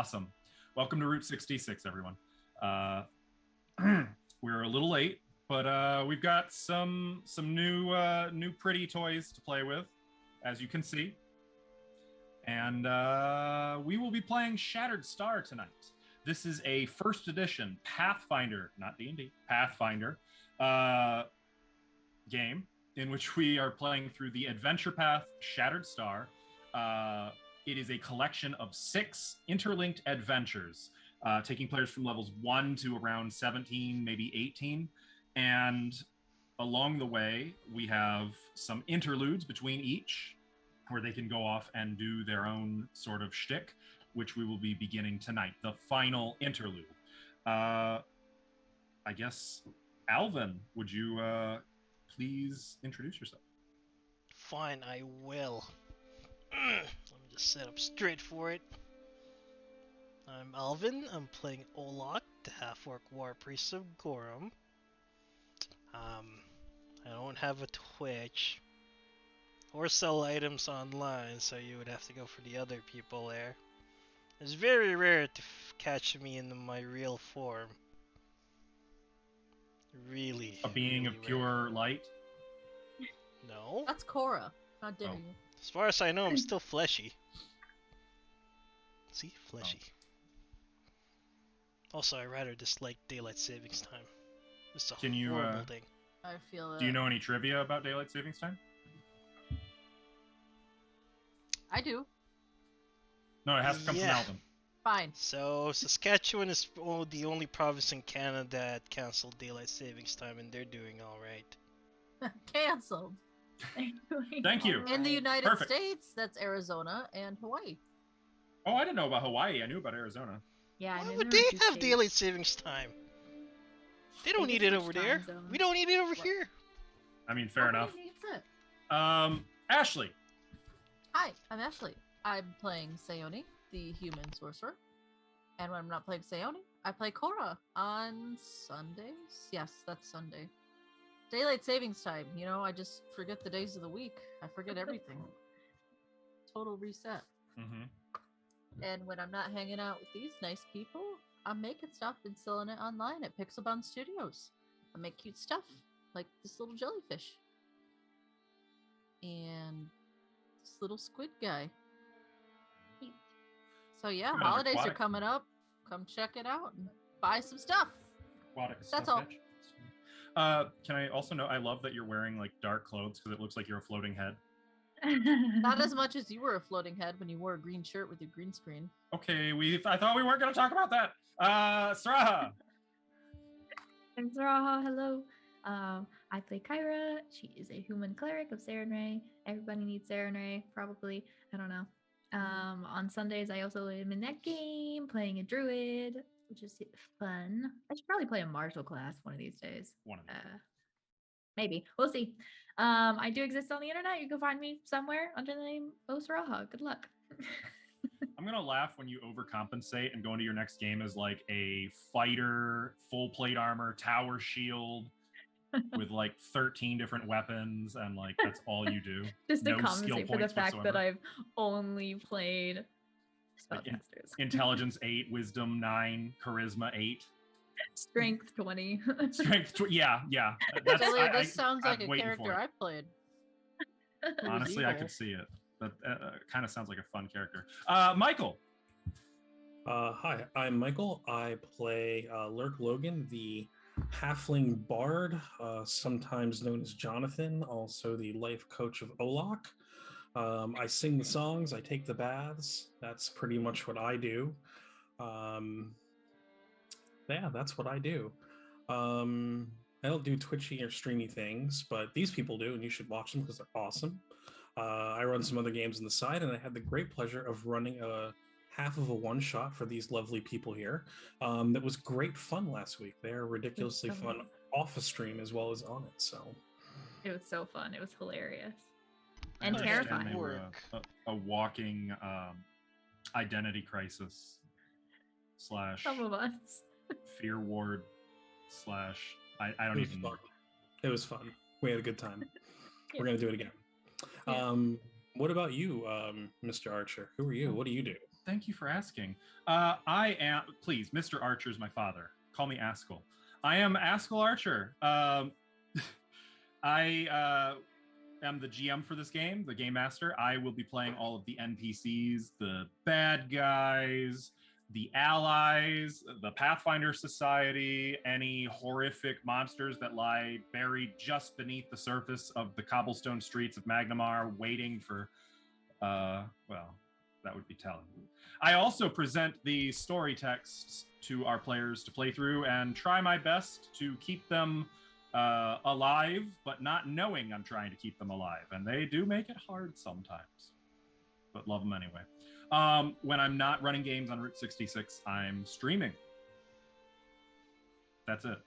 Awesome. Welcome to Route 66, everyone. We're a little late, but we've got some new pretty toys to play with, as you can see. And we will be playing Shattered Star tonight. This is a first edition Pathfinder, not D&D, Pathfinder game in which we are playing through the adventure path Shattered Star. It is a collection of 6 interlinked adventures, taking players from levels 1 to around 17, maybe 18. And along the way, we have some interludes between each, where they can go off and do their own sort of shtick, which we will be beginning tonight, the final interlude. I guess, Alvin, would you please introduce yourself? Fine, I will. Let me just set up straight for it. I'm Alvin. I'm playing Olak, the half-orc war priest of Gorum. I don't have a Twitch or sell items online, so you would have to go for the other people there. It's very rare to catch me in my real form. Really. A being really of pure light? No. That's Cora. How dare you? As far as I know, I'm still fleshy. See? Fleshy. Also, I rather dislike daylight savings time. It's a horrible thing. I feel Do you know any trivia about daylight savings time? I do. No, it has to come from Alvin. Fine. So, Saskatchewan is the only province in Canada that canceled daylight savings time, and they're doing alright. Canceled. Thank you. In the United States, that's Arizona and Hawaii. Oh, I didn't know about Hawaii. I knew about Arizona. Yeah, why would they have daylight savings time? They don't need it over there. We don't need it over here. I mean, fair enough. Ashley. Hi, I'm Ashley. I'm playing Sayoni, the human sorcerer. And when I'm not playing Sayoni, I play Cora on Sundays. Yes, that's Sunday. Daylight savings time. You know, I just forget the days of the week. I forget everything. Total reset. Mm-hmm. And when I'm not hanging out with these nice people, I'm making stuff and selling it online at Pixelbound Studios. I make cute stuff, like this little jellyfish. And this little squid guy. So yeah, holidays are coming up. Come check it out and buy some stuff. That's all. Can I also know, I love that you're wearing like dark clothes because it looks like you're a floating head. Not as much as you were a floating head when you wore a green shirt with your green screen. Okay, I thought we weren't going to talk about that. Sraha. I'm Sraha. Hello. I play Kyra. She is a human cleric of Sarenrae. Everybody needs Sarenrae, probably. I don't know. On Sundays, I also am in that game playing a druid, which is fun. I should probably play a martial class one of these days. Maybe. We'll see. I do exist on the internet. You can find me somewhere under the name Osraha. Good luck. I'm going to laugh when you overcompensate and go into your next game as like a fighter, full plate armor, tower shield with like 13 different weapons, and like that's all you do. Just to compensate for the fact that I've only played spellcasters. Intelligence 8, Wisdom 9, Charisma 8. Strength 20. Yeah. This sounds like a character I played. Honestly, I could see it. That kind of sounds like a fun character. Michael. Hi, I'm Michael. I play Lurk Logan, the halfling bard, sometimes known as Jonathan, also the life coach of Olak. I sing the songs, I take the baths. That's pretty much what I do. Yeah, that's what I do. I don't do twitchy or streamy things, but these people do, and you should watch them because they're awesome. I run some other games on the side, and I had the great pleasure of running a half of a one-shot for these lovely people here. That was great fun last week. They're ridiculously fun off a stream as well as on it. So it was so fun. It was hilarious and terrifying. They were a walking identity crisis / some of us fear ward / I don't even know. It was fun. We had a good time. Yeah. We're gonna do it again. Yeah. What about you, Mr. Archer? Who are you? What do you do? Thank you for asking. I am, please, Mr. Archer is my father. Call me Askell. I am Askell Archer. I am the GM for this game, the game master. I will be playing all of the NPCs, the bad guys, the allies, the Pathfinder Society, any horrific monsters that lie buried just beneath the surface of the cobblestone streets of Magnamar, waiting for, well, that would be telling. I also present the story texts to our players to play through and try my best to keep them alive, but not knowing I'm trying to keep them alive. And they do make it hard sometimes, but love them anyway. When I'm not running games on Route 66, I'm streaming. That's it.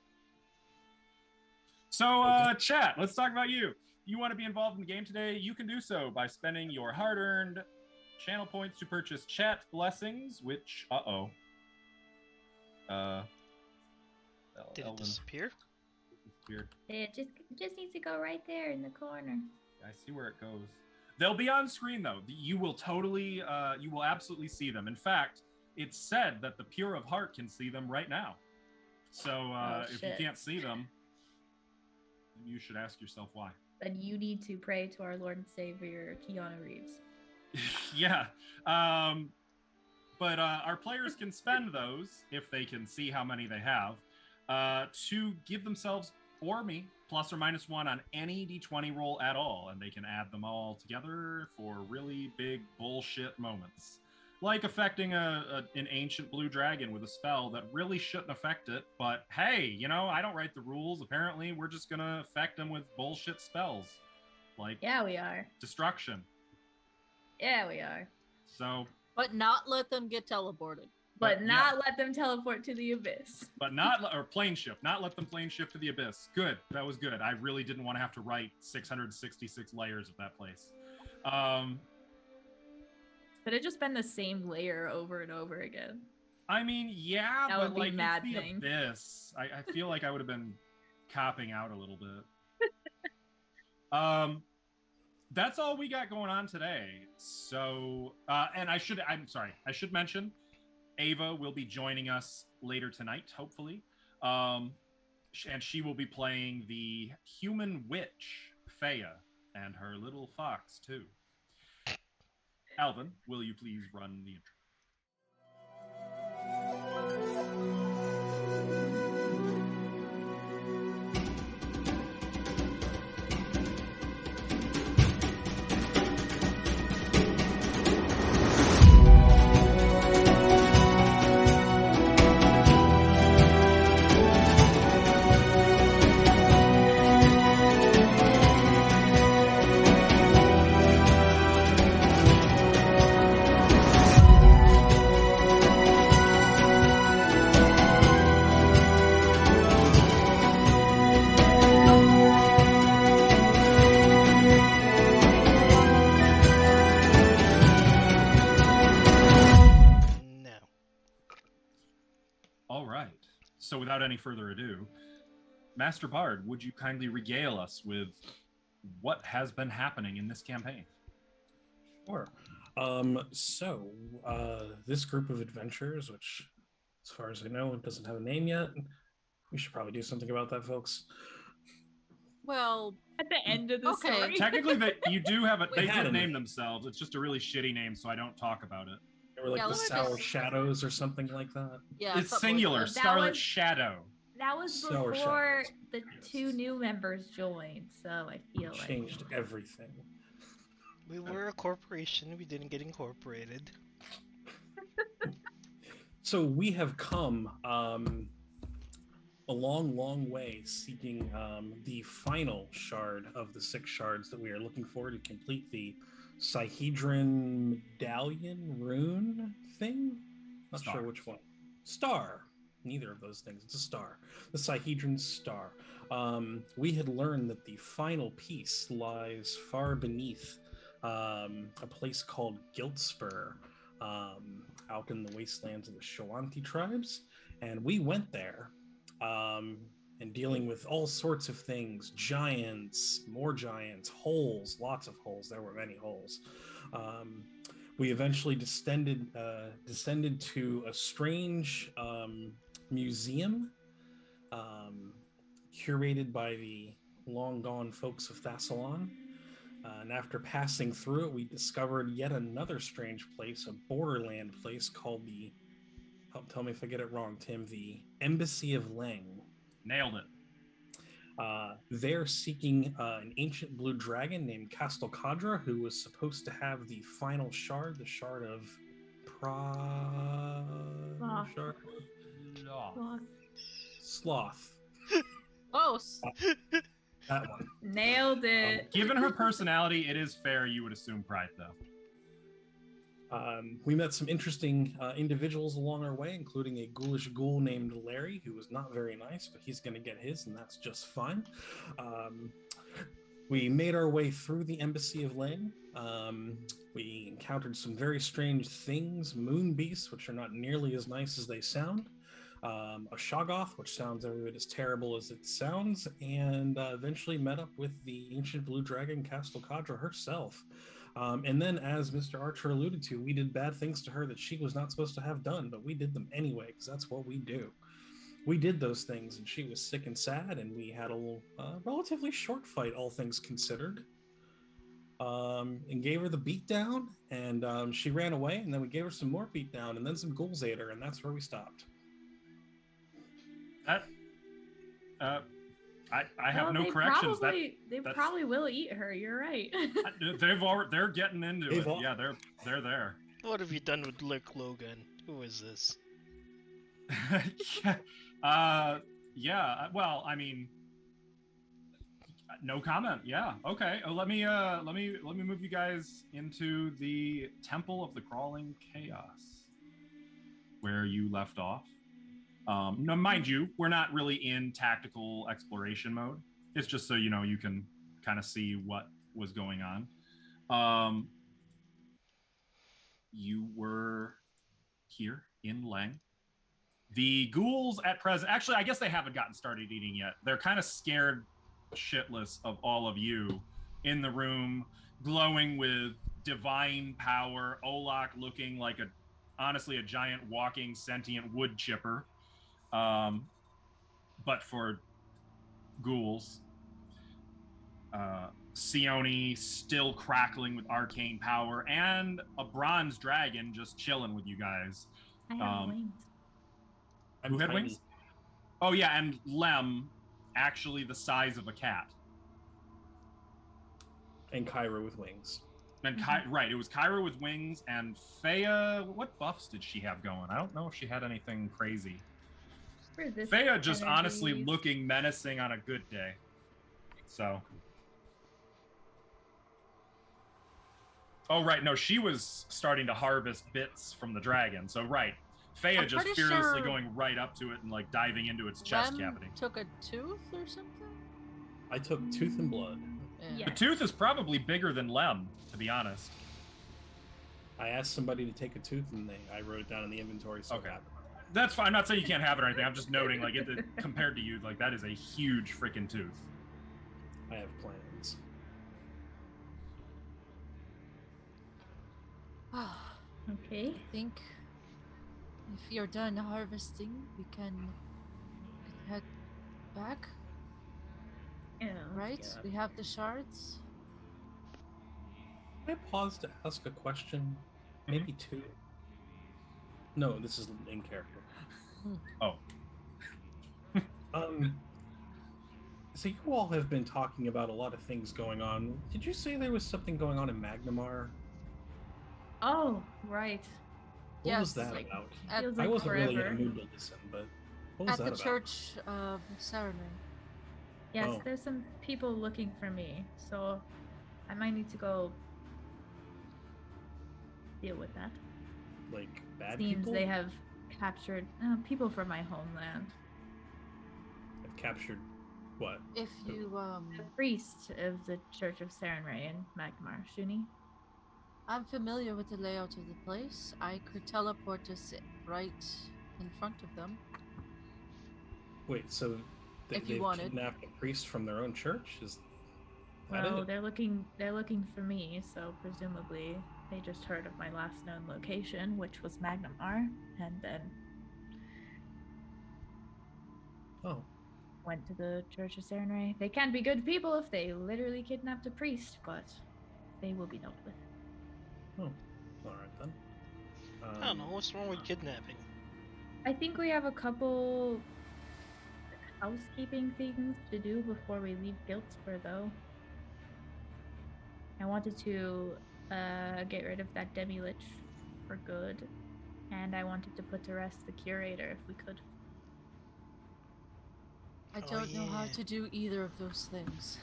So, chat, let's talk about you. You want to be involved in the game today? You can do so by spending your hard-earned channel points to purchase chat blessings, which, Did it disappear? Weird. It just needs to go right there in the corner. I see where it goes. They'll be on screen though. You will totally, you will absolutely see them. In fact, it's said that the pure of heart can see them right now. So if you can't see them, you should ask yourself why. Then you need to pray to our Lord and Savior, Keanu Reeves. Yeah. But our players can spend those, if they can see how many they have, to give themselves or me plus or minus 1 on any d20 roll at all, and they can add them all together for really big bullshit moments, like affecting an ancient blue dragon with a spell that really shouldn't affect it, but hey, you know, I don't write the rules. Apparently we're just gonna affect them with bullshit spells, like we are destruction. we are. So, but not let them get teleported. But not let them teleport to the abyss. But not, or plane shift, not let them plane shift to the abyss. Good, that was good. I really didn't want to have to write 666 layers of that place. Could it just been the same layer over and over again? I mean, yeah, that but would be like maddening. It's the abyss. I feel like I would have been copping out a little bit. That's all we got going on today. So, and I should mention, Ava will be joining us later tonight, hopefully. And she will be playing the human witch, Feya, and her little fox, too. Alvin, will you please run the intro? So without any further ado, Master Bard, would you kindly regale us with what has been happening in this campaign? Sure. This group of adventurers, which, as far as I know, it doesn't have a name yet. We should probably do something about that, folks. Well, at the end of the story. Technically, you do have it. They did name themselves. It's just a really shitty name, so I don't talk about it. They were like the Sour Shadows or something like that. Yeah, it's singular. Like Scarlet Shadow. That was before the two new members joined, so I feel like changed everything. We were a corporation. We didn't get incorporated. So we have come a long way seeking the final shard of the 6 shards that we are looking for to complete the Sihedron medallion rune thing. Not sure which one. Star. Neither of those things. It's a star. The Sihedron star. We had learned that the final piece lies far beneath a place called Giltspur, out in the wastelands of the Shoanti tribes, and we went there. And dealing with all sorts of things, giants, more giants, holes, lots of holes. There were many holes. we eventually descended to a strange museum curated by the long gone folks of Thassalon. And after passing through it, we discovered yet another strange place, a borderland place called the, help tell me if I get it wrong, Tim, the Embassy of Leng. Nailed it. They're seeking an ancient blue dragon named Castelcadra, who was supposed to have the final shard, the shard of shard? Sloth. Close. That one. Nailed it. Given her personality, it is fair you would assume pride, though. We met some interesting individuals along our way, including a ghoulish ghoul named Larry, who was not very nice, but he's going to get his, and that's just fine. We made our way through the Embassy of Leng. We encountered some very strange things, moon beasts, which are not nearly as nice as they sound, a Shoggoth, which sounds every bit as terrible as it sounds, and eventually met up with the ancient blue dragon Castelcadra herself. And then, as Mr. Archer alluded to, we did bad things to her that she was not supposed to have done, but we did them anyway, because that's what we do. We did those things, and she was sick and sad, and we had a relatively short fight, all things considered. And gave her the beatdown, and she ran away, and then we gave her some more beatdown, and then some ghouls ate her, and that's where we stopped. I have no corrections. They probably will eat her. You're right. They're getting into it. Yeah, they're there. What have you done with Luke Logan? Who is this? Yeah. Well, I mean, no comment. Yeah. Okay. Let me move you guys into the Temple of the Crawling Chaos, where you left off. Now, mind you, we're not really in tactical exploration mode. It's just so you know you can kind of see what was going on. You were here in Leng. The ghouls at present, actually, I guess they haven't gotten started eating yet. They're kind of scared shitless of all of you in the room, glowing with divine power. Olak looking like honestly a giant walking sentient wood chipper. But for ghouls. Sione still crackling with arcane power, and a bronze dragon just chilling with you guys. I have wings. Who had wings? Oh yeah, and Lem, actually the size of a cat. And Kyra with wings. And right, it was Kyra with wings, and Fea, what buffs did she have going? I don't know if she had anything crazy. Fea just honestly looking menacing on a good day. So. Oh, right. No, she was starting to harvest bits from the dragon. So, right. Fea just fearlessly going right up to it and, like, diving into its chest cavity. Took a tooth or something? I took tooth and blood. Yeah. The tooth is probably bigger than Lem, to be honest. I asked somebody to take a tooth, and I wrote it down in the inventory. So okay. That's fine. I'm not saying you can't have it or anything. I'm just noting, like, compared to you, like, that is a huge freaking tooth. I have plans. Okay. I think if you're done harvesting, we can head back. Yeah. Right? Yeah. We have the shards. Can I pause to ask a question? Maybe two. No, this is in character. Oh. So you all have been talking about a lot of things going on. Did you say there was something going on in Magnamar? Oh, right. What was Yes, that like, about? Feels I like wasn't really in forever. a mood to listen, but what was At that the about? Church of Saturday. Yes, Oh. there's some people looking for me, so I might need to go deal with that. Like bad Seems people? they have captured people from my homeland. Have captured what? If you The priest of the Church of Sarenrae in Magmar, Shuni. I'm familiar with the layout of the place. I could teleport to sit right in front of them. Wait, so If you they've wanted. kidnapped a priest from their own church? Is that Well, it? they're looking for me, so presumably They just heard of my last known location, which was Magnamar, and then went to the Church of Serenray. They can be good people if they literally kidnapped a priest, but they will be dealt with. Oh, all right then. I don't know, what's wrong with kidnapping? I think we have a couple housekeeping things to do before we leave Guildspur, though. I wanted to get rid of that demi-lich for good, and I wanted to put to rest the curator if we could. I Oh, don't know how yeah. to do either of those things.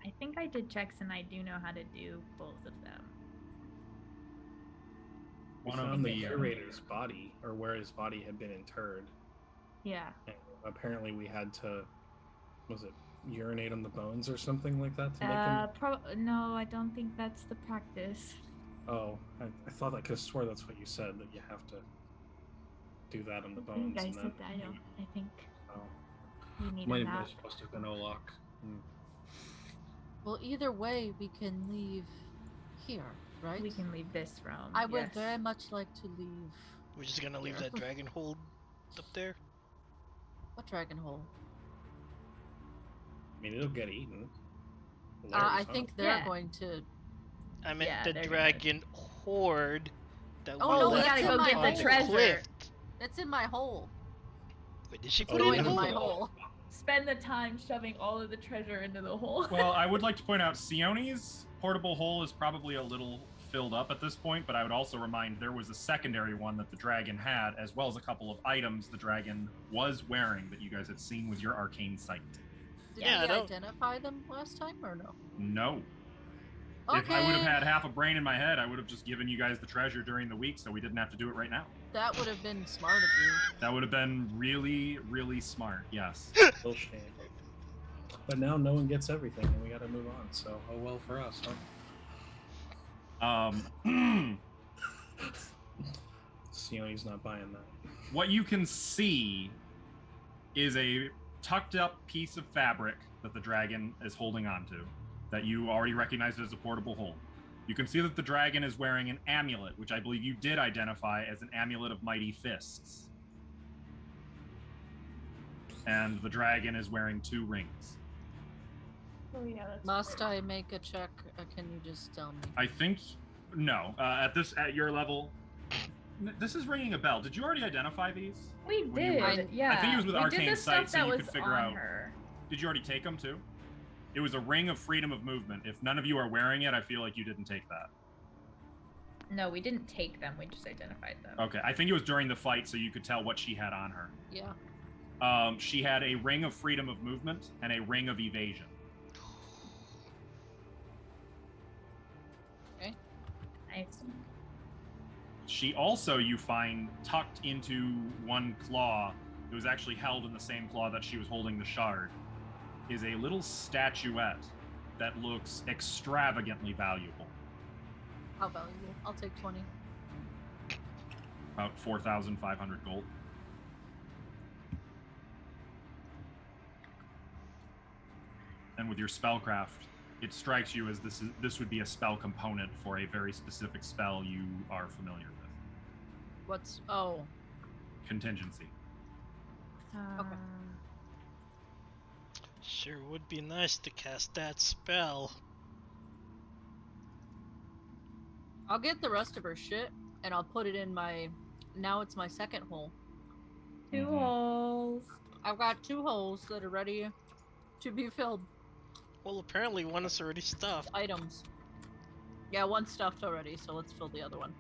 I think I did checks and I do know how to do both of them. We One of found the the curator's body, or where his body had been interred. Yeah. And apparently we had to, was it urinate on the bones or something like that to make him? No, I don't think that's the practice. Oh, I thought I could have swore that's what you said, that you have to do that on the I think bones. I and said then that. I think Oh, we need might a have nap. been supposed to have been Olak. Well, either way, we can leave here, right? We can leave this room. I would yes. very much like to leave. We're just gonna leave Here. that dragon hold up there? What dragon hole? I mean, it'll get eaten. I think they're Yeah. going to. I meant Yeah, the they're dragon horde that Oh, we no, left that's in my on the treasure. cliff. It's in my hole. Wait, did she It's put going it in in the my hole? hole. Spend the time shoving all of the treasure into the hole. Well, I would like to point out Sione's portable hole is probably a little filled up at this point, but I would also remind there was a secondary one that the dragon had, as well as a couple of items the dragon was wearing that you guys had seen with your arcane sight. Did Yeah, I we don't- identify them last time or no? No. Okay. If I would have had half a brain in my head, I would have just given you guys the treasure during the week so we didn't have to do it right now. That would have been smart of you. That would have been really, really smart, yes. Real shame. But now no one gets everything, and we got to move on. So, oh well for us, huh? Sione's not buying that. What you can see is a tucked up piece of fabric that the dragon is holding onto, that you already recognized as a portable hole. You can see that the dragon is wearing an amulet, which I believe you did identify as an amulet of mighty fists. And the dragon is wearing 2 rings. Oh yeah, that's Must I make a check? Can you just tell me? I think no. At your level, this is ringing a bell. Did you already identify these? We When you did, were- yeah. I think it was with we arcane did the sight, stuff so that you was could figure on out- her. Did you already take them too? It was a ring of freedom of movement. If none of you are wearing it, I feel like you didn't take that. No, we didn't take them. We just identified them. Okay, I think it was during the fight, so you could tell what she had on her. Yeah. She had a ring of freedom of movement and a ring of evasion. Nice. She also, you find, tucked into one claw, it was actually held in the same claw that she was holding the shard, is a little statuette that looks extravagantly valuable. How valuable? I'll take 20. About 4,500 gold. And with your spellcraft, it strikes you as this would be a spell component for a very specific spell you are familiar with. What's... Oh. Contingency. Okay. Sure would be nice to cast that spell. I'll get the rest of her shit, and I'll put it in my... Now it's my second hole. 2 Mhm. holes. I've got 2 holes that are ready to be filled. Well, apparently one is already stuffed. Items. Yeah, one's stuffed already, so let's fill the other one.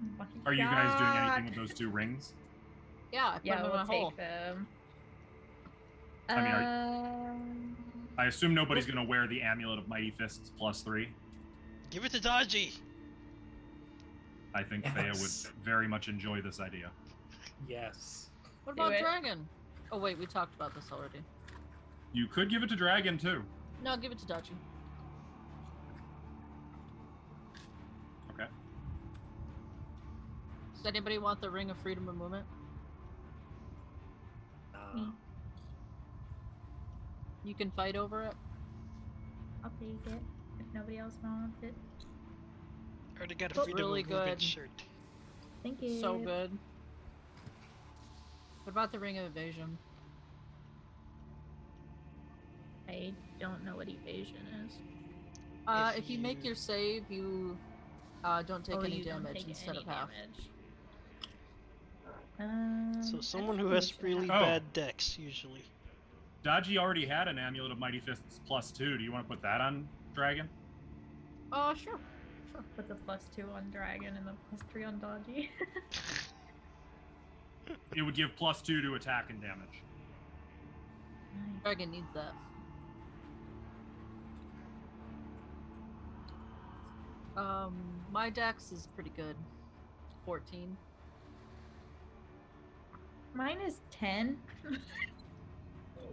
Are you guys doing anything with those 2 rings? Yeah, I put Yeah, them in we'll my hole. take them. I mean, I assume nobody's going to wear the Amulet of Mighty Fists +3. Give it to Dodgy! I think Yes. Thea would very much enjoy this idea. Yes. What Do about it. Dragon? Oh wait, we talked about this already. You could give it to Dragon, too. No, give it to Dutchy. Okay. Does anybody want the Ring of Freedom of Movement? Me. You can fight over it. I'll take it if nobody else wants it. Already got a Looks freedom really of movement good. shirt. Thank you. So good. What about the Ring of Evasion? I don't know what evasion is. If you make your save, you don't take any you don't damage take instead any of half. damage. So I someone don't who think has it should really happen. bad decks usually. Dodgy already had an Amulet of Mighty Fists +2. Do you want to put that on Dragon? Sure. Put the +2 on Dragon and the +3 on Dodgy. It would give +2 to attack and damage. Dragon needs that. My dex is pretty good. 14. Mine is 10.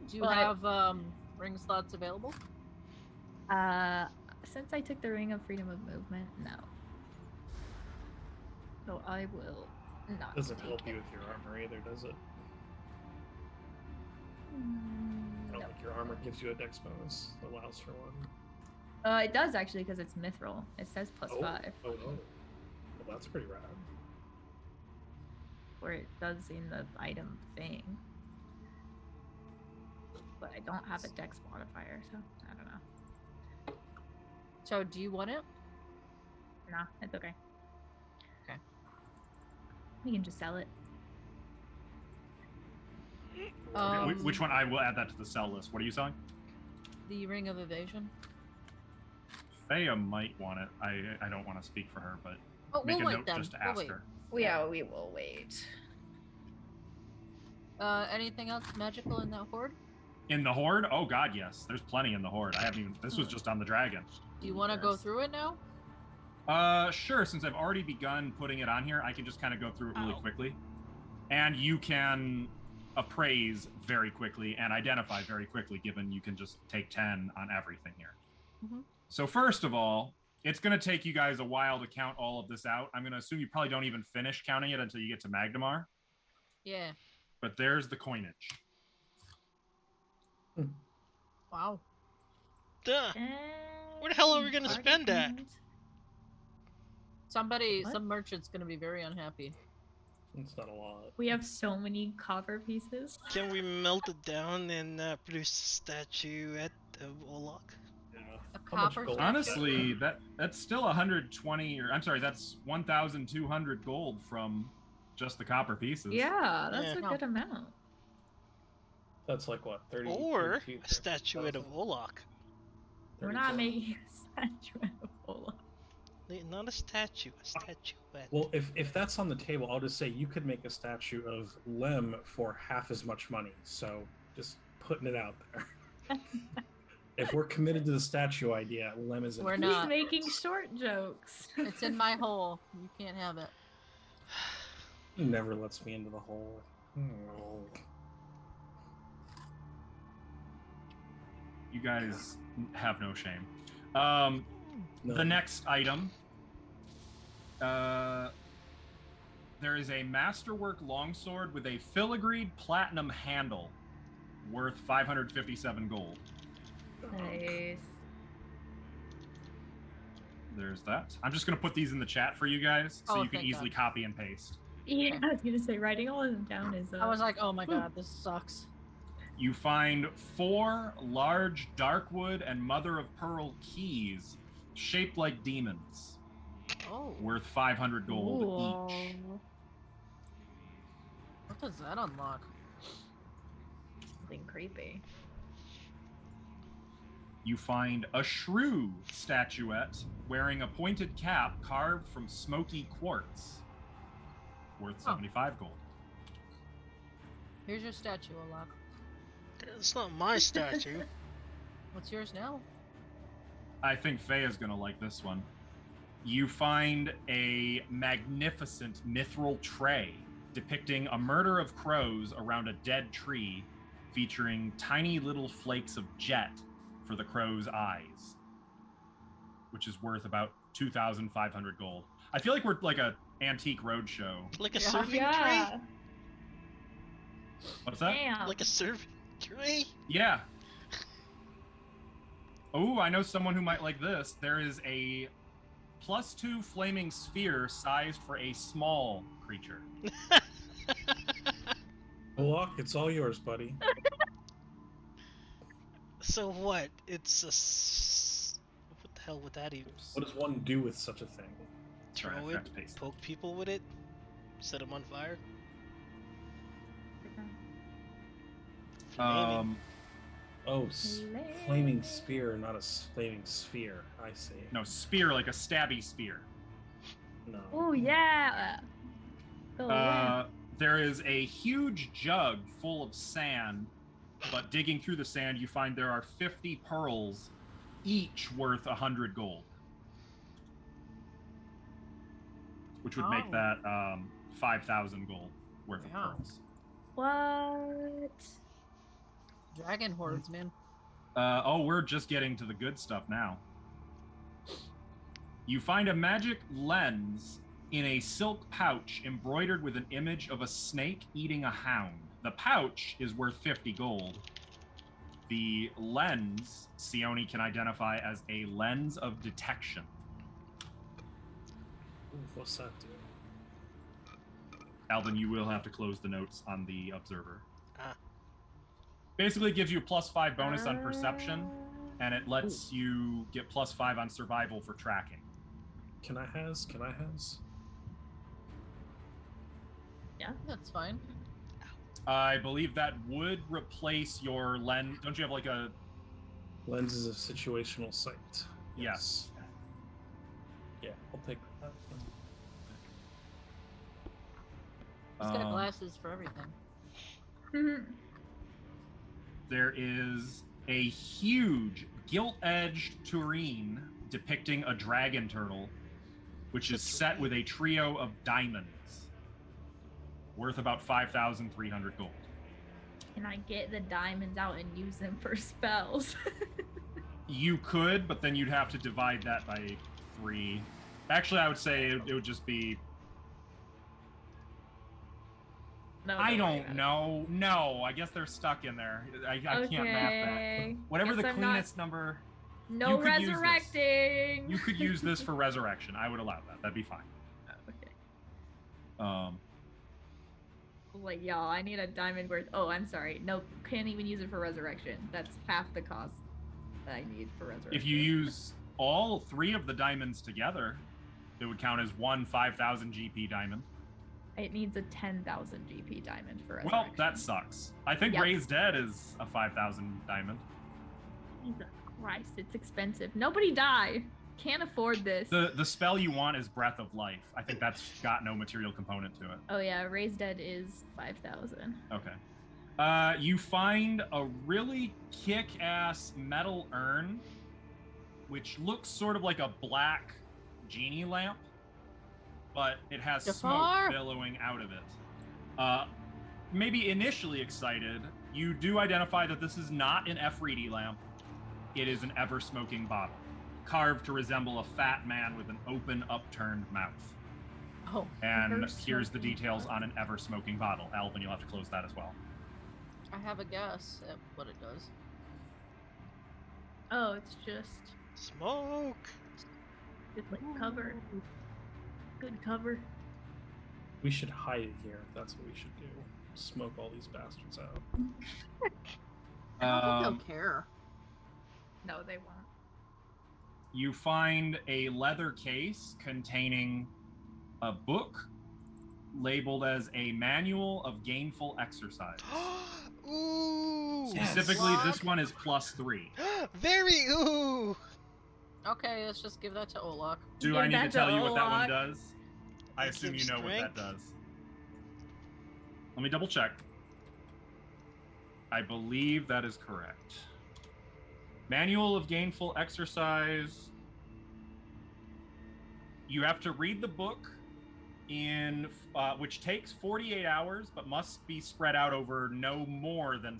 Do you But- have ring slots available? Since I took the Ring of Freedom of Movement, no. So I will not. Doesn't take help it. you with your armor either, does it? I don't No. think your armor gives you a dex bonus. Allows for one. It does actually because it's mithril. It says +5, Oh. Well, that's pretty rad. or it does in the item thing. But I don't have a dex modifier, so I don't know. So, do you want it? Nah, it's okay. Okay. We can just sell it. Okay, which one? I will add that to the sell list. What are you selling? The Ring of Evasion. Thea might want it. I don't want to speak for her, but Oh, make we'll a wait note then. just to We'll ask wait. her. Yeah, we will wait. Anything else magical in that horde? In the Horde? Oh god, yes. There's plenty in the Horde. I haven't even. This was just on the Dragon. Do you want to go through it now? Sure. Since I've already begun putting it on here, I can just kind of go through it really Oh. quickly, and you can appraise very quickly and identify very quickly. Given you can just take 10 on everything here. Mhm. So first of all, it's going to take you guys a while to count all of this out. I'm going to assume you probably don't even finish counting it until you get to Magdamar. Yeah. But there's the coinage. Wow. Duh. Where the hell are we gonna spend that? Some What? merchant's gonna be very unhappy. It's not a lot. We have so many copper pieces. Can we melt it down and produce a statuette of Olak? Yeah. A How much copper gold? statue? Honestly, that's still 120, or I'm sorry, that's 1,200 gold from just the copper pieces. Yeah, that's Yeah. a good amount. That's like what, 30? Or 32, a statuette of 30,000? Olak. We're not 34. making a statue of Olaf. Not a statue, a statuette. Well, if that's on the table, I'll just say you could make a statue of Lem for half as much money. So just putting it out there. If we're committed to the statue idea, Lem is. We're He's not. making short jokes. It's in my hole. You can't have it. He never lets me into the hole. Oh. You guys have no shame. No. The next item. There is a masterwork longsword with a filigreed platinum handle, worth 557 gold. Nice. There's that. I'm just gonna put these in the chat for you guys, so Oh, you can thank easily God. copy and paste. Yeah, I was gonna say writing all of them down is. I was like, oh my god, this sucks. You find 4 large darkwood and mother of pearl keys, shaped like demons, Oh. worth 500 gold each. Ooh. What does that unlock? Something creepy. You find a shrew statuette wearing a pointed cap carved from smoky quartz, worth 75 gold. Here's your statue, Alok. It's not my statue. What's yours now? I think Feya's gonna like this one. You find a magnificent mithril tray depicting a murder of crows around a dead tree, featuring tiny little flakes of jet for the crow's eyes, which is worth about 2,500 gold. I feel like we're like a antique roadshow. Like a Yeah. serving Yeah. tray? What's that? Damn. Like a serving tray? Yeah. Oh, I know someone who might like this. There is a +2 flaming sphere sized for a small creature. Look, it's all yours, buddy. So what? It's what the hell would that even? What does one do with such a thing? Sorry, I Throw forgot it? to paste Poke people with it? Set them on fire? Flaming. Oh, flaming spear, not a flaming sphere. I see. No, spear, like a stabby spear. No. Oh yeah. Go away. There is a huge jug full of sand, but digging through the sand, you find there are 50 pearls, each worth 100 gold. Which would make that 5,000 gold worth of pearls. What? Dragon hordes, man. We're just getting to the good stuff now. You find a magic lens in a silk pouch embroidered with an image of a snake eating a hound. The pouch is worth 50 gold. The lens, Sione can identify as a lens of detection. Ooh, what's that do? Alvin, you will have to close the notes on the observer. Ah. Basically, it gives you a +5 bonus on perception, and it lets you get +5 on survival for tracking. Can I has? Yeah, that's fine. I believe that would replace your lens. Don't you have like a... Lenses of situational sight. Yes. Yeah, I'll take that. He's got glasses for everything. There is a huge gilt-edged tureen depicting a dragon turtle, which is set with a trio of diamonds, worth about 5,300 gold. Can I get the diamonds out and use them for spells? You could, but then you'd have to divide that by 3. Actually, I would say it would just be... No, I don't know. No, I guess they're stuck in there. I can't map that. Whatever Guess the I'm cleanest number... No you could use this. resurrecting. You could use this for resurrection. I would allow that. That'd be fine. Okay. Like, y'all, I need a diamond worth. Oh, I'm sorry. Nope, can't even use it for resurrection. That's half the cost that I need for resurrection. If you use all 3 of the diamonds together, it would count as one 5,000 GP diamond. It needs a 10,000 GP diamond for resurrection. Well, that sucks. I think Raised Dead is a 5,000 diamond. Jesus Christ, it's expensive. Nobody die. Can't afford this. The spell you want is Breath of Life. I think that's got no material component to it. Oh yeah, Raised Dead is 5,000. Okay. You find a really kick-ass metal urn, which looks sort of like a black genie lamp, but it has smoke billowing out of it. Maybe initially excited, you do identify that this is not an Ep39 lamp. It is an ever-smoking bottle, carved to resemble a fat man with an open, upturned mouth. Oh. And here's the details on an ever-smoking bottle. Alvin, you'll have to close that as well. I have a guess at what it does. Oh, it's just Smoke! it's like cover. Good cover. We should hide it here. That's what we should do. Smoke all these bastards out. I don't think they'll care. No, they won't. You find a leather case containing a book labeled as a manual of gainful exercise. Ooh! Specifically, Yes. this one is +3. Very ooh! Okay, let's just give that to Olak. Do Give I need that to to tell you what that one Olak. does? I It assume you gives know what that strength? does. Let me double check. I believe that is correct. Manual of Gainful Exercise. You have to read the book in which takes 48 hours, but must be spread out over no more than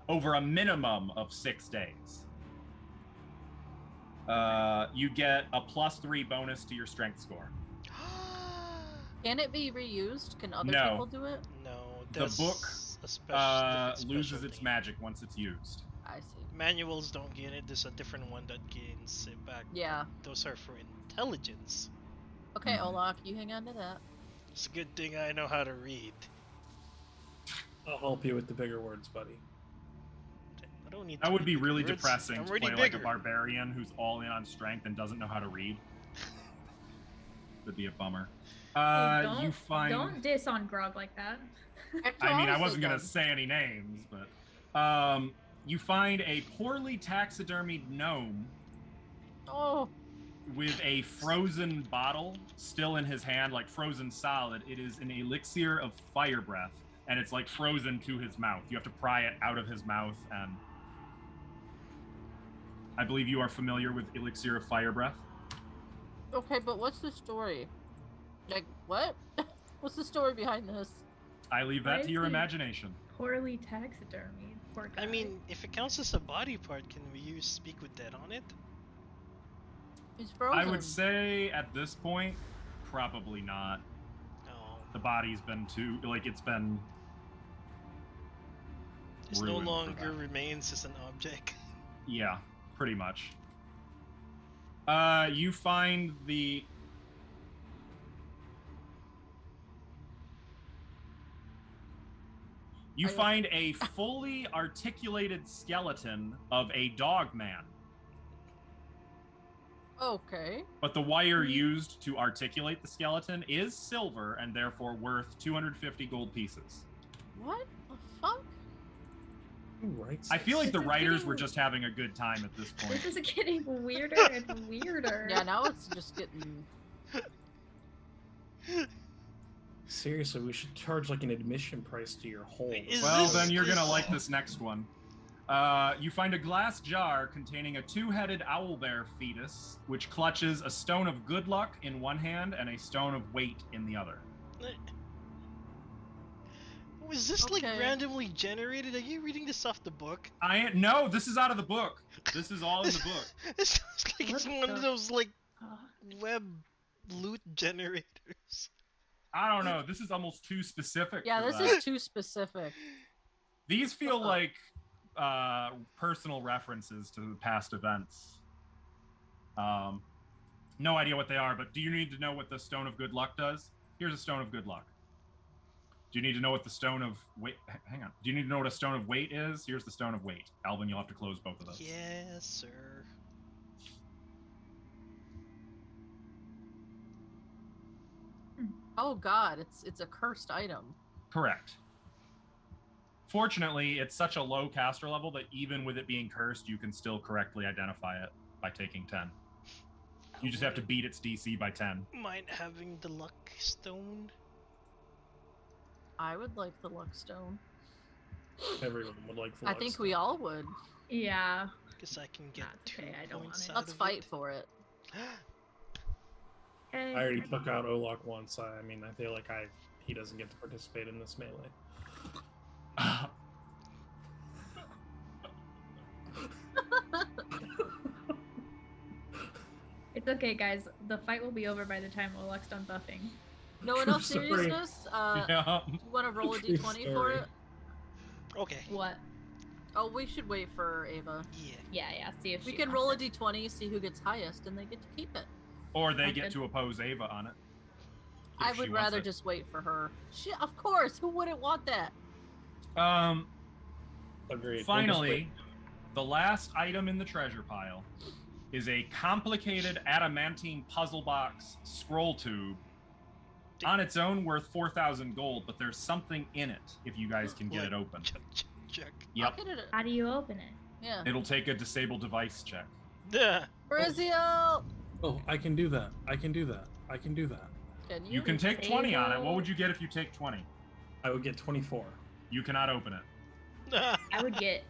over a minimum of 6 days. You get a +3 bonus to your strength score. Can it be reused? Can other No. people do it? No, The book that's a special loses its thing. magic once it's used. I see. Manuals don't gain it. There's a different one that gains it back. Yeah. Those are for intelligence. Okay, Mhm. Olak, you hang on to that. It's a good thing I know how to read. I'll help you with the bigger words, buddy. I don't need. That to would read be big really words. depressing I'm to already play like a bigger. barbarian who's all in on strength and doesn't know how to read. Would be a bummer. Hey, You find. don't diss on Grog like that. I mean, I Honestly, wasn't gonna done. say any names, but you find a poorly taxidermied gnome Oh, with a frozen bottle still in his hand, like frozen solid. It is an elixir of fire breath, and it's like frozen to his mouth. You have to pry it out of his mouth, and I believe you are familiar with elixir of fire breath. okay, but what's the story? Like, what? What's the story behind this? I leave Why that to is your he- imagination. Poorly taxidermied. Poor guy. I mean, if it counts as a body part, can we use Speak with Dead on it? He's frozen. I would say at this point, probably not. No. The body's been too, like, it's been It's no ruined for longer that. remains as an object. Yeah, pretty much. You find the Are you- find a fully articulated skeleton of a dog man, Okay. but the wire used to articulate the skeleton is silver and therefore worth 250 gold pieces. What the fuck? Who writes I feel like this? the This is writers getting- were just having a good time at this point. This is getting weirder and weirder. Yeah, now it's just getting. Seriously, we should charge like an admission price to your hole. Is Well, this- then you're gonna is- like this next one. You find a glass jar containing a two-headed owlbear fetus, which clutches a stone of good luck in one hand and a stone of weight in the other. Was this like Okay. randomly generated? Are you reading this off the book? No, this is out of the book. This is all in the book. It sounds like it's What one of the- those like Oh, web loot generators. I don't know. This is almost too specific. Yeah, for this that. is too specific. These feel like personal references to past events. No idea what they are, but do you need to know what the stone of good luck does? Here's a stone of good luck. Do you need to know what the stone of weight? Hang on. Do you need to know what a stone of weight is? Here's the stone of weight. Alvin, you'll have to close both of those. Yes, sir. Oh god, it's a cursed item. Correct. Fortunately, it's such a low caster level that even with it being cursed, you can still correctly identify it by taking 10. You just have to beat its DC by 10. Mind having the luck stone? I would like the luck stone. Everyone would like. I think we all would. yeah. Guess I can get That's 2 okay, I don't points want it. out Let's of fight it. for it. Hey. I already took out Olak once. I mean, I feel like he doesn't get to participate in this melee. It's okay, guys. The fight will be over by the time Olak's done buffing. No, True enough story. seriousness. yeah. You want to roll a True d20 for story. it? Okay. What? Oh, we should wait for Ava. Yeah. Yeah. See if We she can wants roll a it. d20, see who gets highest, and they get to keep it. Or they Sounds get good. to oppose Ava on it. if I she would wants rather it. just wait for her. She, of course. Who wouldn't want that? Agreed. Finally, the last item in the treasure pile is a complicated adamantine puzzle box scroll tube. On its own, worth 4,000 gold, but there's something in it if you guys can get it open. Check, check, check. I'll Yep. get it. How do you open it? Yeah. It'll take a disable device check. Yeah. Brizio! Oh, I can do that. I can do that. I can do that. Can You can take 20 on it. What Disable. would you get if you take 20? I would get 24. You cannot open it. I would get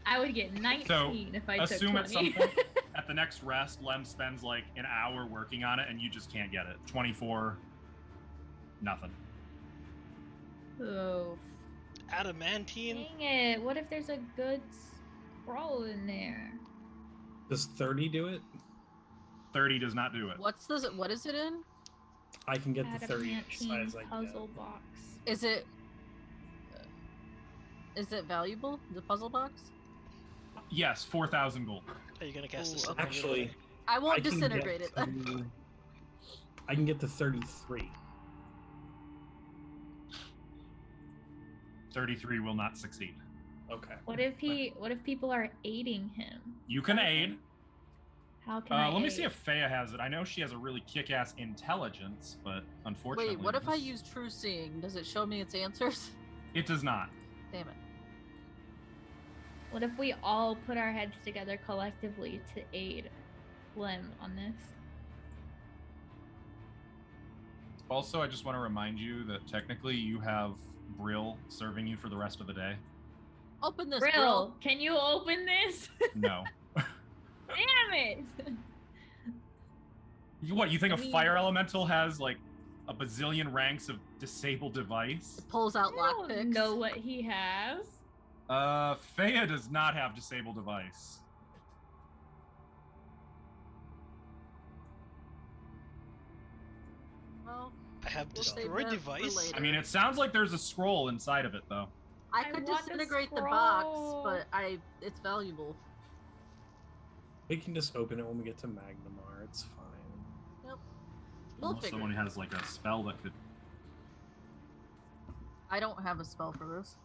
19 if I took Assume 20. at some point at the next rest, Lem spends like an hour working on it and you just can't get it. 24, nothing. Oh, Adamantine. dang it. What if there's a good scroll in there? Does 30 do it? 30 does not do it. What is it in? I can get the 30 Adamantine size I can puzzle box. Is it valuable? The puzzle box? Yes, 4,000 gold. Are you gonna cast Ooh, this? okay. Actually, I won't I can disintegrate get it then. to- I can get to 33. 33 will not succeed. Okay. What if people are aiding him? You can Okay. aid. How can I Let me aid? see if Fea has it. I know she has a really kick-ass intelligence, but unfortunately, Wait, what if I this- use True Seeing? Does it show me its answers? It does not. Damn it. What if we all put our heads together collectively to aid Lem on this? Also, I just want to remind you that technically you have Brill serving you for the rest of the day. Open this, Brill, Brill. can you open this? No. Damn it! What, you think I a mean- fire elemental has like a bazillion ranks of disable device? It pulls out I don't lockpicks. know what he has. Fea does not have disable device. Well, I have We'll save destroy that for device. later. I mean, it sounds like there's a scroll inside of it, though. I I could want the disintegrate the box, scroll. but it's valuable. We can just open it when we get to Magnamar. It's fine. Yep. We'll Unless figure someone it. has like a spell that could. I don't have a spell for this.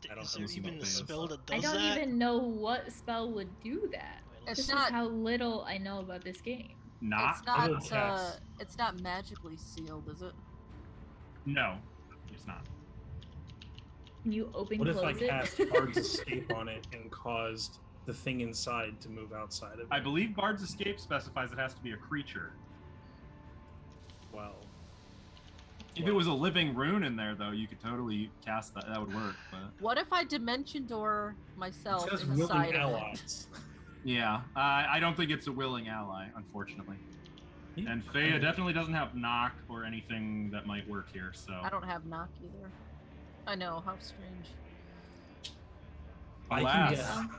I don't Is have there a even a spell. spell that does I don't that? even know what spell would do that. Well, It's This not- is how little I know about this game. Not? It's I will not. test. It's not magically sealed, is it? No, it's not. Can you open What if I close it? cast Bard's Escape on it and caused the thing inside to move outside of it? I believe Bard's Escape specifies it has to be a creature. Well, If it was a living rune in there, though, you could totally cast that. That would work. But What if I dimension door myself it says inside willing of it? allies. yeah, I don't think it's a willing ally, unfortunately. And Fea definitely doesn't have knock or anything that might work here. So I don't have knock either. I know, how strange. I Alas. can get.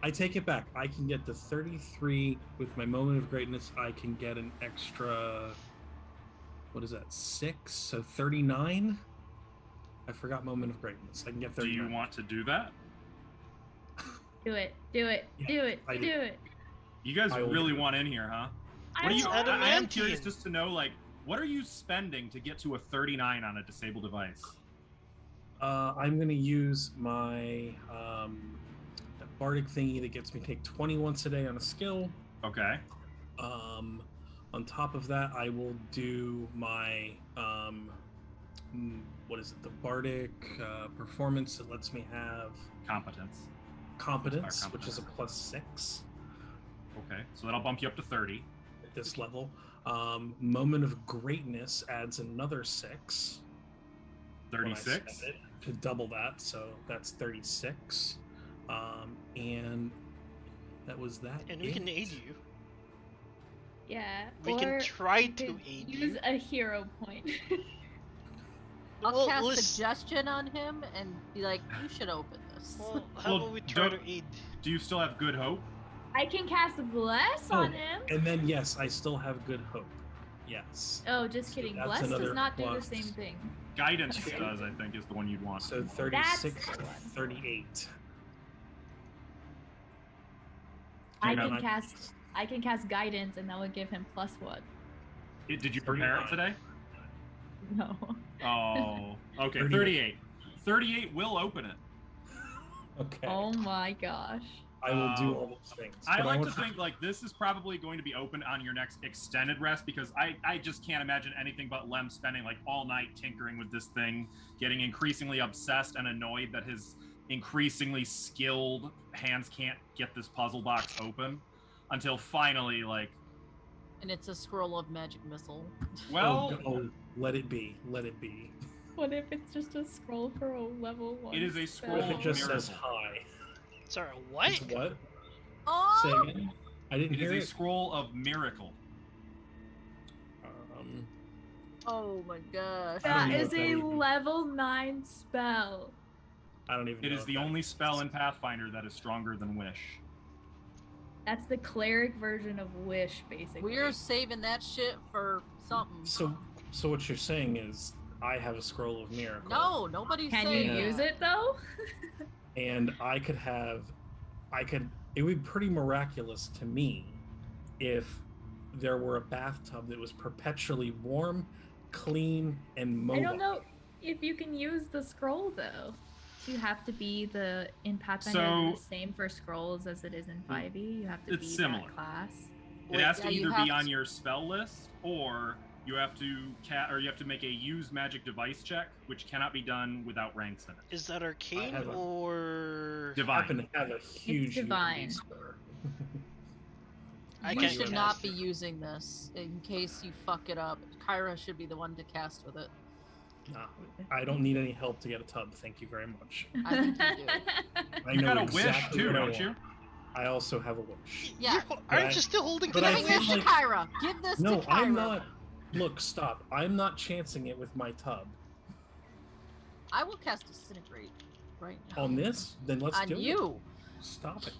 I take it back. I can get to 33 with my moment of greatness. I can get an extra. What is that? 6, so 39. I forgot moment of greatness. I can get do 39. you want to do that? Do it. Do it. Yeah, do it. I Do do. it. You guys I will really do it. want in here, huh? I What are you? want I am Adamantine. curious just to know, like, what are you spending to get to a 39 on a disabled device? I'm gonna use my that bardic thingy that gets me take 20 once a day on a skill. Okay. On top of that, I will do my what is it? The bardic performance that lets me have Competence. competence, Our which is a competence. +6 Okay, so that'll bump you up to 30. at this level. Moment of greatness adds another 6. when I spend 36. it to double that, so that's 36. And that was that. And we can it. aid you. Yeah. We or can try you to could aid use you. a hero point. I'll Well, cast let's- suggestion on him and be like, you should open this. Well, how Well, about we try to don't- aid? Do you still have good hope? I can cast Bless Oh, on him. And then yes, I still have good hope. Yes. Oh, just So kidding. that's Bless does another not do the plus. same thing. Guidance Okay. does, I think, is the one you'd want. So 36, That's the one. 38. I And then can I can cast guidance and that would give him +1. Did you prepare it 39. today? No. Oh, okay. 38. 38. 38 will open it. Okay. Oh my gosh. I will do all those things. I but like want to think like this is probably going to be open on your next extended rest because I just can't imagine anything but Lem spending like all night tinkering with this thing, getting increasingly obsessed and annoyed that his increasingly skilled hands can't get this puzzle box open until finally like, And it's a scroll of magic missile. well, let it be. Let it be. What if it's just a scroll for a level 1? It is a spell? scroll What if it just says miracle. hi? Sorry, what? It's what? Say Oh! again? I didn't it is hear a it. scroll of miracle. Oh my gosh. I don't That know is if that a would be- level 9 spell. I don't even It know is if the that only exists. spell in Pathfinder that is stronger than Wish. That's the cleric version of Wish, basically. We're saving that shit for something. So what you're saying is I have a scroll of miracle. No, nobody's Can you saying Yeah. use that. it though? And I It would be pretty miraculous to me if there were a bathtub that was perpetually warm, clean, and mobile. I don't know if you can use the scroll though. Do you have to be in Pathfinder the same for scrolls as it is in 5e? You have to be similar. that class. It has to either be on your spell list, or you have to make a use magic device check, which cannot be done without ranks in it. Is that arcane or divine? I happen to have a huge divine. score. You should not be using this in case you fuck it up. Kyra should be the one to cast with it. No, I don't need any help to get a tub. Thank you very much. I think you do. You got a wish too, don't you? I also have a wish. Yeah. Aren't you still holding to Giving this to Kyra. Give this to Kyra. I'm not. Look, stop. I'm not chancing it with my tub. I will cast Disintegrate right now. On this? Then let's do it. On you. Stop it.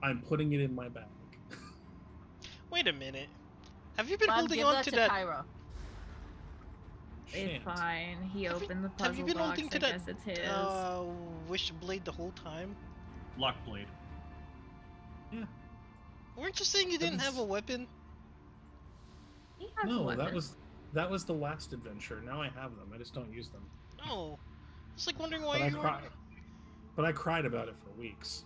I'm putting it in my bag. Wait a minute. Have you been Bob, holding give on that to to that? Kyra. It's fine. He opened the puzzle Have you been box. holding to I that guess it's his. wish blade the whole time? Luck blade. Yeah. Weren't you saying you didn't have a weapon? He has a No, weapon. that was the last adventure. Now I have them. I just don't use them. Oh, it's like wondering why But I you cried. But I cried about it for weeks.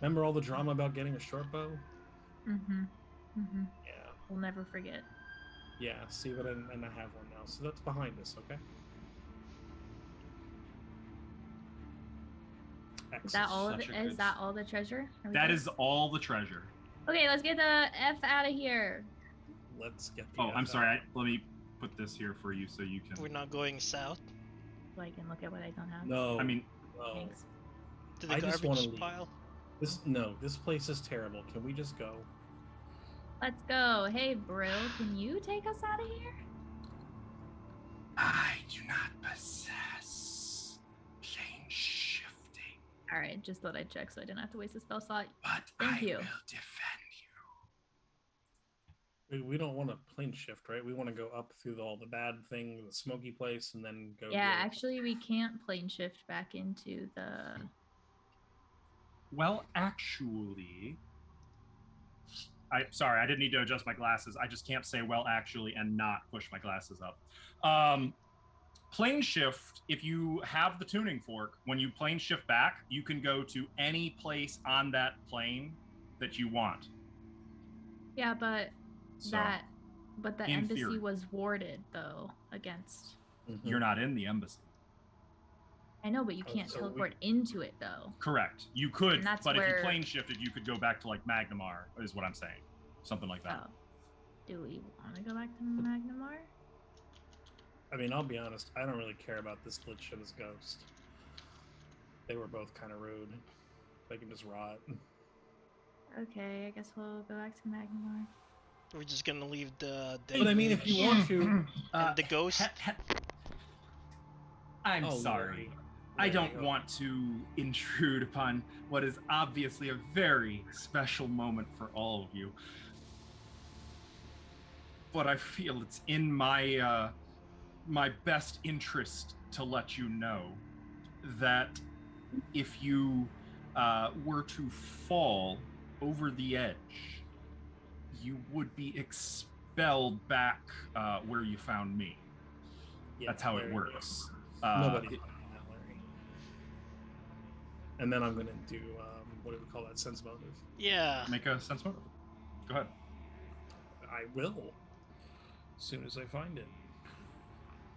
Remember all the drama about getting a short bow? Mm-hmm. Yeah. We'll never forget. Yeah, see, but and I have one now, so that's behind us, okay? Is that all of Such it? a Is good- that all the treasure? That is all the treasure. Okay, let's get the F out of here. Let's get the Oh, F I'm out. sorry. Let me put this here for you so you can. We're not going south So I can look at what I don't have. No. I mean, no. Thanks. to the I just wanna garbage leave. pile. This place is terrible. Can we just go? Let's go. Hey, Brill, can you take us out of here? I do not possess plane shifting, All right, just thought I'd check so I didn't have to waste a spell slot. but Thank you. will defend you. We don't want to plane shift, right? We want to go up through all the bad thing, the smoky place, and then go. Yeah, to- actually, we can't plane shift back into the. Well, actually, sorry, I didn't need to adjust my glasses. I just can't say well actually and not push my glasses up. Plane shift, if you have the tuning fork, when you plane shift back, you can go to any place on that plane that you want. Yeah, but So the in embassy theory. was warded though against. Mhm. you're not in the embassy. I know, but you Oh, can't so we- teleport into it though. Correct. You could, And that's but if where- you plane shifted, you could go back to like Magnamar, is what I'm saying. Something like that. Oh, do we want to go back to Magnamar? I mean, I'll be honest. I don't really care about this Lich and this ghost. They were both kind of rude. They can just rot. Okay, I guess we'll go back to Magnamar. We're just gonna leave the. But I mean, if you want to, And the ghost. I'm Oh, sorry. Lord. I There you don't go. want to intrude upon what is obviously a very special moment for all of you. But I feel it's in my my best interest to let you know that if you were to fall over the edge, you would be expelled back where you found me. Yeah, That's how there it you go. works. Nobody. Larry. And then I'm gonna do what do we call that? Sense motive. Yeah. Make a sense motive. Go ahead. I will. As soon as I find it.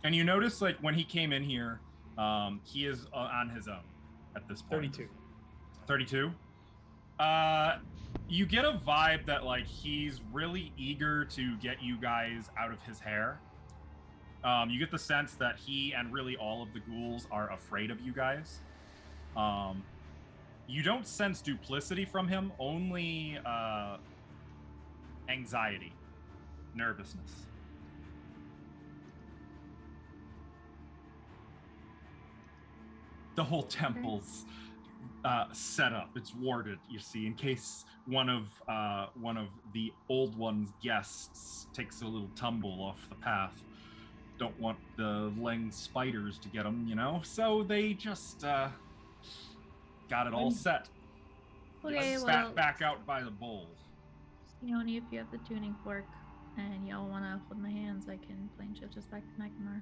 And you notice, like, when he came in here, he is on his own at this point. 32. 32? You get a vibe that, like, he's really eager to get you guys out of his hair. You get the sense that he and really all of the ghouls are afraid of you guys. You don't sense duplicity from him, only anxiety, nervousness. The whole temple's set up. It's warded, you see, in case one of the old one's guests takes a little tumble off the path. don't want the Leng spiders to get them, you know? So they just got it all set. Okay, Just well, back out by the bowl. Sione, if you have the tuning fork and y'all want to hold my hands, I can plane shift us back to Magmar.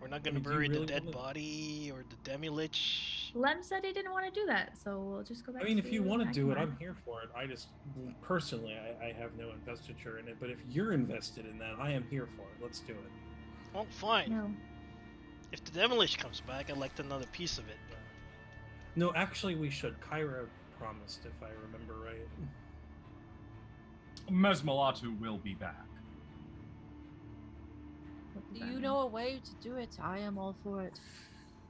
We're not gonna Do you bury really the dead wanna- body or the demi-lich. Lem said he didn't want to do that, so we'll just go back I mean, to if you want to do it, Magmar. I'm here for it. I just, personally, I have no investiture in it. But if you're invested in that, I am here for it. Let's do it. Well, fine. No. If the demi-lich comes back, I'd like another piece of it. No, actually, we should. Kyra promised, if I remember right. Mesmalatu will be back. What does Do that you mean? know a way to do it? I am all for it.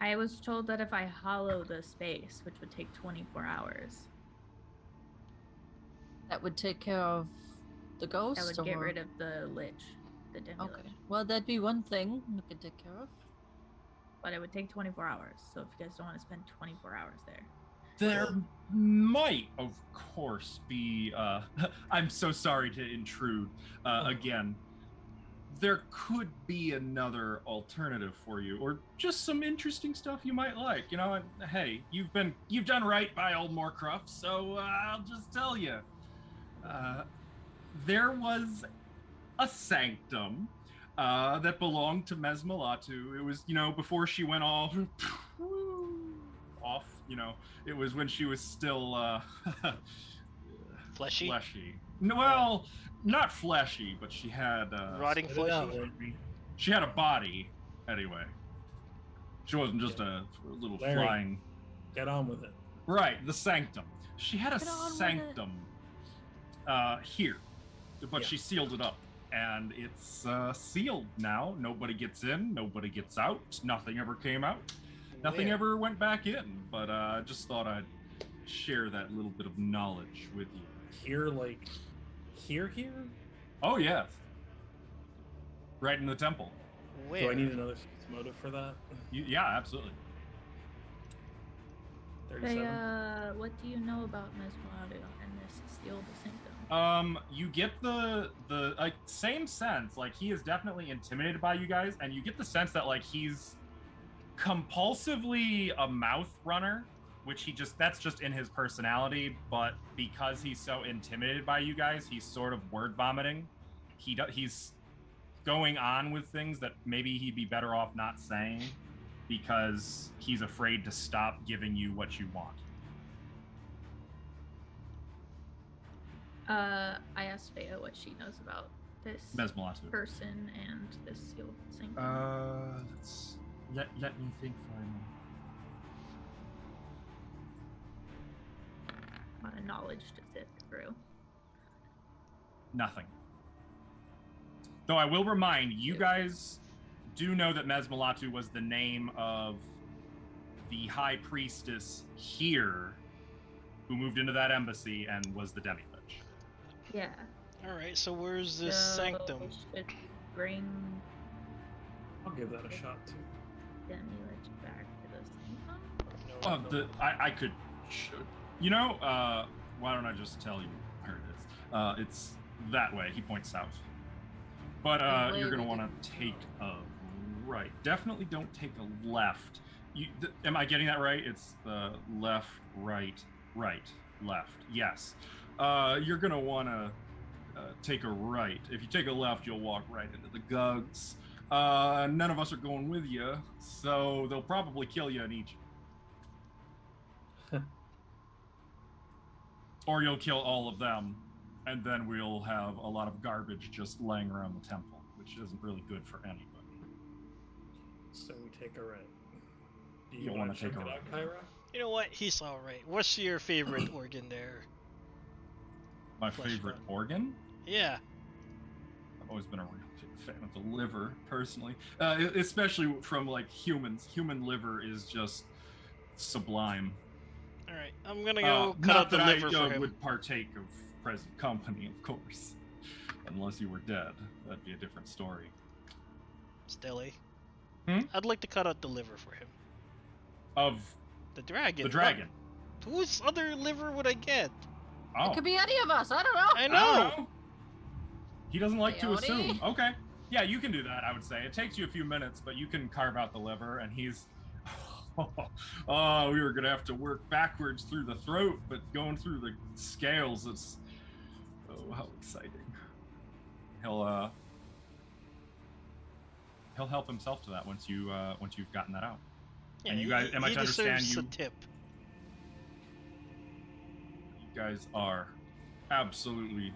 I was told that if I hollow the space, which would take 24 hours, That would take care of the ghost? that would get or- rid of the lich, the demi-lich. Okay. Well, that'd be one thing you could take care of. But it would take 24 hours, so if you guys don't want to spend 24 hours there. There might, of course, be. I'm so sorry to intrude again. There could be another alternative for you, or just some interesting stuff you might like. You know, and hey, you've done right by old Moorcroft, so I'll just tell you. There was a sanctum that belonged to Mesmalatu. It was, before she went all off. It was when she was still Fleshy? fleshy. No, well, not fleshy, but she had Rotting Spit it out, fleshy? Larry. she had a body anyway. She wasn't just a little Larry. flying. Get on with it. Right, the sanctum. She had a Get on with it. sanctum here, but Yeah. she sealed it up, and it's sealed now. Nobody gets in, nobody gets out. Nothing ever came out. Nothing Where? ever went back in. But I just thought I'd share that little bit of knowledge with you. Here, like, here? Oh yes, right in the temple. Where? Do I need another motive for that? Yeah, absolutely. 37. What do you know about Mesmalatu and this sealed sanctum? You get the like same sense. Like he is definitely intimidated by you guys, and you get the sense that like he's compulsively a mouth runner, which that's just in his personality. But because he's so intimidated by you guys, he's sort of word vomiting. He's going on with things that maybe he'd be better off not saying because he's afraid to stop giving you what you want. I asked Fea what she knows about this Mesmalatu. person and this sealed sanctum. Let me think for a moment. A lot of knowledge to sift through. Nothing. Though I will remind you guys do know that Mesmalatu was the name of the high priestess here who moved into that embassy and was the demi-lich. Yeah. Alright, so where's this So sanctum? we should bring I'll give that a shot too. Demi-Lich back to the sanctum. No, I could, why don't I just tell you where it is? It's that way. He points south. But The way you're gonna we want to take a right. Definitely don't take a left. Am I getting that right? It's left, right, left. Yes. You're gonna want to take a right. If you take a left, you'll walk right into the gugs. None of us are going with you, so they'll probably kill you and eat you. Or you'll kill all of them, and then we'll have a lot of garbage just laying around the temple, which isn't really good for anybody. So we take a right. Do You you wanna want to take check a it right. out, Kyra? You know what? He's alright. What's your favorite organ there? My Flesh favorite bone. organ? Yeah. I've always been a real big fan of the liver, personally. Especially from, like, humans. Human liver is just sublime. Alright, I'm gonna go cut Not out the that liver I for him. would partake of present company, of course. Unless you were dead. That'd be a different story. Stilly. Hmm? I'd like to cut out the liver for him. Of The dragon. the dragon. Whose other liver would I get? Oh. It could be any of us. I don't know. I I know! don't know. He doesn't like to Peyote? assume. Okay. Yeah, you can do that, I would say. It takes you a few minutes, but you can carve out the liver, and he's... Oh, we were going to have to work backwards through the throat, but going through the scales, it's... Oh, how exciting. He'll help himself to that once you've gotten that out. Yeah, And you guys, am I he to understand deserves you? a tip. You guys are absolutely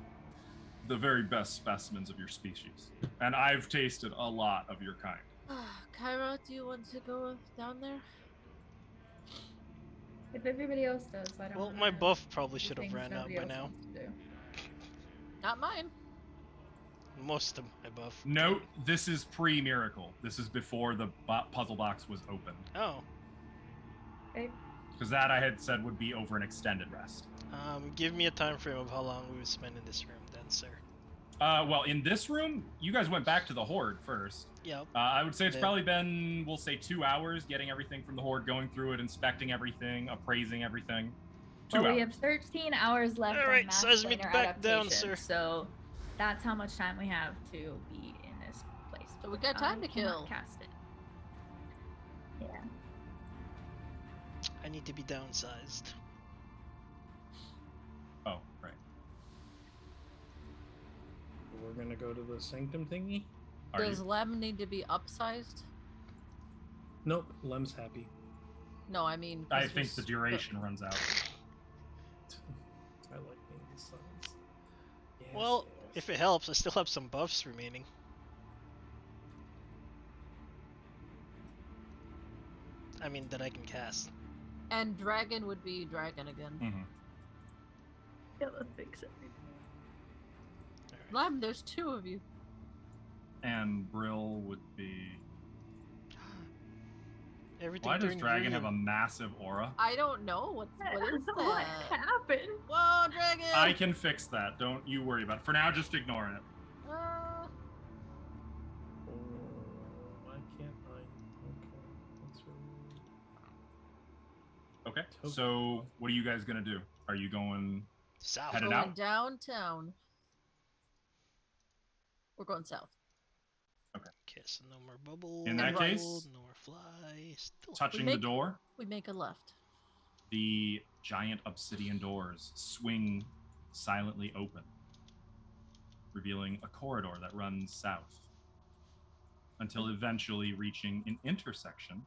the very best specimens of your species, and I've tasted a lot of your kind. Kyra, do you want to go down there? If everybody else does, I don't Well, wanna my buff probably do should have things ran out nobody by else now. wants to do. Not mine. Most of my buff. Note, this is pre-miracle. This is before the puzzle box was opened. Oh. Okay. Because that I had said would be over an extended rest. Give me a time frame of how long we would spend in this room then, sir. Well, in this room, you guys went back to the Horde first. Yep. I would say it's Then- probably been, we'll say 2 hours, getting everything from the Horde, going through it, inspecting everything, appraising everything. 2 Well, hours. we have 13 hours left Alright, on mass seismic planar back down, adaptation, sir. so that's how much time we have to be in this place. So we got time to cannot kill. Cast it. Yeah. I need to be downsized. Oh, right. We're gonna go to the sanctum thingy. Are Does you? Lem need to be upsized? Nope, Lem's happy. No, I mean. I 'cause think you're the duration runs out. I like being the sons. Yes, Well, yes. if it helps, I still have some buffs remaining. I mean, that I can cast. And dragon would be dragon again. Mm-hmm. Yeah, let's fix it. Lem, there's 2 of you. And Brill would be... Everything Why does turned Dragon green. have a massive aura? I don't know what is that. What happened? Whoa, dragon! I can fix that. Don't you worry about it. For now, just ignore it. Uh, Oh, why can't I? Okay, that's really... Okay. So, what are you guys gonna do? Are you going South. Headed going out? downtown. We're going south. Okay, so no more bubble. In that no case, gold, no more fly. Still touching We the make- door? We make a left. The giant obsidian doors swing silently open, revealing a corridor that runs south until eventually reaching an intersection.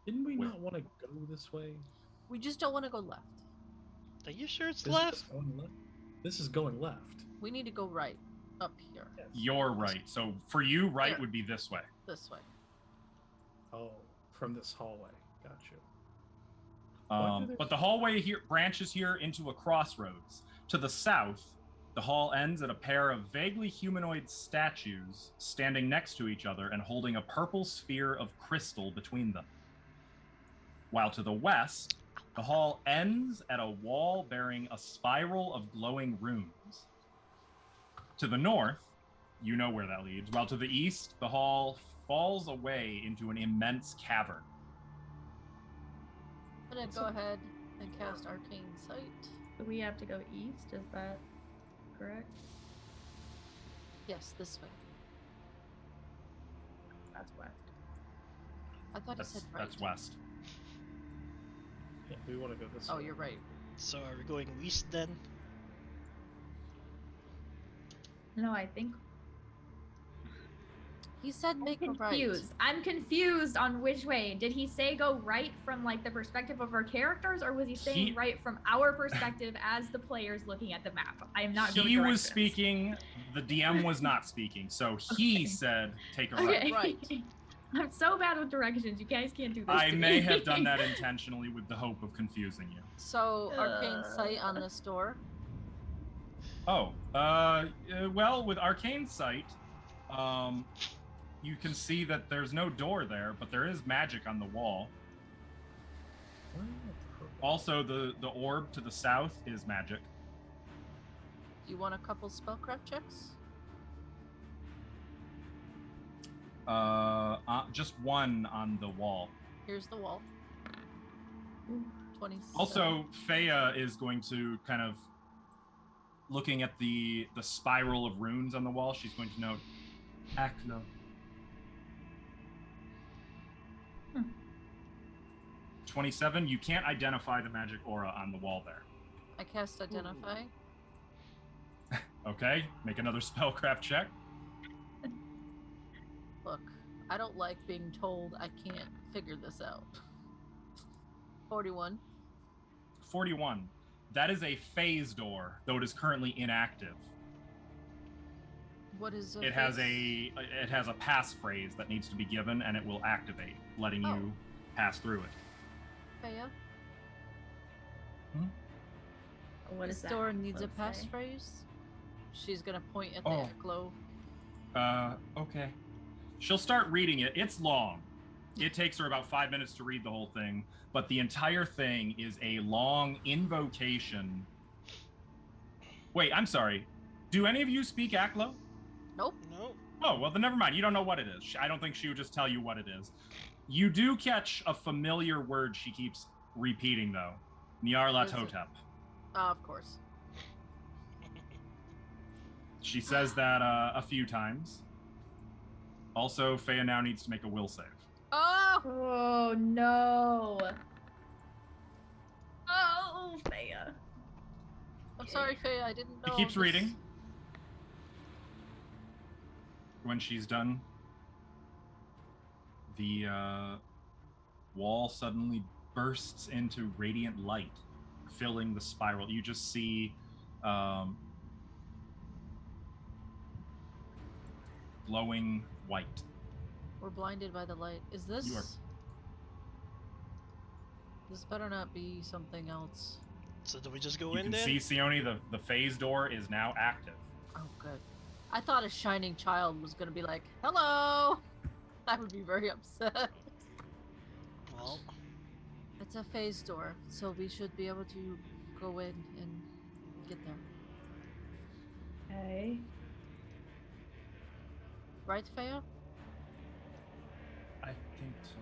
Didn't we Where? not want to go this way? We just don't want to go left. Are you sure it's This left? is going left. This is going left. We need to go right. Up here. Yes. You're right. So for you, right Here. would be this way. This way. Oh, from this hallway. Got you. Why do there- But the hallway here branches here into a crossroads. To the south, the hall ends at a pair of vaguely humanoid statues standing next to each other and holding a purple sphere of crystal between them. While to the west, the hall ends at a wall bearing a spiral of glowing runes. To the north, you know where that leads, while to the east, the hall falls away into an immense cavern. I'm gonna go ahead and cast Arcane Sight. Do we have to go east? Is that correct? Yes, this way. That's west. I thought it said right. That's west. Yeah, we want to go this Oh, way. you're right. So are we going east then? No, I think He said make a right. confused. I'm confused on which way. Did he say go right from like the perspective of our characters, or was he saying right from our perspective as the players looking at the map? I am not. good with He was directions. speaking, the DM was not speaking, so he Okay. said take a right. Okay. Right. I'm so bad with directions. You guys can't do this. I to may me. have done that intentionally with the hope of confusing you. So Arcane Sight on this door. Oh, well, with Arcane Sight, you can see that there's no door there, but there is magic on the wall. Why not purple? Also, the orb to the south is magic. Do you want a couple spellcraft checks? Just one on the wall. Here's the wall. 27. Also, Faya is going to kind of looking at the spiral of runes on the wall. She's going to note Aklo. Hmm. 27. You can't identify the magic aura on the wall there. I cast Identify. Okay, make another spellcraft check. Look, I don't like being told I can't figure this out. 41. 41. That is a phase door, though it is currently inactive. What is It has a passphrase that needs to be given, and it will activate, letting you pass through it. Faya? What This is that? door needs a Let's say? passphrase. She's gonna point at the Oh. glow. Okay. She'll start reading it. It's long. It takes her about 5 minutes to read the whole thing, but the entire thing is a long invocation. Wait, I'm sorry. Do any of you speak Aklo? Nope. No. Oh, well, then never mind. You don't know what it is. I don't think she would just tell you what it is. You do catch a familiar word she keeps repeating, though. Nyarlathotep. Is it? Of course. She says that a few times. Also, Faya now needs to make a will save. Oh! Oh no! Oh, Faya. I'm sorry, Faya. I didn't know. She keeps this. reading. When she's done, the wall suddenly bursts into radiant light, filling the spiral. You just see glowing white. We're blinded by the light. Is this? You are. This better not be something else. So do we just go You in can then? see, Sione, the phase door is now active. Oh, good. I thought a shining child was gonna be like, "Hello." I would be very upset. Well, It's a phase door, so we should be able to go in and get there. Okay. Right, Faya? I think so.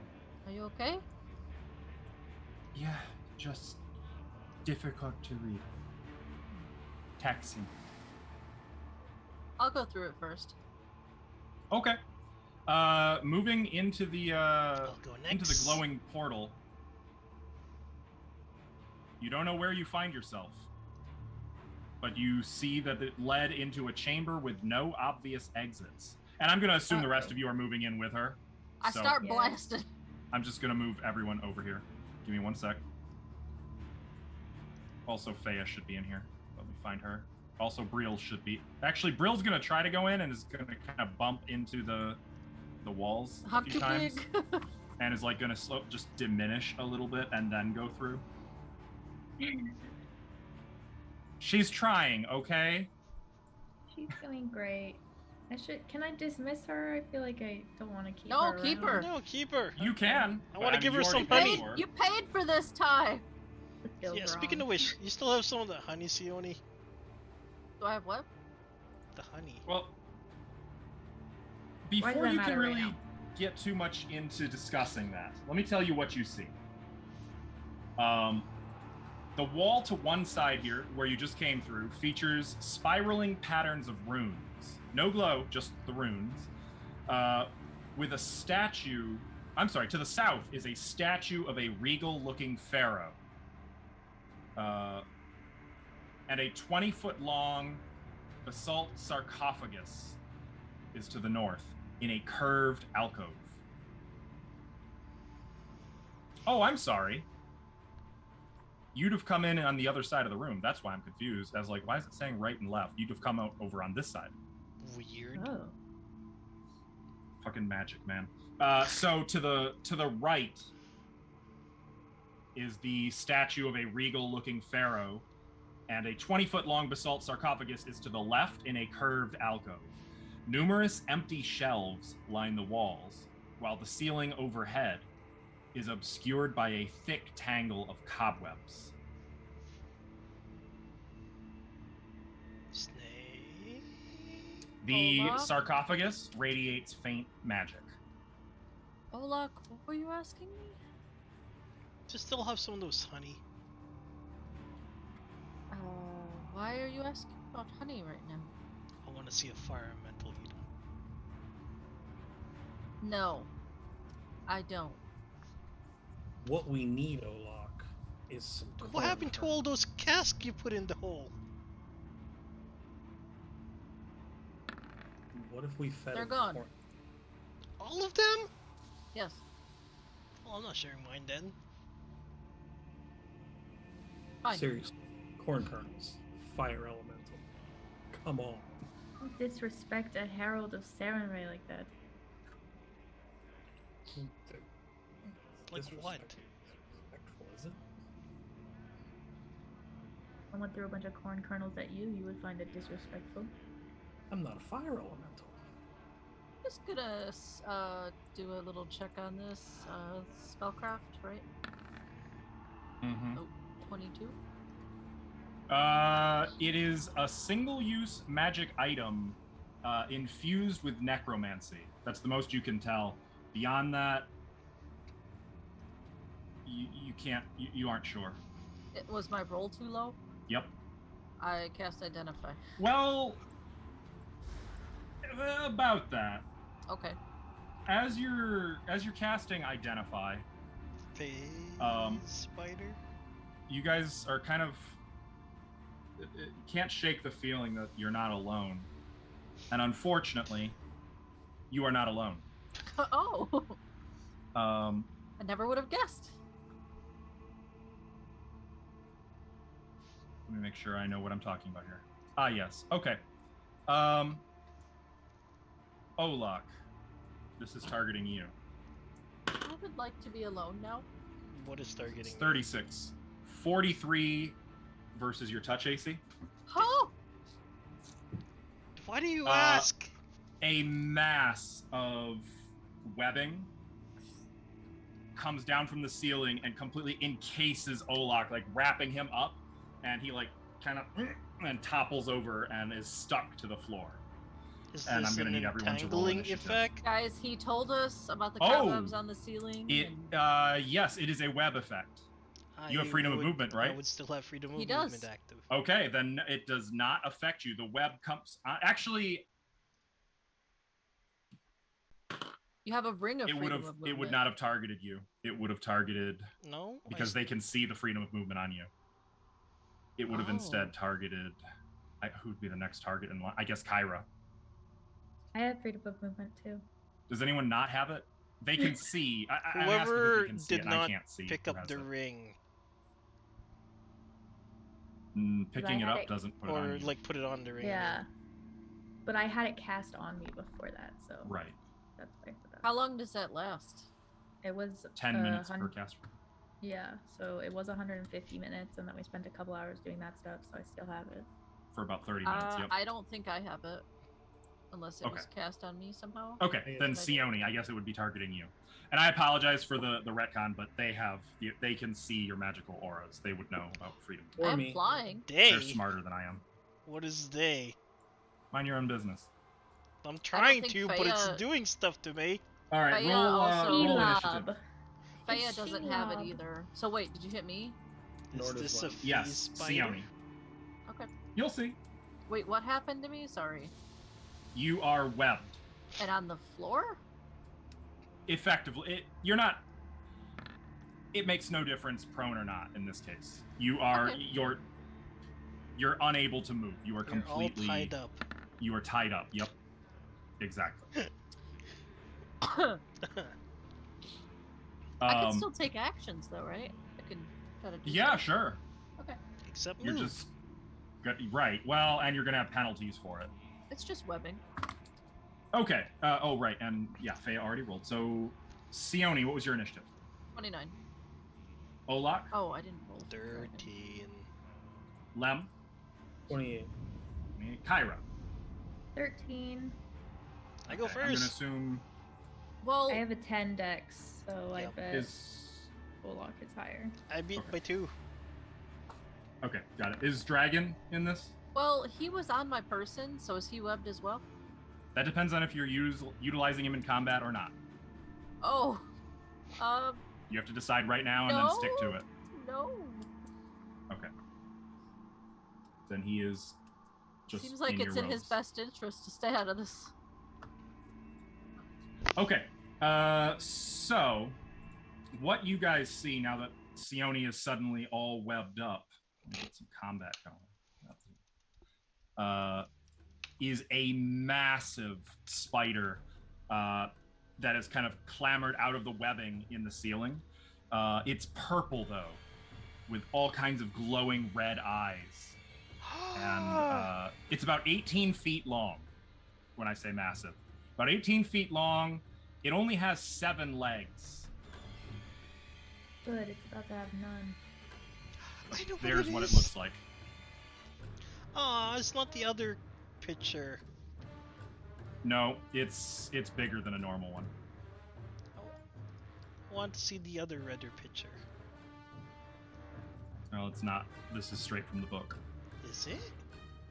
Are you okay? Yeah, just difficult to read. Taxing. I'll go through it first. Okay. Moving into the I'll go next. into the glowing portal. You don't know where you find yourself, but you see that it led into a chamber with no obvious exits. And I'm going to assume the rest of you are moving in with her. I So start Yeah. blasting. I'm just going to move everyone over here. Give me 1 sec. Also, Faya should be in here. Let me find her. Also, Brill should be. Actually, Brill's going to try to go in and is going to kind of bump into the walls a Hop few too times. big. And is like going to just diminish a little bit and then go through. She's trying, okay? She's doing great. Can I dismiss her? I feel like I don't want to keep No, her. keep around. her. No, keep her. You can. I but wanna mean, give you her some already honey. paid for it. You paid for this time. This feels Yeah, wrong. speaking of which, you still have some of the honey, Sione? Do I have what? The honey. Well, Why does before that you can matter right really now? get too much into discussing that, let me tell you what you see. The wall to one side here, where you just came through, features spiraling patterns of runes. No glow, just the runes. With a statue. I'm sorry, to the south is a statue of a regal-looking pharaoh. And a 20-foot-long basalt sarcophagus is to the north in a curved alcove. Oh, I'm sorry. You'd have come in on the other side of the room. That's why I'm confused. I was like, why is it saying right and left? You'd have come out over on this side. Weird. Oh. Fucking magic, man. So to the right is the statue of a regal-looking pharaoh, and a 20-foot-long basalt sarcophagus is to the left in a curved alcove. Numerous empty shelves line the walls, while the ceiling overhead is obscured by a thick tangle of cobwebs. Snake. The Hola? sarcophagus radiates faint magic. Olak, what were you asking me? Just still have some of those honey. Why are you asking about honey right now? I want to see a fire elemental eat 'em. No, I don't. What we need, Olak, is some What corn happened to all those casks you put in the hole? What if we fed They're him gone. corn? All of them? Yes. Well, I'm not sharing mine then. Fine. Seriously, corn kernels, fire elemental. Come on. Don't disrespect a herald of Sarenrae like that. Like what? Disrespectful, is it? I went through a bunch of corn kernels at you, you would find it disrespectful. I'm not a fire elemental. Just gonna do a little check on this spellcraft, right? Mm-hmm. Oh, 22. It is a single-use magic item infused with necromancy. That's the most you can tell. Beyond that, you can't. You aren't sure. It was my roll too low. Yep. I cast identify. Well, about that. Okay. As you're casting identify, Phase spider? you guys are kind of can't shake the feeling that you're not alone, and unfortunately, you are not alone. Oh. Um, I never would have guessed. Let me make sure I know what I'm talking about here. Ah, yes. Okay. Olak, this is targeting you. I would like to be alone now. What is targeting? It's 36. 43 versus your touch AC. Oh! Why do you ask? A mass of webbing comes down from the ceiling and completely encases Olak, like wrapping him up, and he like kind of and topples over and is stuck to the floor. Is And this I'm gonna an need everyone to roll entangling initiative. effect? Guys, he told us about the Oh! cobwebs on the ceiling. It and yes, it is a web effect. You have freedom of movement, right? I would still have freedom of He does. movement active. Okay, then it does not affect you. The web comes. Actually, you have a ring of it would freedom have. of movement. It would not have targeted you. It would have targeted No? because they can see the freedom of movement on you. It would have instead targeted. Who would be the next target in line? I guess Kyra. I have freedom of movement too. Does anyone not have it? They can see. I'm asking if Whoever they can see did it, and I not can't see. pick who up has the it. ring, Picking it had up it- doesn't put it on or you. like put it on the ring. Yeah. But I had it cast on me before that, so Right. that's why I forgot. How long does that last? It was 10 minutes per caster. Yeah, so it was 150 minutes, and then we spent a couple hours doing that stuff, so I still have it. For about 30 minutes. Yep. I don't think I have it. Unless it was cast on me somehow. Okay, then Sione, I guess it would be targeting you. And I apologize for the retcon, but they can see your magical auras. They would know about freedom. Or I'm me. flying. They're smarter than I am. What is they? Mind your own business. I'm trying think to, but it's Freya- doing stuff to me. All right, Freya roll also- initiative. Freya It's doesn't have it Shelob. either. So wait, did you hit me? Is Nor does this a Lem. phase Yes, spider? Sione. Okay. You'll see. Wait, what happened to me? Sorry. You are webbed. And on the floor? Effectively, you're not. It makes no difference, prone or not, in this case. You are Okay. you're unable to move. You are completely all tied up. You are tied up. Yep. Exactly. I can still take actions though, right? I can try to do Yeah, stuff. sure. Okay. Except You're move. just right. Well, and you're gonna have penalties for it. It's just webbing. Okay. Oh, right. And yeah, Faye already rolled. So, Sione, what was your initiative? 29. Olak, Oh, I didn't roll. 13. Lem, 28. Kyra. 13. I go Okay, I'm gonna first. assume Well, I have a 10 dex, so I Yep. bet is Bullock is higher. I beat Okay. by 2. okay. Got it. Is Dragon in this? well, he was on my person, so is he webbed as well? That depends on if you're utilizing him in combat or not. Oh. You have to decide right now and then stick to it. No. Okay. Then he is just. Seems like in it's your in his robes. best interest to stay out of this. Okay. So, what you guys see now that Sione is suddenly all webbed up, let me get some combat going, is a massive spider that has kind of clambered out of the webbing in the ceiling. It's purple, though, with all kinds of glowing red eyes. And it's about 18 feet long, when I say massive. About 18 feet long. It only has 7 legs. Good, it's about to have none. I know There's what it is. looks like. Aw, it's not the other picture. No, it's bigger than a normal one. I want to see the other redder picture. No, it's not. This is straight from the book. Is it?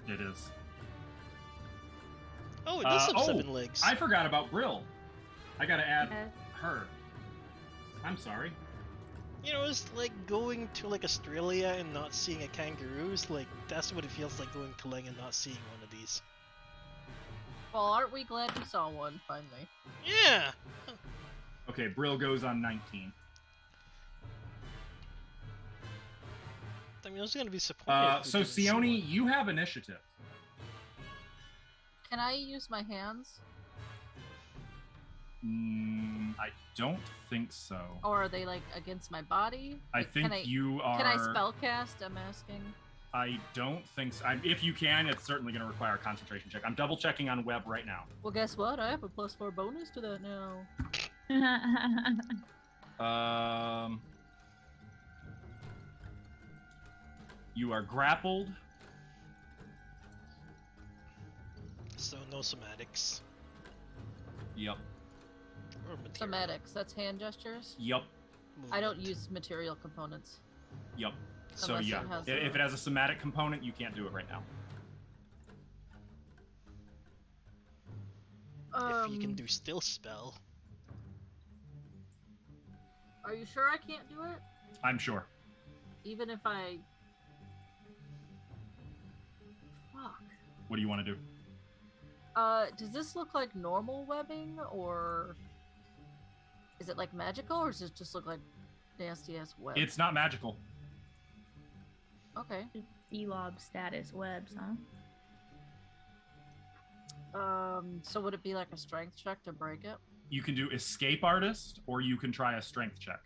It is. Oh, it does have 7 legs. I forgot about Brill. I gotta add Yeah. her. I'm sorry. You know, it's like going to like Australia and not seeing a kangaroo. It's like that's what it feels like going to Leng and not seeing one of these. Well, aren't we glad we saw one finally? Yeah. Okay, Brill goes on 19. I mean, I was gonna be supportive. So Sione, you have initiative. Can I use my hands? I don't think so. Or are they like against my body? I Like, think you are. Can I spellcast? I'm asking. I don't think so. If you can, it's certainly going to require a concentration check. I'm double checking on web right now. Well, guess what? I have a +4 bonus to that now. You are grappled. So no somatics. Yep. Or material. Somatics. That's hand gestures. Yep. I don't Movement. use material components. Yep. So Unless yeah, it has if it has a somatic component, you can't do it right now. If you can do still spell. Are you sure I can't do it? I'm sure. Even if I... Fuck. What do you want to do? Does this look like normal webbing, or... Is it like magical, or does it just look like nasty-ass web? It's not magical. Okay. D-Lob status webs, huh? So would it be like a strength check to break it? You can do escape artist, or you can try a strength check.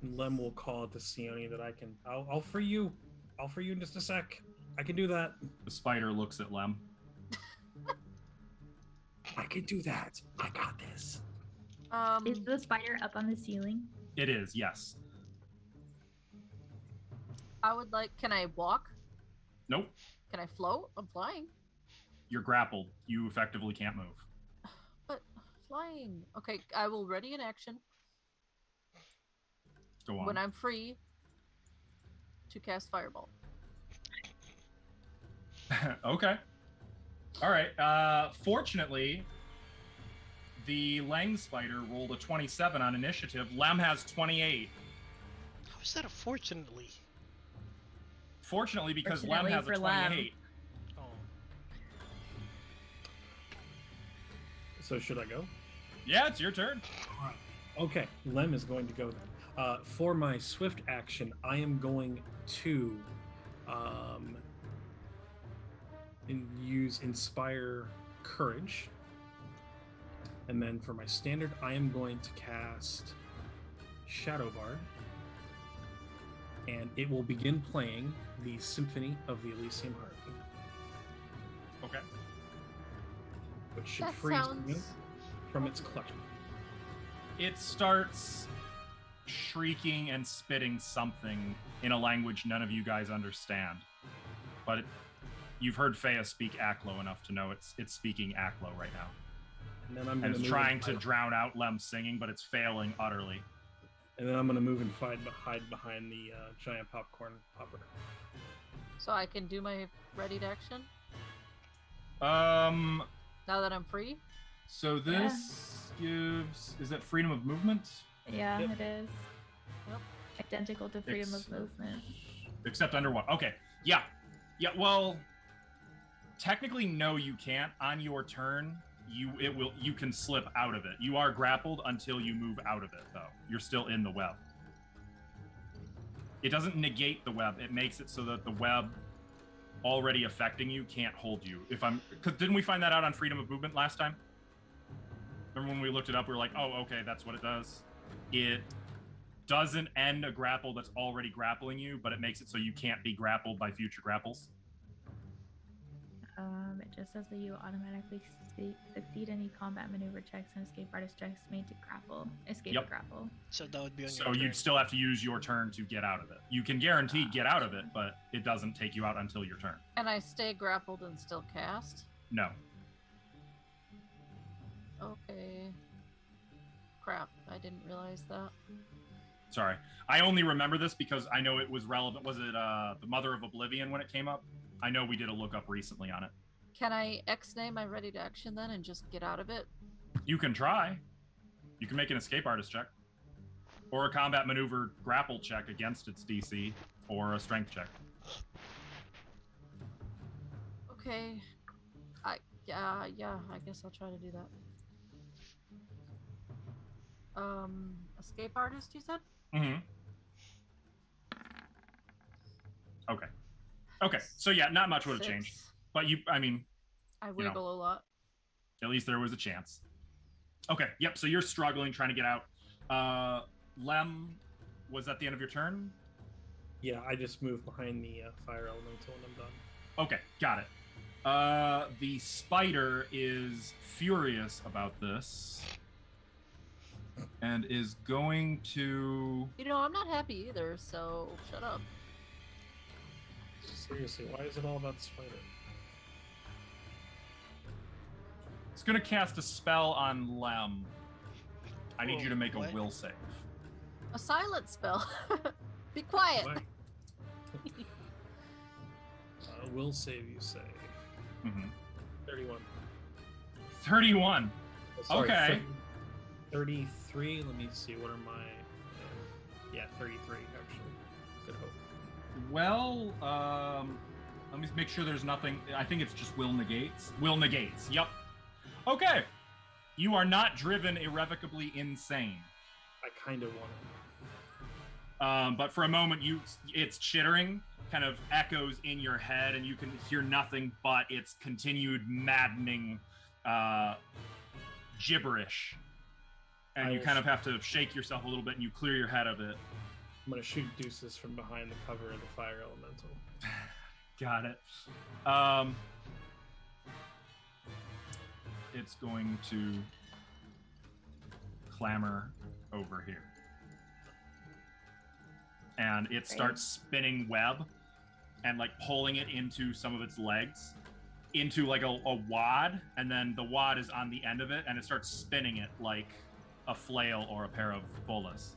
Lem will call it to Sione that I can. I'll free you. I'll free you in just a sec. I can do that. The spider looks at Lem. I can do that. I got this. Is the spider up on the ceiling? It is, yes. I would like... Can I walk? Nope. Can I float? I'm flying. You're grappled. You effectively can't move. But flying. Okay, I will ready an action Go on. when I'm free to cast Fireball. Okay. All right. Fortunately, the Leng spider rolled a 27 on initiative. Lem has 28. How is that a fortunately? Fortunately, because Fortunately Lem has a for Lem. 28. Oh. So should I go? Yeah, it's your turn. Okay, Lem is going to go then. For my swift action, I am going to use Inspire Courage. And then for my standard, I am going to cast Shadow Bard. And it will begin playing the Symphony of the Elysium Harp, Okay. which should That freeze sounds... you from its collection. It starts shrieking and spitting something in a language none of you guys understand. But you've heard Fea speak Aklo enough to know it's speaking Aklo right now. And then I'm And going it's trying to drown out Lem singing, but it's failing utterly. And then I'm going to move and hide behind the giant popcorn popper. So I can do my readied action Um. now that I'm free? So this gives... Is that freedom of movement? Yeah, Yep. it is. Yep. Identical to freedom of movement. Except under what? Okay. Yeah. Yeah, well... Technically, no, you can't. On your turn, you can slip out of it. You are grappled until you move out of it, though. You're still in the web. It doesn't negate the web. It makes it so that the web already affecting you can't hold you. Because didn't we find that out on freedom of movement last time? Remember when we looked it up, we were like, oh, okay, that's what it does. It doesn't end a grapple that's already grappling you, but it makes it so you can't be grappled by future grapples. It just says that you automatically succeed any combat maneuver checks and escape artist checks made to escape Yep. grapple. So that would be on your So turn. you'd still have to use your turn to get out of it. You can guarantee get out of it, but it doesn't take you out until your turn. And I stay grappled and still cast? No. Okay. Crap, I didn't realize that. Sorry. I only remember this because I know it was relevant. Was it the Mother of Oblivion when it came up? I know we did a lookup recently on it. Can I X-nay my ready to action then and just get out of it? You can try. You can make an escape artist check. Or a combat maneuver grapple check against its DC. Or a strength check. Okay. Yeah, I guess I'll try to do that. Escape artist, you said? Mm-hmm. Okay, so yeah, not much would have 6. changed. But I wiggle a lot. at least there was a chance. Okay, yep, so you're struggling, trying to get out. Lem, was that the end of your turn? Yeah, I just move behind the fire elemental when I'm done. Okay, got it. The spider is furious about this. And is going to... I'm not happy either, so shut up. Seriously, why is it all about the spider? It's going to cast a spell on Lem. I need you to make What? a will save. A silent spell. Be quiet. What? Will save, you say. Mm-hmm. 31. 31. Oh, sorry, Okay. 33. Let me see. What are my... yeah, 33, actually. Good hope. Well, let me make sure there's nothing. I think it's just will negates. Will negates. Yep. Okay. You are not driven irrevocably insane. I kind of want it. But for a moment, its chittering kind of echoes in your head, and you can hear nothing but its continued maddening gibberish. And you kind of have to shake yourself a little bit, and you clear your head of it. I'm going to shoot deuces from behind the cover of the fire elemental. Got it. It's going to clamber over here. And it starts spinning web and like pulling it into some of its legs into like a wad, and then the wad is on the end of it, and it starts spinning it like a flail or a pair of bolas.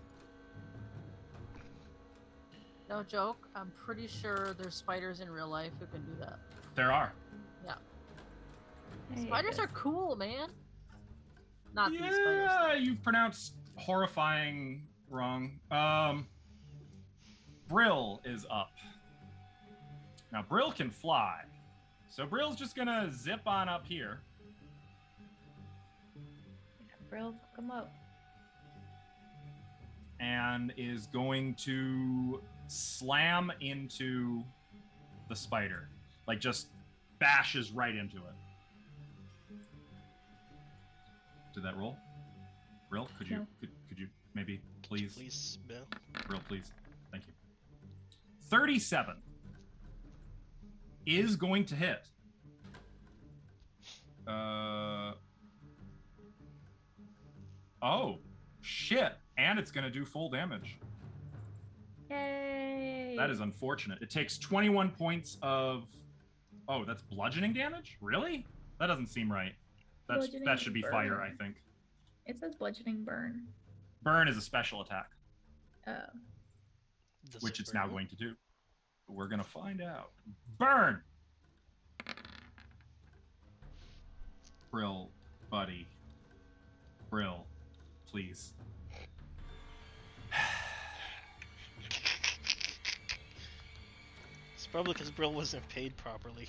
No joke. I'm pretty sure there's spiders in real life who can do that. There are. Yeah. I hate Spiders this. are cool, man. Not these spiders. Yeah, you've pronounced horrifying wrong. Brill is up. Now, Brill can fly. So Brill's just gonna zip on up here. Brill, fuck 'em up. And is going to slam into the spider. Like, just bashes right into it. Did that roll? Brill, could you No. could you maybe please? Please, Bill. Brill, please. Thank you. 37 is going to hit. Oh, shit. And it's going to do full damage. Yay! That is unfortunate. It takes 21 points of... Oh, that's bludgeoning damage? Really? That doesn't seem right. That Bludgeoning should be burn. fire, I think. It says bludgeoning burn. Burn is a special attack, Oh. Does which it it's now burn? going to do. We're going to find out. Burn! Brill, buddy. Brill, please. It's probably because Brill wasn't paid properly.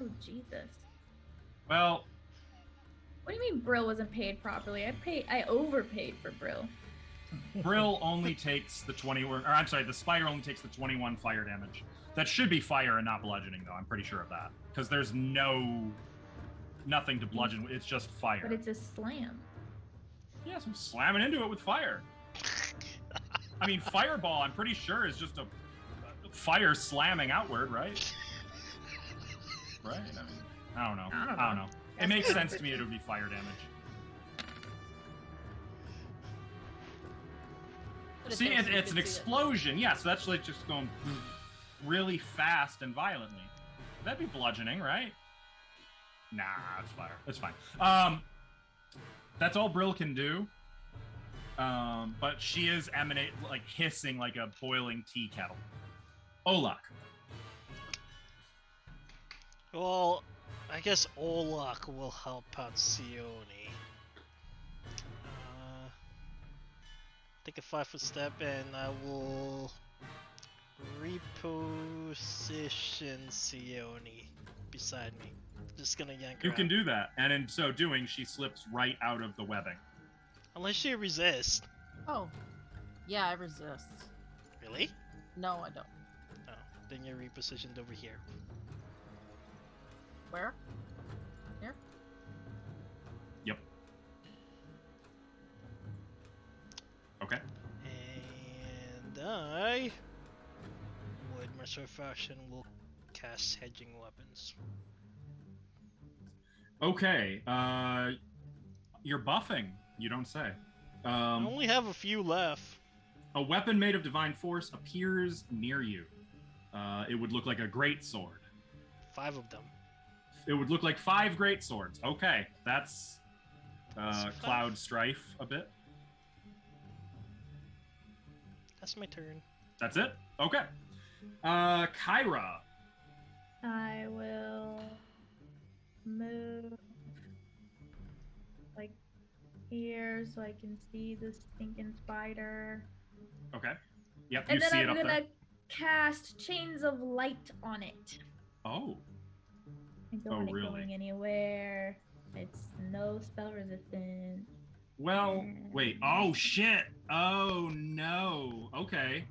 Oh, Jesus. Well, What do you mean Brill wasn't paid properly? I overpaid for Brill. Brill only takes the 20, or I'm sorry, the spider only takes the 21 fire damage. That should be fire and not bludgeoning, though. I'm pretty sure of that. Because there's nothing to bludgeon. It's just fire. But it's a slam. Yeah, so I'm slamming into it with fire. I mean, fireball, I'm pretty sure, is just a fire slamming outward, right? Right? I mean, I don't know. It makes sense to me it would be fire damage. See, it's an explosion. Yeah, so that's like just going really fast and violently. That'd be bludgeoning, right? Nah, it's fire. It's fine. That's all Brill can do. But she is hissing like a boiling tea kettle. Olak. Well, I guess Olak will help out Sione. Take a 5-foot step and I will reposition Sione beside me. Just gonna yank her You can out. do that, and in so doing, she slips right out of the webbing. Unless she resists. Oh, yeah, I resist. Really? No, I don't. Oh, then you're repositioned over here. Where? Here? Yep. Okay. And I, with my sword fashion, will cast hedging weapons. Okay. You're buffing. You don't say. I only have a few left. A weapon made of divine force appears near you. It would look like a great sword. 5 of them. It would look like 5 great swords. Okay, that's Cloud Strife a bit. That's my turn. That's it? Okay. Kyra. I will move like here so I can see the stinking spider. Okay. Yep, And you then see I'm it up gonna there. cast Chains of Light on it. Oh. I don't want it going anywhere. It's no spell resistance. Well, wait. Oh, shit. Oh, no. Okay.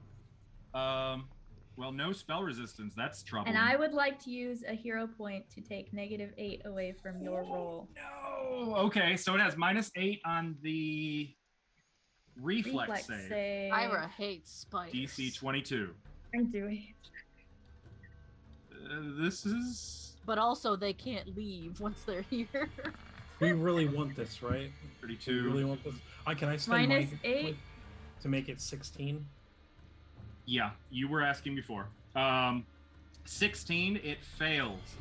Well, no spell resistance. That's troubling. And I would like to use a hero point to take -8 away from your roll. No. Okay, so it has -8 on the reflex save. Ira hates spiders. DC 22. I'm doing. This is... But also, they can't leave once they're here. We really want this, right? 32. We really want this. Can I spend -8 to make it 16? Yeah, you were asking before. 16, it fails.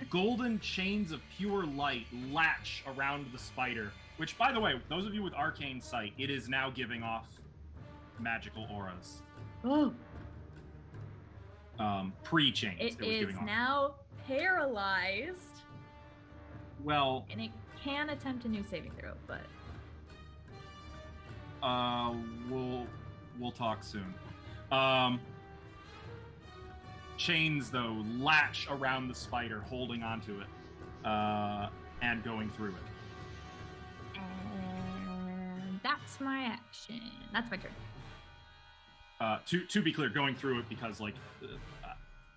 Golden chains of pure light latch around the spider, which, by the way, those of you with arcane sight, it is now giving off magical auras. Oh. Pre-chains, It was is giving off. now paralyzed. Well, And it can attempt a new saving throw, but we'll talk soon. Chains though latch around the spider, holding onto it, and going through it. and that's my action. That's my turn. To be clear, going through it because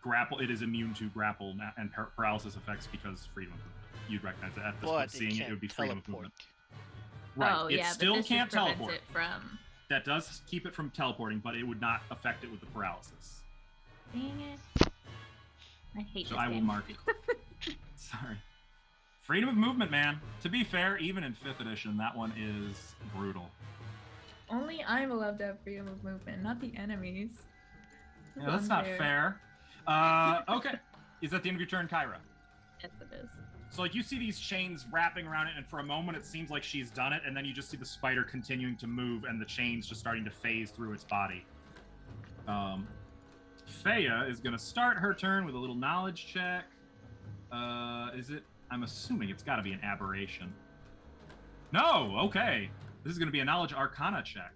grapple, it is immune to grapple and paralysis effects because freedom of movement. You'd recognize it at this point. Seeing it would be freedom of movement. Right. Oh, it yeah, still but this can't just prevents teleport. it from... That does keep it from teleporting, but it would not affect it with the paralysis. Dang it. I hate So this I will game. mark it. Sorry. Freedom of movement, man. To be fair, even in 5th edition, that one is brutal. Only I'm allowed to have freedom of movement, not the enemies. This Yeah, is that's not unfair. fair. Okay. Is that the end of your turn, Kyra? Yes, it is. So, like, you see these chains wrapping around it, and for a moment it seems like she's done it, and then you just see the spider continuing to move, and the chains just starting to phase through its body. Faya is going to start her turn with a little knowledge check. Is it? I'm assuming it's got to be an aberration. No! Okay. This is going to be a knowledge arcana check.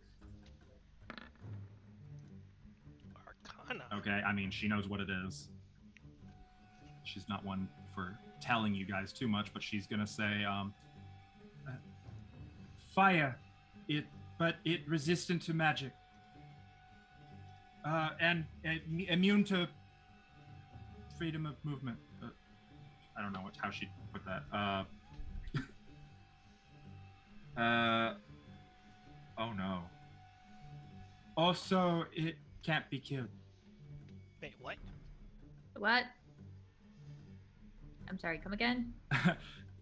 Arcana? Okay, I mean, she knows what it is. She's not one for telling you guys too much, but she's gonna say, fire, but it resistant to magic, and immune to freedom of movement. I don't know how she put that. Oh no. Also, it can't be killed. Wait, what? What? I'm sorry, come again?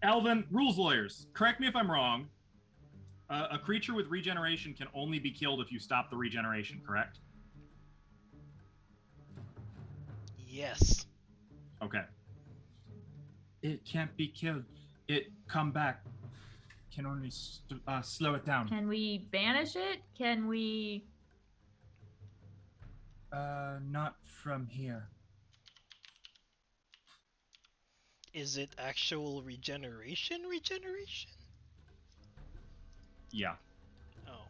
Elven, rules lawyers, correct me if I'm wrong. A creature with regeneration can only be killed if you stop the regeneration, correct? Yes. Okay. It can't be killed. It come back. Can only slow it down. Can we banish it? Can we... Not from here. Is it actual regeneration? Yeah, Oh.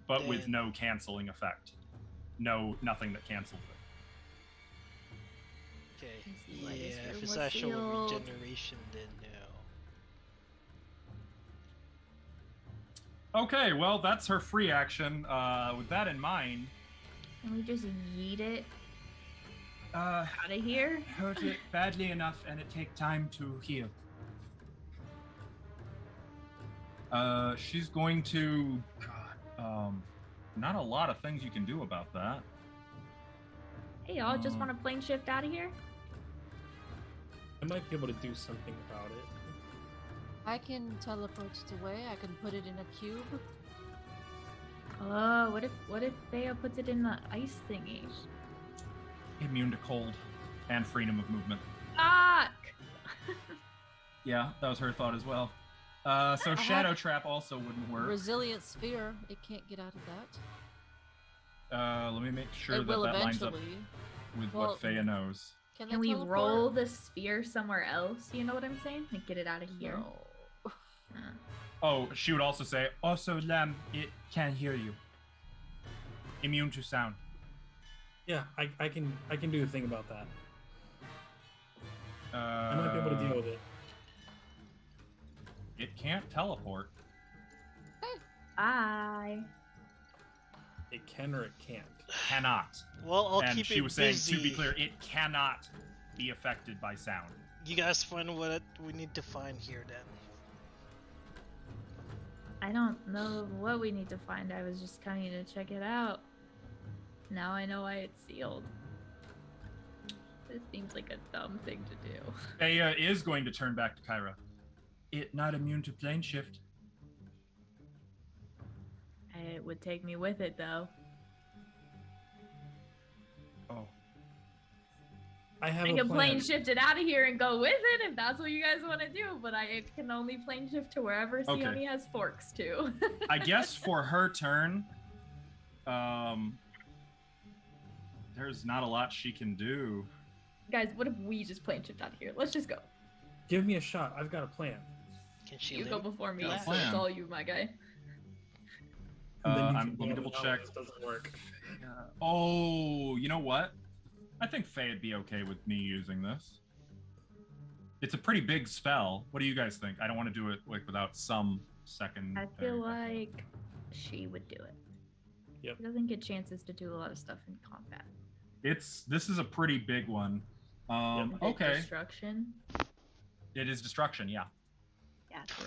but with Then- no canceling effect. No, nothing that cancels it. Okay. Let's see why this Yeah, room if it's was actual sealed. regeneration, then no. Okay, well, that's her free action. With that in mind, Can we just yeet it out of here? hurt it badly enough, and it take time to heal. She's going to. God, not a lot of things you can do about that. Hey, y'all, just want to plane shift out of here? I might be able to do something about it. I can teleport it away. I can put it in a cube. Oh, what if Thea puts it in the ice thingy? Immune to cold and freedom of movement. Fuck! Yeah, that was her thought as well. So Shadow Trap also wouldn't work. Resilient sphere. It can't get out of that. Let me make sure It that will that lines up eventually. with Well, what Fea knows. Can Can they we teleport? roll the sphere somewhere else? You know what I'm saying? Like, get it out of here. No. Oh, she would also say, also, Lem, it can't hear you. Immune to sound. Yeah, I can do a thing about that. I might be able to deal with it. It can't teleport. Bye. It can or it can't. Cannot. Well, I'll And keep she it was saying, busy. to be clear, it cannot be affected by sound. You guys find what we need to find here, then. I don't know what we need to find. I was just coming to check it out. Now I know why it's sealed. This seems like a dumb thing to do. Fea is going to turn back to Kyra. It not immune to plane shift. It would take me with it, though. Oh. I have I a can plan. plane shift it out of here and go with it if that's what you guys want to do, but I can only plane shift to wherever Okay. Sione has forks to. I guess for her turn, there's not a lot she can do. Guys, what if we just plane shift out of here? Let's just go. Give me a shot. I've got a plan. Can she You live? go before me, Got a so it's plan. all you, my guy. And then you Let can me blow double it out check. if this doesn't work. Oh, you know what? I think Faye'd be okay with me using this. It's a pretty big spell. What do you guys think? I don't want to do it like without some second. I feel like she would do it. Yep. She doesn't get chances to do a lot of stuff in combat. This is a pretty big one. Is it Okay, Destruction. it is destruction. Yeah. Yeah, do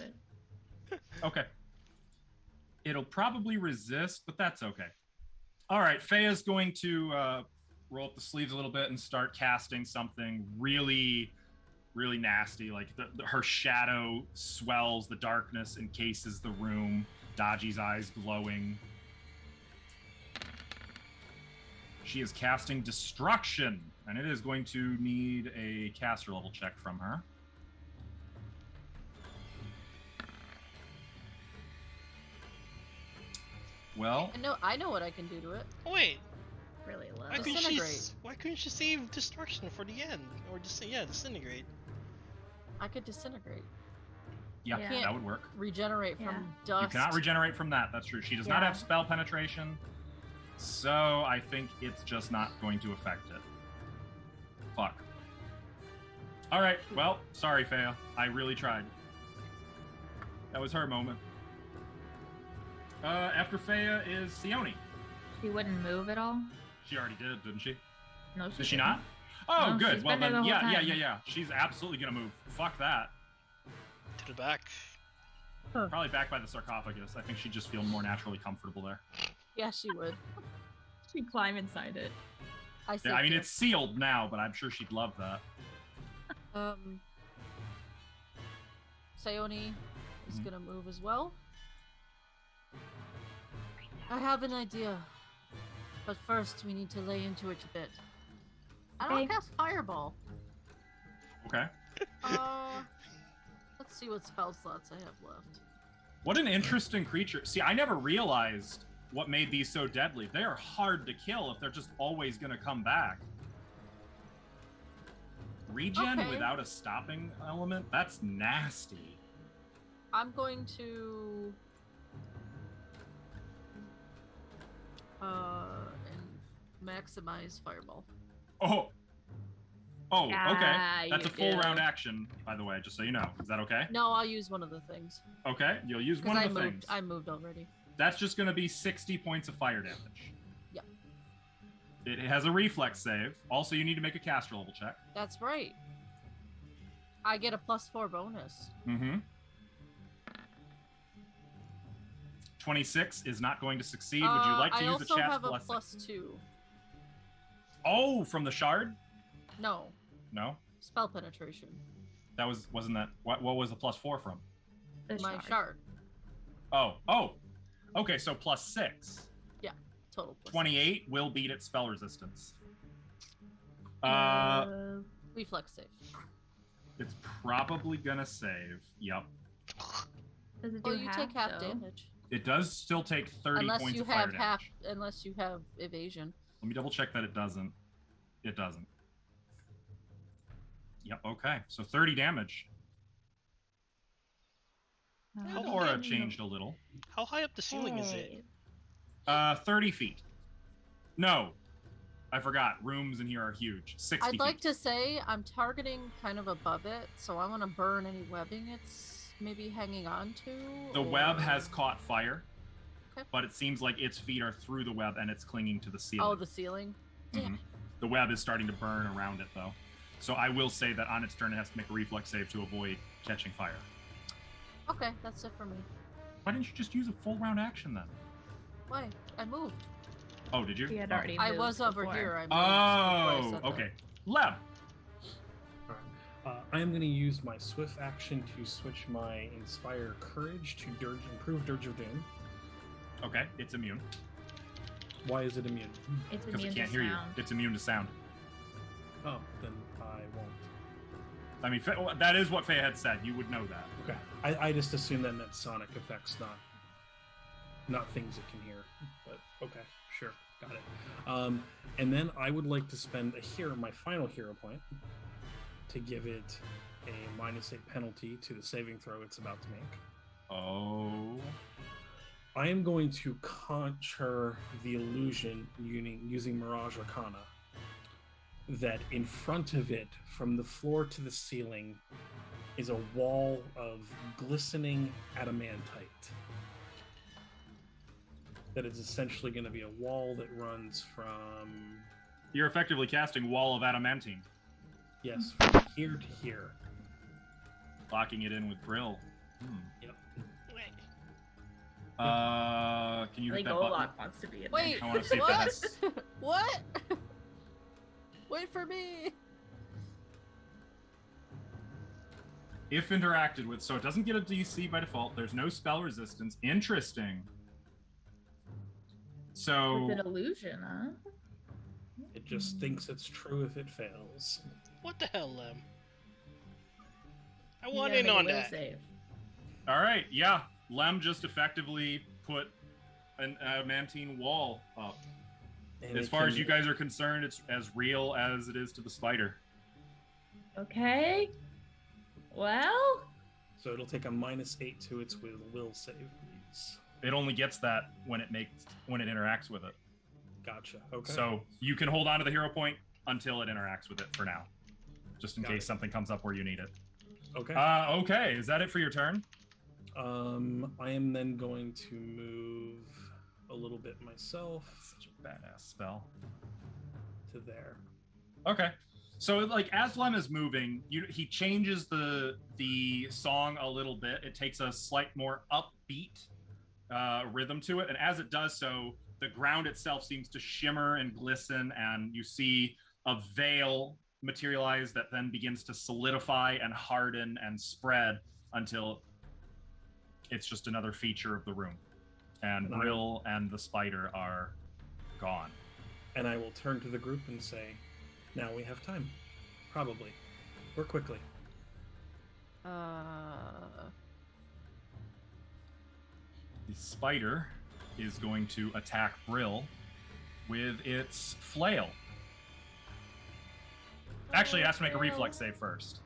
it. Okay. It'll probably resist, but that's okay. All right, Fea's going to roll up the sleeves a little bit and start casting something really, really nasty. Like her shadow swells, the darkness encases the room, Dodgy's eyes glowing. She is casting Destruction, and it is going to need a caster level check from her. Well, I know what I can do to it. Wait, Really low. why couldn't Disintegrate. why couldn't she save destruction for the end, or just disintegrate? I could disintegrate. yeah, Yeah. that would work. Regenerate Yeah. from dust. You cannot regenerate from that. That's true. She does not Yeah. have spell penetration, so I think it's just not going to affect it. Fuck. All right. Well, sorry, Fea. I really tried. That was her moment. After Fea is Sione. She wouldn't move at all. She already did, didn't she? No, Did she not? Oh, No, good. she's Well been there then, the whole time. yeah. She's absolutely gonna move. Fuck that. To the back. Probably back by the sarcophagus. I think she'd just feel more naturally comfortable there. Yeah, she would. She'd climb inside it. I see. Yeah, I mean it's sealed now, but I'm sure she'd love that. Sione is gonna move as well. I have an idea, but first we need to lay into it a bit. I don't Okay. cast Fireball. Okay. Let's see what spell slots I have left. What an interesting creature. See, I never realized what made these so deadly. They are hard to kill if they're just always gonna come back. Regen Okay. without a stopping element? That's nasty. I'm going to and maximize Fireball. Oh, okay. Ah, That's you a full do. round action, by the way, just so you know. Is that okay? No, I'll use one of the things. Okay, you'll use Because one I of the moved. things. I moved already. That's just going to be 60 points of fire damage. Yep. It has a reflex save. Also, you need to make a caster level check. That's right. I get a +4 bonus. Mm-hmm. 26 is not going to succeed. Would you like to I use a also chat's have a blessing? +2. Oh, from the shard? No, No, spell penetration. wasn't that what was the +4 from? The My shard. shard. Oh. Okay, so +6. Total. +6. 28 will beat its spell resistance. Reflex save. It's probably gonna save. Yep. Does it do Well, you take half though? damage. It does still take 30 Unless points you of fire have half. damage. Unless you have evasion. Let me double check that it doesn't. It doesn't. Yep, okay. So 30 damage. How The aura high- changed a little. How high up the ceiling is it? 30 feet. No. I forgot. Rooms in here are huge. 60 I'd like feet. to say I'm targeting kind of above it, so I want to burn any webbing it's maybe hanging on to. The web or- has caught fire, Okay. but it seems like its feet are through the web and it's clinging to the ceiling. Oh, the ceiling. Mhm. The web is starting to burn around it, though. So I will say that on its turn, it has to make a reflex save to avoid catching fire. Okay, that's it for me. Why didn't you just use a full round action then? Why? I moved. Oh, did you? We had Oh. already I moved was over before. here. I moved before I Oh, said that. okay. Lem. I am going to use my swift action to switch my Inspire Courage to improve Dirge of Doom. Okay, it's immune Why is it immune? It's because immune it can't to hear sound. you. It's immune to sound. Oh, then I won't. I mean, that is what Faye had said. You would know that. Okay. I just assume then that sonic effects, not things it can hear. But okay, sure, got it. And then I would like to spend my final hero point, to give it a -8 penalty to the saving throw it's about to make. Oh. I am going to conjure the illusion using Mirage Arcana that in front of it, from the floor to the ceiling, is a wall of glistening adamantite. That is essentially going to be a wall that runs from, You're effectively casting Wall of Adamantine, yes, from here to here. locking it in with Brill. Yep. Can you I hit think that button? Olaf wants to be in Wait, I wanna see if that what? What? Wait for me. If interacted with, so it doesn't get a DC by default. There's no spell resistance. Interesting. So With an illusion, huh? It just thinks it's true if it fails. What the hell, Lem? I You want gotta in make a on will that. save. all right, yeah. Lem just effectively put an adamantine wall up. And As it far as can- you guys are concerned, it's as real as it is to the spider. Okay. Well, So it'll take a -8 to its will save, please. It only gets that when it interacts with it. Gotcha. Okay. So you can hold on to the hero point until it interacts with it for now. just in Got case it. something comes up where you need it. Okay. Okay, is that it for your turn? I am then going to move a little bit myself Such a badass spell. to there. Okay. So like as Lem is moving, he changes the song a little bit. It takes a slight more upbeat rhythm to it, and as it does so, the ground itself seems to shimmer and glisten, and you see a veil materialize that then begins to solidify and harden and spread until it's just another feature of the room. And Brill and the spider are gone. And I will turn to the group and say, now we have time. Probably. Or quickly. The spider is going to attack Brill with its flail. Actually, it has to make a reflex save first.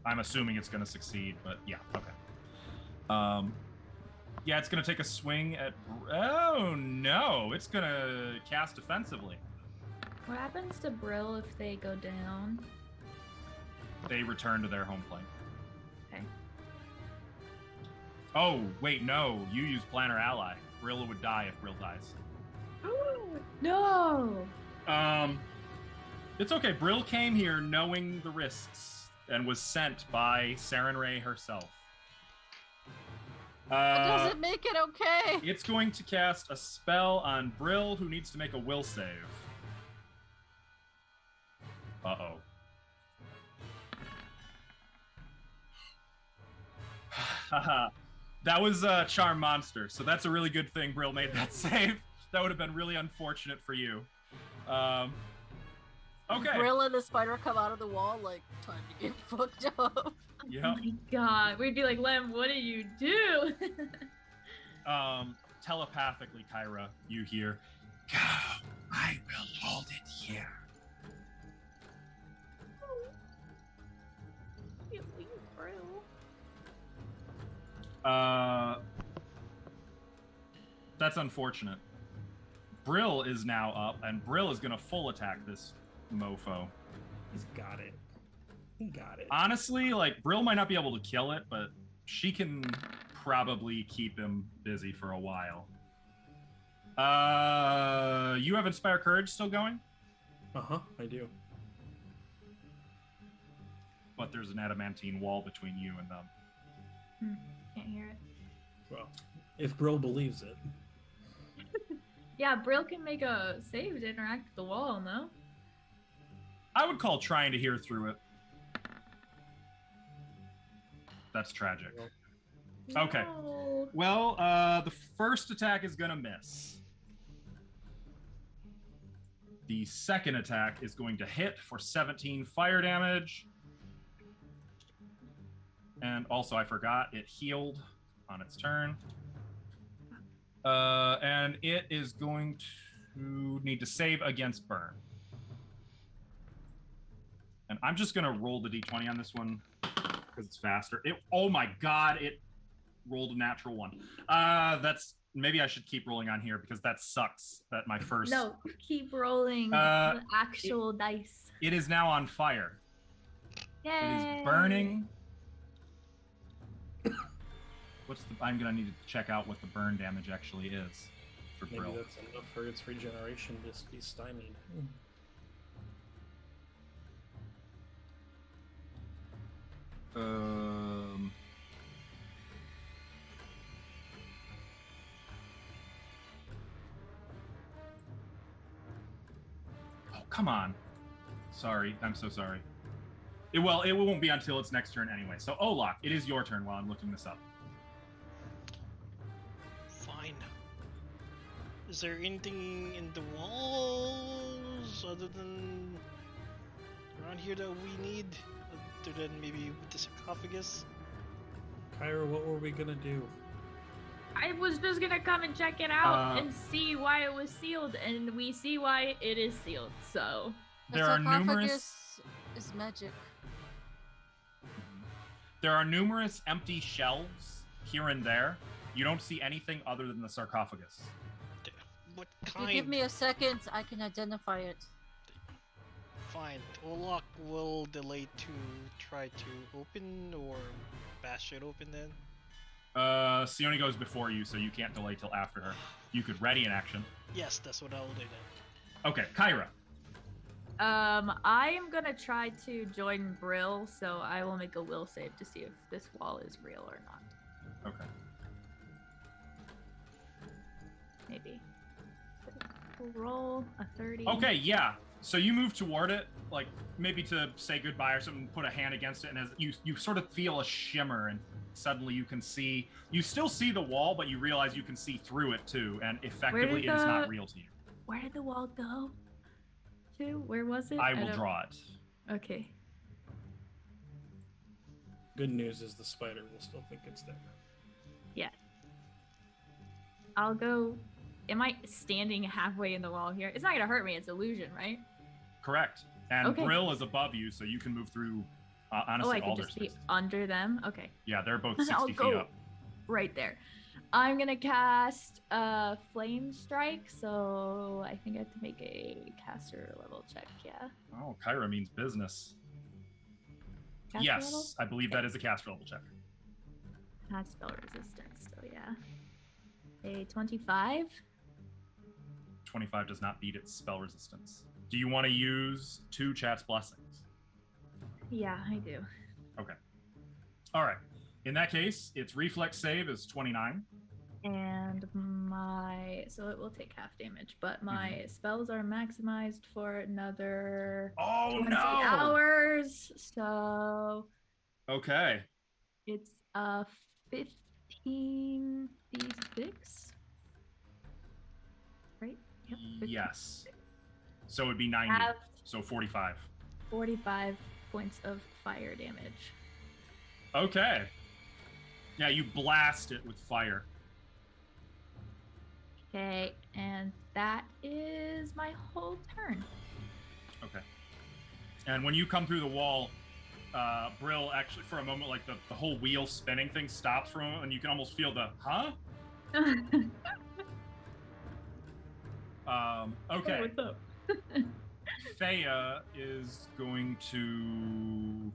I'm assuming it's going to succeed, but yeah, okay. Yeah, it's going to take a swing at... Oh, no. It's going to cast defensively. What happens to Brill if they go down? They return to their home plane. Okay. Oh, wait, no. You use Planner Ally. Brill would die if Brill dies. No! It's okay. Brill came here knowing the risks and was sent by Sarenrae herself. That doesn't make it okay. It's going to cast a spell on Brill, who needs to make a will save. Uh-oh. Haha. That was a Charm Monster, so that's a really good thing Brill made that save. That would have been really unfortunate for you. Okay. Brill and the spider come out of the wall, like, time to get fucked up. Yep. Oh my god. We'd be like, Lem, what did you do? Telepathically, Kyra, you hear, "Go, I will hold it here." You leave Brill. That's unfortunate. Brill is now up, and Brill is going to full attack this mofo. He's got it. He got it. Honestly, like, Brill might not be able to kill it, but she can probably keep him busy for a while. You have Inspire Courage still going? Uh-huh, I do. But there's an adamantine wall between you and them. Can't hear it. Well, if Brill believes it. Yeah, Brill can make a save to interact with the wall, no? I would call trying to hear through it. That's tragic. Okay. No. Well, the first attack is going to miss. The second attack is going to hit for 17 fire damage. And also, I forgot, it healed on its turn. And it is going to need to save against burn. And I'm just going to roll the d20 on this one because it's faster. Oh my god, it rolled a natural one. That's maybe I should keep rolling on here because that sucks. That my first. No, keep rolling the actual dice. It is now on fire. Yay! It is burning. I'm gonna need to check out what the burn damage actually is for Maybe Brill. that's enough for its regeneration to just be stymied. Oh, come on. Sorry, I'm so sorry. It won't be until its next turn anyway. So, Olak, it is your turn while I'm looking this up. Fine. Is there anything in the walls other than around here that we need? Other than maybe the sarcophagus? Kyra, what were we gonna do? I was just gonna come and check it out and see why it was sealed, and we see why it is sealed, so... There are numerous... is magic. There are numerous empty shelves here and there. You don't see anything other than the sarcophagus. What If kind? you give me a second, I can identify it. fine. Olak will delay to try to open or bash it open then. Sione goes before you, so you can't delay till after her. You could ready an action. Yes, that's what I'll do then. Okay, Kyra. I am gonna try to join Brill, so I will make a will save to see if this wall is real or not. Okay. Maybe. We'll roll a 30. Okay, yeah. So you move toward it, like maybe to say goodbye or something, put a hand against it, and as you sort of feel a shimmer, and suddenly you can see. You still see the wall, but you realize you can see through it too, and effectively it is not real to you. Where did the wall go? To? Where was it? I will draw it. Okay. Good news is the spider will still think it's there. Yeah. I'll go. Am I standing halfway in the wall here? It's not gonna hurt me. It's illusion, right? Correct. And Okay. Brill is above you, so you can move through. Honestly, I all could their just be spaces. under them. Okay. Yeah, they're both I'll 60 feet go up. right there. I'm gonna cast Flame Strike, so I think I have to make a caster level check. Yeah. Oh, Kyra means business. Caster Yes, level? I believe Okay. that is a caster level check. Has spell resistance, so yeah. A 25. 25 does not beat its spell resistance. Do you want to use 2 Chat's Blessings? Yeah, I do. Okay. All right. In that case, its reflex save is 29. And so it will take half damage, but my Mm-hmm. spells are maximized for another Oh, 20 no! hours. So Okay. it's 15d6. Right? Yep. 15. Yes. So it would be 90. Have So 45. 45 points of fire damage. Okay. Yeah, you blast it with fire. Okay, and that is my whole turn. Okay. And when you come through the wall, Brill actually, for a moment, like the whole wheel spinning thing stops for a moment, and you can almost feel the, huh? Okay. Oh, what's up? Thea is going to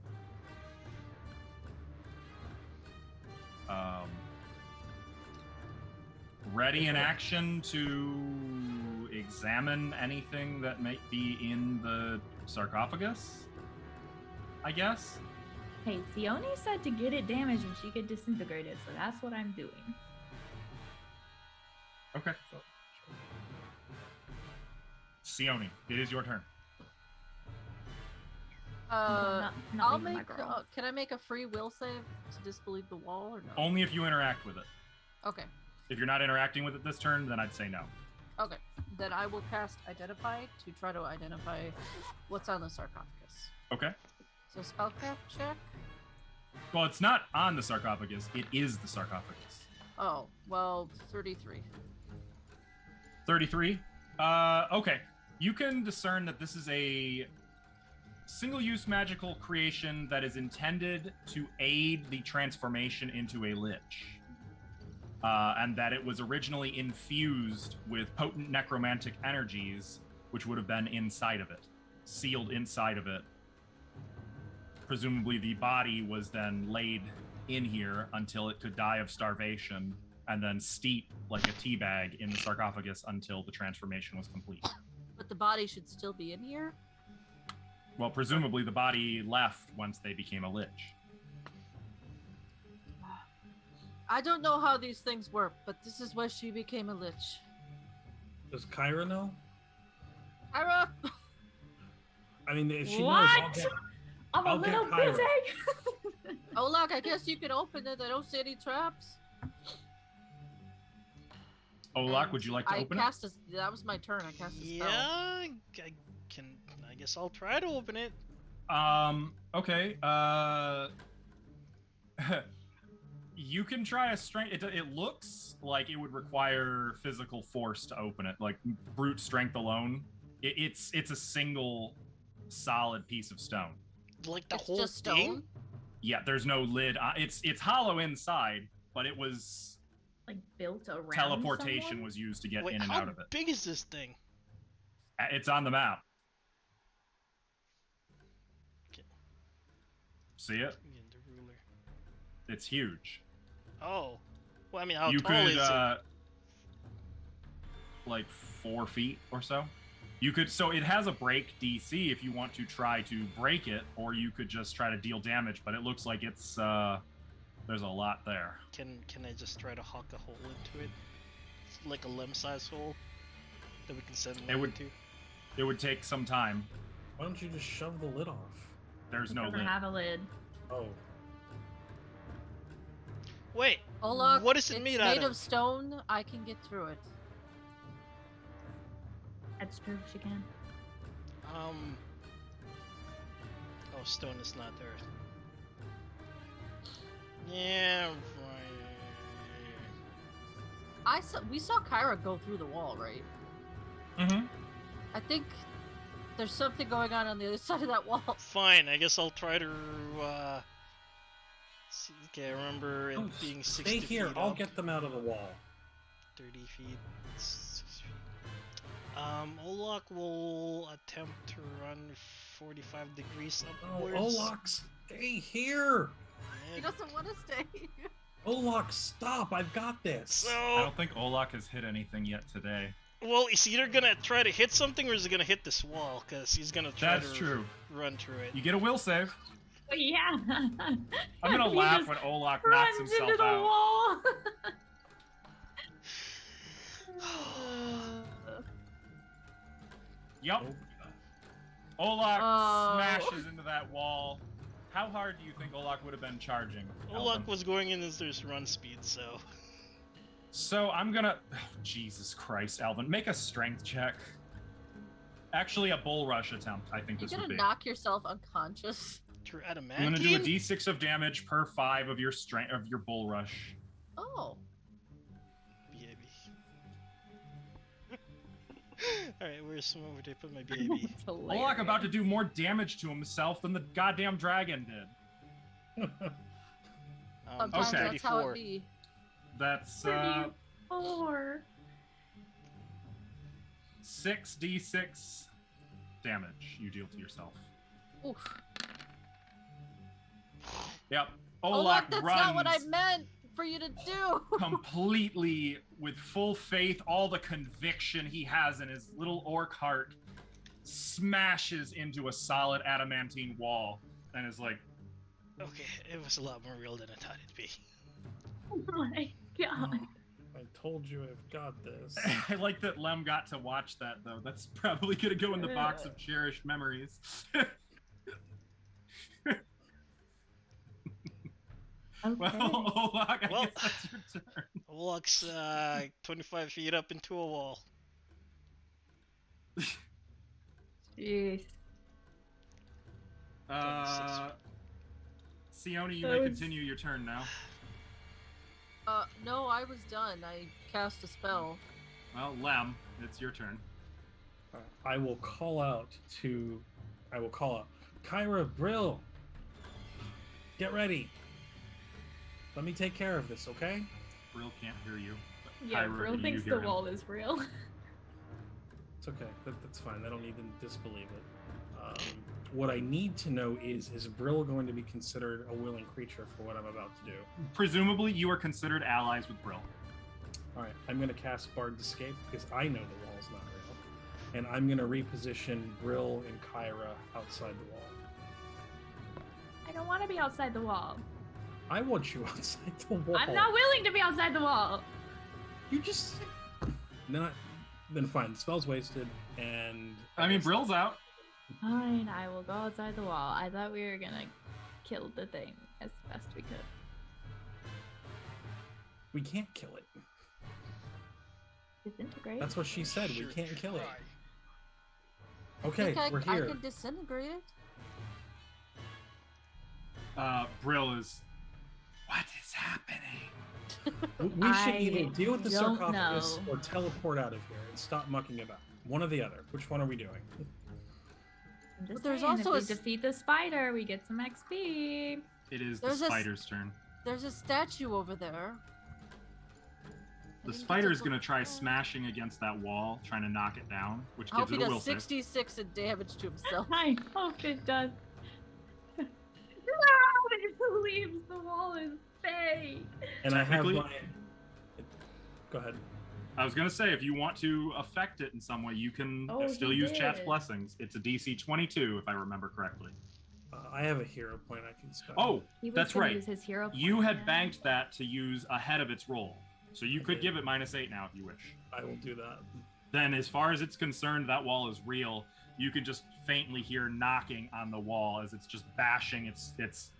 ready an action to examine anything that might be in the sarcophagus, I guess. Hey, Sione said to get it damaged and she could disintegrate it, so that's what I'm doing. Okay. Sione, it is your turn. Not I'll leaving my make. girl. Can I make a free will save to disbelieve the wall or no? Only if you interact with it. Okay. If you're not interacting with it this turn, then I'd say no. Okay. Then I will cast Identify to try to identify what's on the sarcophagus. Okay. So spellcraft check. Well, it's not on the sarcophagus. It is the sarcophagus. Oh, well, 33. 33. Okay. You can discern that this is a single-use magical creation that is intended to aid the transformation into a lich. And that it was originally infused with potent necromantic energies, which would have been inside of it, sealed inside of it. Presumably the body was then laid in here until it could die of starvation, and then steep like a tea bag in the sarcophagus until the transformation was complete. But the body should still be in here? Well, presumably the body left once they became a lich. I don't know how these things work, but this is why she became a lich. Does Kyra know? Ira! I mean, if she What? knows, I'll get, I'm a I'll get little Kyra. busy. Oh, look, I guess you can open it. I don't see any traps. Olak, would you like to open it? That was my turn. I cast a Yeah, spell. I can. I guess I'll try to open it. Okay. You can try a strength. It looks like it would require physical force to open it, like brute strength alone. It's a single solid piece of stone. Like the It's whole just thing. stone? Yeah, there's no lid. It's hollow inside, but it was Like built around teleportation someone? was used to get Wait, in and how out of it. big is this thing? It's on the map. See it? Again, the ruler. It's huge. Oh. Well, I mean, how You tall could is it? like 4 feet or so. You could, so it has a break DC if you want to try to break it, or you could just try to deal damage. But it looks like it's there's a lot there. Can I just try to hawk a hole into it? It's like a limb-sized hole that we can send Leng would- into. It would take some time. Why don't you just shove the lid off? There's It no doesn't lid. have a lid. Oh, Wait, Olak, what is it it's made made out of of? stone. I can get through it. That's true. She can. Oh, stone is not earth. Yeah, right. We saw Kyra go through the wall, right? Mm-hmm. I think there's something going on the other side of that wall. Fine, I guess I'll try to, see, okay, I remember it Oh, being 60 stay here. feet I'll up, get them out of the wall. 30 feet, 6 feet. Olak will attempt to run 45 degrees Oh, upwards. Olak, stay here. He doesn't want to stay. Olak, stop. I've got this. I So, don't think Olak has hit anything yet today. well, he's either gonna try to hit something or is he gonna hit this wall, because he's gonna try That's to true. run through it. You get a will save. But yeah. I'm gonna He laugh just when Olak knocks runs himself into the out. wall. Yup. Nope. Olak Oh. smashes into that wall. How hard do you think Olak would have been charging? Olak Alvin? was going in his run speed, so... So I'm gonna. Oh, Jesus Christ, Alvin, make a strength check. Actually, a bull rush attempt. I think You're this would gonna be. knock yourself unconscious. Through I'm adamantine? gonna do a d6 of damage per 5 of your strength of your bull rush. Oh. BAB. Alright, where's where did I put my BAB? It's Olak about to do more damage to himself than the goddamn dragon did. Sometimes Okay. that's how 34. it be. That's 4. 6d6 damage you deal to yourself. Oof. Yep. Olak, Olak that's runs not what I meant for you to do. completely with full faith, all the conviction he has in his little orc heart, smashes into a solid adamantine wall and is like, Okay, it was a lot more real than I thought it'd be. Oh my god. I told you I've got this. I like that Lem got to watch that though. That's probably gonna go in the box of cherished memories. Okay. Well, Olak, I Well- guess that's your turn. Olak's 25 feet up into a wall. Jeez. Sione, you That may was- continue your turn now. No, I was done. I cast a spell. Well, Lem, it's your turn. I will call out. Kyra, Brill, get ready. Let me take care of this, okay? Brill can't hear you. but Yeah, Kyra, Brill do thinks you the hear him? wall is real. It's okay. That's fine. I don't need to disbelieve it. What I need to know is Brill going to be considered a willing creature for what I'm about to do? Presumably, you are considered allies with Brill. All right, I'm going to cast Bard's Escape because I know the wall's not real. And I'm going to reposition Brill and Kyra outside the wall. I don't want to be outside the wall. I want you outside the wall. I'm not willing to be outside the wall. You just... Not... Then fine, the spell's wasted, and... I mean, Brill's out. Fine, I will go outside the wall. I thought we were gonna kill the thing as best we could. We can't kill it. Disintegrate. That's what she said. We Sure can't kill it. try. Okay, I we're think I here. can disintegrate it. Brill is. What is happening? We should I either deal with the don't sarcophagus know. or teleport out of here and stop mucking about. One or the other. Which one are we doing? I'm just But there's saying, also if a we s- defeat the spider, we get some XP. It is There's the a s- spider's turn. There's a statue over there. I The didn't get spider's to gonna try look- smashing against that wall, trying to knock it down, which I hope gives he it a will does save. 66 in damage to himself. I hope it does. It believes the wall is fake. And I have Technically- my. Go ahead. I was gonna say, if you want to affect it in some way, you can Oh, still he use Chat's did. blessings. It's a DC 22, if I remember correctly. I have a hero point I can spend. Oh, He was that's gonna right. Use his hero You point had now. banked that to use ahead of its roll, so you I could did. give it -8 now if you wish. I will do that. Then, as far as it's concerned, that wall is real. You could just faintly hear knocking on the wall as it's just bashing its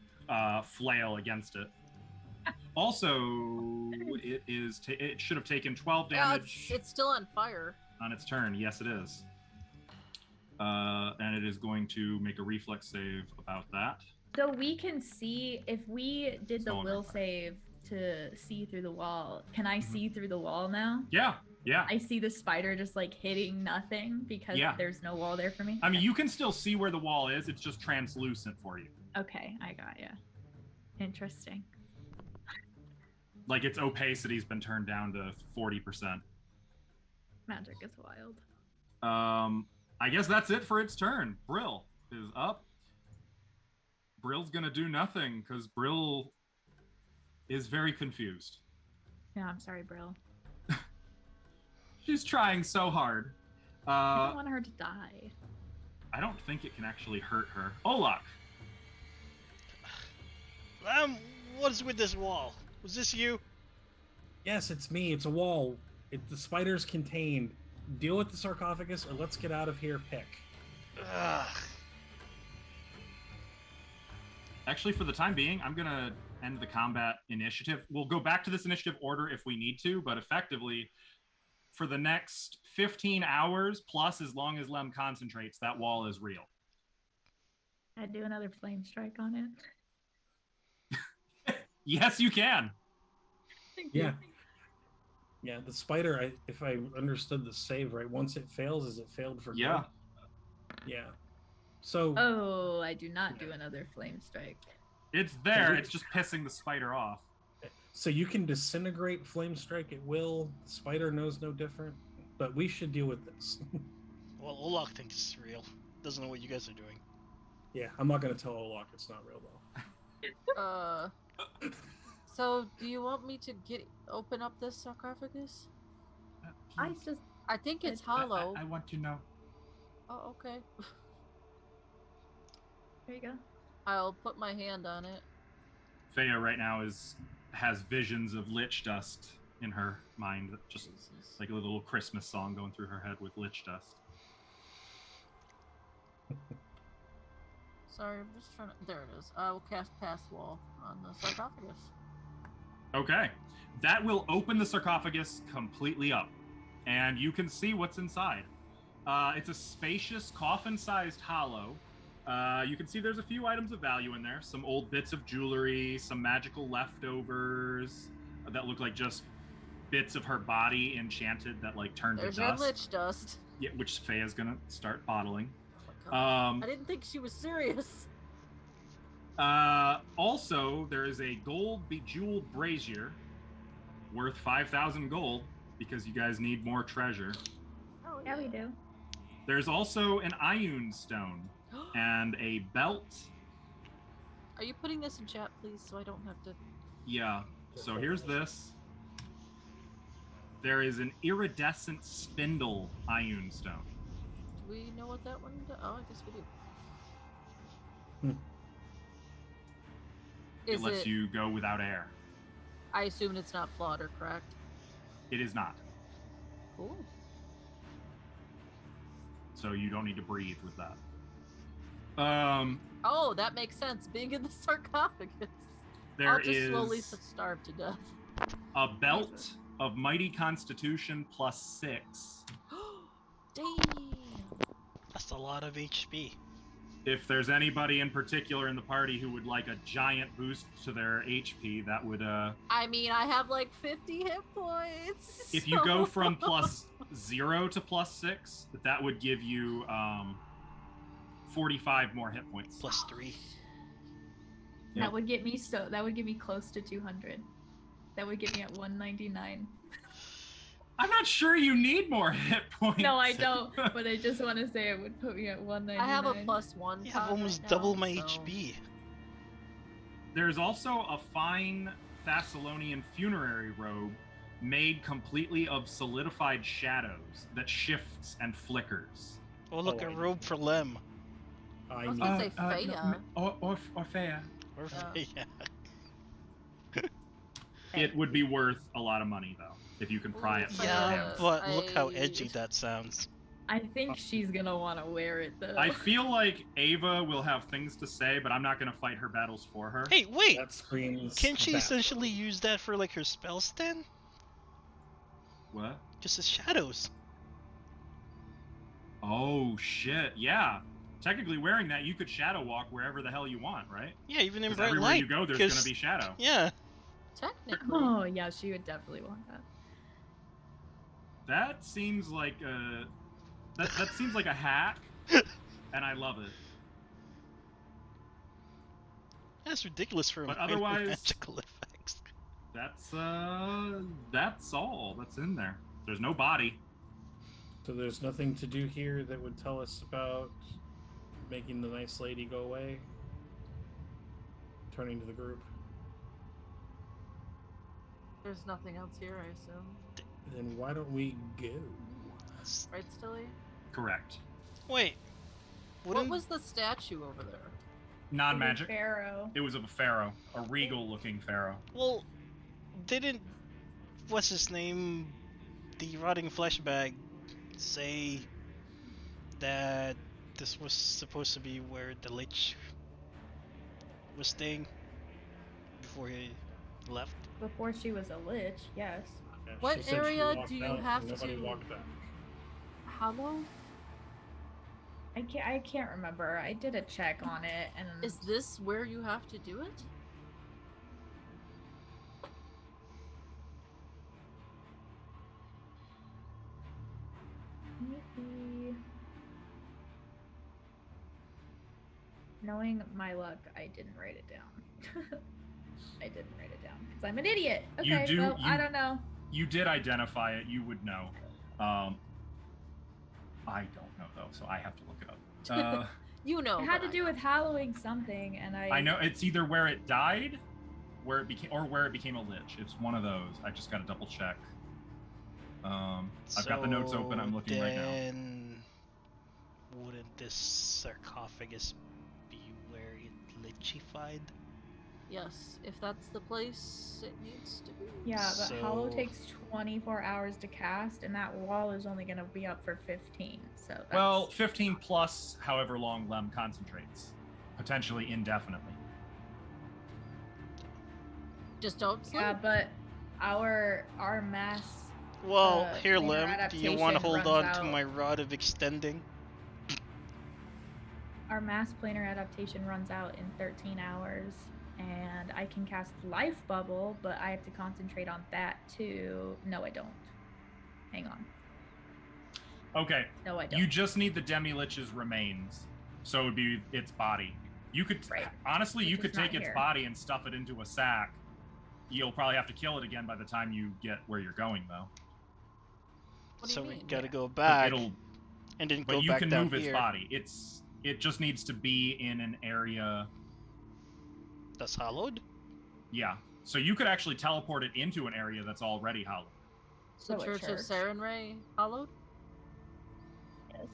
flail against it. Also, it should have taken 12 Yeah, damage it's still on fire. on its turn. Yes, it is. And it is going to make a reflex save about that. So we can see if we did the Still on will fire. save to see through the wall. Can I Mhm. see through the wall now? Yeah. I see the spider just like hitting nothing because Yeah. there's no wall there for me. I mean, you can still see where the wall is. It's just translucent for you. Okay, I got you. Interesting. Like its opacity's been turned down to 40%. Magic is wild. I guess that's it for its turn. Brill is up. Brill's gonna do nothing because Brill is very confused. Yeah, I'm sorry, Brill. She's trying so hard. I don't want her to die. I don't think it can actually hurt her. Olak. What is with this wall? Was this you? Yes, it's me. It's a wall. The spider's contained. Deal with the sarcophagus, or let's get out of here. Pick. Ugh. Actually, for the time being, I'm gonna end the combat initiative. We'll go back to this initiative order if we need to, but effectively, for the next 15 hours, plus as long as Lem concentrates, that wall is real. I'd do another flame strike on it. Yes, you can. Thank Yeah. you. Yeah, the spider, if I understood the save right, once it fails, is it failed for Yeah. good? Yeah. So, Oh, I do not do another flame strike. It's there. It's just pissing the spider off. so you can disintegrate flame strike at will. The spider knows no different, but we should deal with this. Well, Olak thinks it's real. Doesn't know what you guys are doing. Yeah, I'm not going to tell Olak it's not real, though. So do you want me to open up this sarcophagus? I think it's hollow. I want to know. Oh, okay. There you go. I'll put my hand on it. Faya right now has visions of lich dust in her mind, just like a little Christmas song going through her head with lich dust. Sorry, I'm just trying to. There it is. I will cast Pass Wall on the sarcophagus. Okay, that will open the sarcophagus completely up, and you can see what's inside. It's a spacious, coffin-sized hollow. You can see there's a few items of value in there. Some old bits of jewelry, some magical leftovers that look like just bits of her body enchanted that like turned There's to your dust. lich dust. Yeah, which Faye's gonna start bottling. Oh my God. I didn't think she was serious. Also, there is a gold bejeweled brazier worth 5,000 gold because you guys need more treasure. Oh, Yeah, we do. There's also an Ioun stone and a belt. Are you putting this in chat, please, so I don't have to? Yeah, so here's this. There is an iridescent spindle Ioun stone. Do we know what that one does? Oh, I guess we do. It lets you go without air. I assume it's not Flaughter, correct? It is not. Cool. So you don't need to breathe with that. Oh, that makes sense. Being in the sarcophagus. There I'll just slowly is starve to death. a belt of mighty constitution +6. Damn. That's a lot of HP. If there's anybody in particular in the party who would like a giant boost to their HP, that would I mean, I have like 50 hit points. if you go from +0 to +6, that would give you 45 more hit points. +3. Yep. That would get me that would get me close to 200. That would get me at 199. I'm not sure you need more hit points. No, I don't. But I just want to say it would put me at 199. I have a +1. You have con almost right double now, my so- HP. There's also a fine Thessalonian funerary robe made completely of solidified shadows that shifts and flickers. Oh, look, Oh, a I robe for Lem. I was gonna say Freya. Or Freya. Or Yeah. yeah. It would be worth a lot of money, though, if you can pry it from Yeah, your hands. but look how edgy that sounds. I think she's gonna want to wear it though. I feel like Ava will have things to say, but I'm not going to fight her battles for her. Hey, wait! That screams. Can't she bathrobe. essentially use that for like her spell stand? What? Just as shadows. Oh, shit. Yeah. Technically, wearing that, you could shadow walk wherever the hell you want, right? Yeah, even in 'Cause bright everywhere light. you go, there's going 'cause- to be shadow. Yeah. Technically. Oh yeah, she would definitely want that. That seems like a... That seems like a hack, and I love it. That's ridiculous for a But minor otherwise- magical effects. That's all that's in there. There's no body. So there's nothing to do here that would tell us about making the nice lady go away. Turning to the group. There's nothing else here, I assume. Then why don't we go? Right, Stilly? Correct. Wait. What Wouldn't... was the statue over there? Non-magic. Pharaoh. It was of a pharaoh, a regal-looking pharaoh. Well, didn't... What's his name? The rotting flesh bag say that this was supposed to be where the lich was staying before he left? Before she was a lich, yes. Yeah, What she said she area walked do you out and have nobody to- walked back. Hollow? I can't remember. I did a check on it, and Is this where you have to do it? maybe... Knowing my luck, I didn't write it down. I didn't write it down because I'm an idiot. Okay, You do- well, I you- don't know. You did identify it. You would know. I don't know though, so I have to look it up. You know. It had but to do with hallowing something, and I know it's either where it died, where it became, or where it became a lich. It's one of those. I just got to double check. I've got the notes open. I'm looking right now. Then wouldn't this sarcophagus be where it lichified? Yes, if that's the place it needs to be. Yeah, but Hollow So- takes 24 hours to cast, and that wall is only going to be up for 15. So that's... Well, 15 plus however long Lem concentrates, potentially indefinitely. Just don't sleep. yeah, but our mass. Well, here, minor Lem, do you want to adaptation hold on runs to out. my rod of extending? Our mass planar adaptation runs out in 13 hours, and I can cast Life Bubble, but I have to concentrate on that too. No, I don't. Hang on. Okay, No, I don't. you just need the Demi-Lich's remains, so it would be its body. You could, Right. honestly, you Which could is not take its here. body and stuff it into a sack. You'll probably have to kill it again by the time you get where you're going, though. What do So you we mean? gotta go 'Cause back It'll, and then but go you back can down move its here. body. It just needs to be in an area. That's hollowed? Yeah. So you could actually teleport it into an area that's already hollowed. The So a Church of church. Sarenrae hollowed? Yes,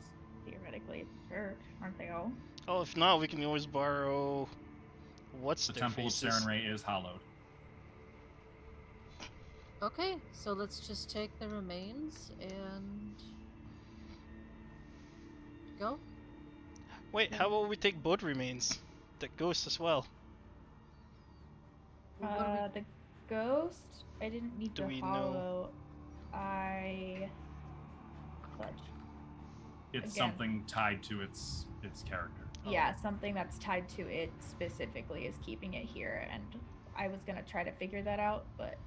theoretically, it's a church, aren't they all? Oh, if not, we can always borrow... What's The their Temple of faces? Sarenrae is hollowed. Okay, so let's just take the remains and go. Wait, how about we take both remains? The ghost as well. Well, what do we- The ghost, I didn't need Do the we know- hollow. I clutch. It's Again. something tied to its character. Yeah, something that's tied to it specifically is keeping it here, and I was gonna try to figure that out, but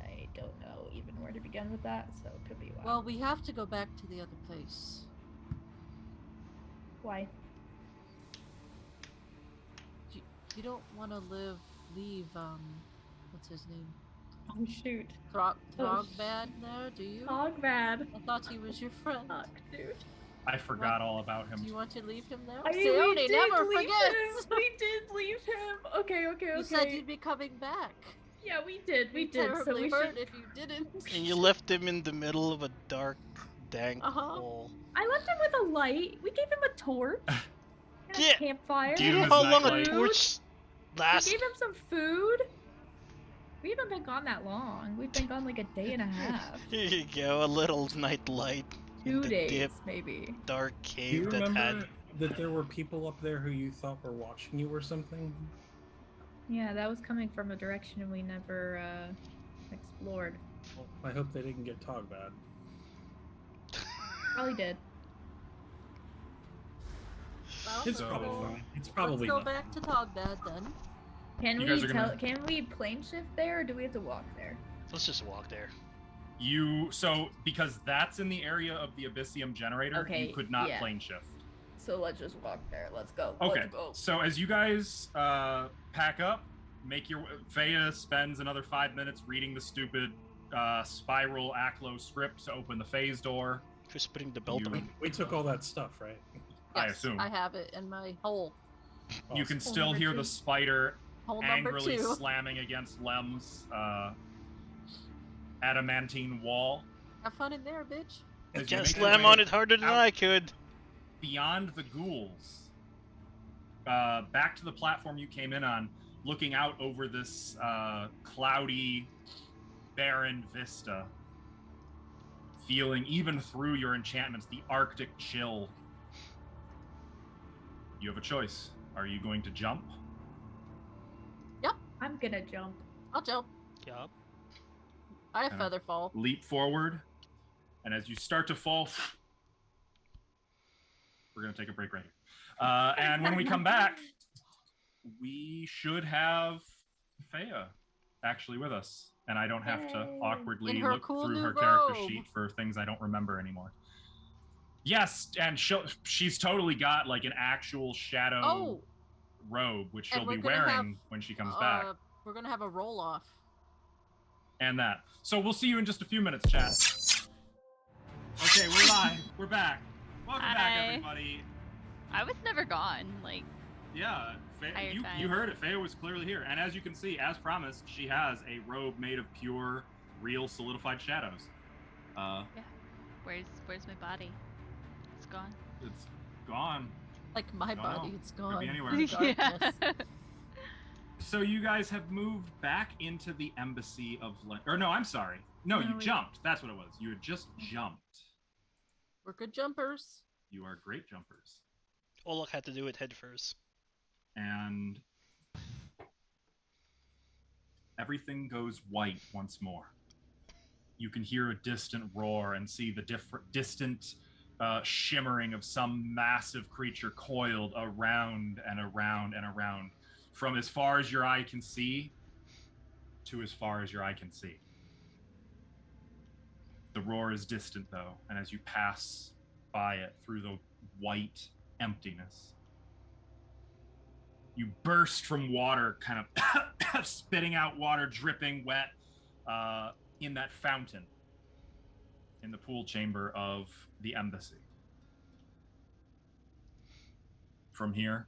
I don't know even where to begin with that, so it could be a while. Well, we have to go back to the other place. Why? You don't want to leave, what's his name? Oh shoot. Throg Oh, bad there, do you? Hogvad. I thought he was your friend. Fuck, dude. I forgot all about him. Do you want to leave him there? I Seone we did never leave forgets! him. We did leave him. Okay. You said you'd be coming back. Yeah, we did. We Be did. So terribly we hurt should. if you didn't. And you left him in the middle of a dark, dank Uh-huh. hole. I left him with a light. We gave him a torch. And Yeah. a campfire. Do you Give know him how his long a nightlight. torch We lasts? gave him some food. We haven't been gone that long. We've been gone like a day and a half. Here you go, a little night light in 2 the days, dip, maybe. dark Do you cave that remember had. that there were people up there who you thought were watching you or something? Yeah, that was coming from a direction we never explored. Well, I hope they didn't get Tog bad. Probably did. Well, It's So- probably fine. It's probably let's go not. back to Togbad then. Can You we guys are gonna- Can we plane shift there, or do we have to walk there? Let's just walk there. Because that's in the area of the Abyssium generator, Okay, you could not yeah. plane shift. So let's just walk there. Let's go. Okay, Let's go. so as you guys pack up, Faya spends another 5 minutes reading the stupid spiral Aklo script to open the phase door. Just putting the belt You- on. We took all that stuff, right? I Yes, assume. I have it in my hole. You can Awesome. still number hear 2. the spider Hole number angrily 2. slamming against Lem's adamantine wall. Have fun in there, bitch. You As you can't make your slam way on it harder than out I could. beyond the ghouls, back to the platform you came in on, looking out over this cloudy, barren vista, feeling even through your enchantments the Arctic chill. You have a choice. Are you going to jump? I'm gonna jump. I'll jump. Yup. I have Kinda feather fall. Leap forward, and as you start to fall, we're going to take a break right here. And when we come back, we should have Faya actually with us, and I don't have to Yay. awkwardly In her look cool through new her character robe. sheet for things I don't remember anymore. Yes, and she's totally got like an actual shadow Oh, robe, which and she'll be we're gonna wearing have, when she comes back, we're gonna have a roll off. and that. So we'll see you in just a few minutes, chat. Okay, we're live. We're back. Welcome Hi. back, everybody. I was never gone. Like, Yeah, Entire you time. heard it. Faya was clearly here, and as you can see, as promised, she has a robe made of pure, real solidified shadows. where's my body? It's gone. It's gone. Like my Don't body, know. it's Could gone. be anywhere. Darkness. So you guys have moved back into the embassy of or no, I'm sorry. No, No, you we- jumped. That's what it was. You had just jumped. We're good jumpers. You are great jumpers. Olak had to do it head first. And everything goes white once more. You can hear a distant roar and see the distant shimmering of some massive creature coiled around and around and around, from as far as your eye can see to as far as your eye can see. The roar is distant, though, and as you pass by it through the white emptiness, you burst from water, kind of spitting out water, dripping wet, in that fountain in the pool chamber of the embassy. From here,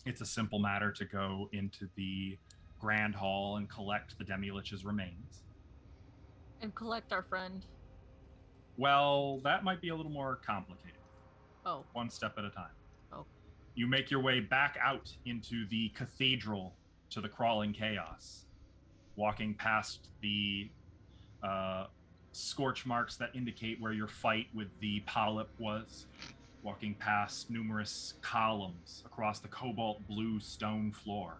it's a simple matter to go into the grand hall and collect the Demi-Lich's remains. And collect our friend. Well, that might be a little more complicated. Oh, One step at a time. Oh. You make your way back out into the cathedral to the crawling chaos, walking past the scorch marks that indicate where your fight with the polyp was, walking past numerous columns across the cobalt blue stone floor,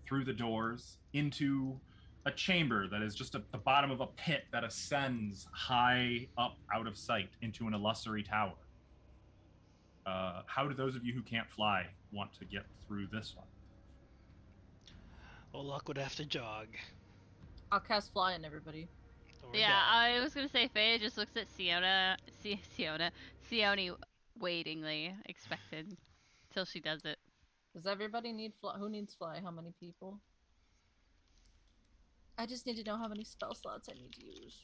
through the doors into a chamber that is just at the bottom of a pit that ascends high up out of sight into an illusory tower. How do those of you who can't fly want to get through this one? Olak would have to jog. I'll cast fly on everybody. Or Yeah, die. I was gonna say Faye just looks at Sione waitingly, expected, till she does it. Does everybody need fly? Who needs fly? How many people? I just need to know how many spell slots I need to use.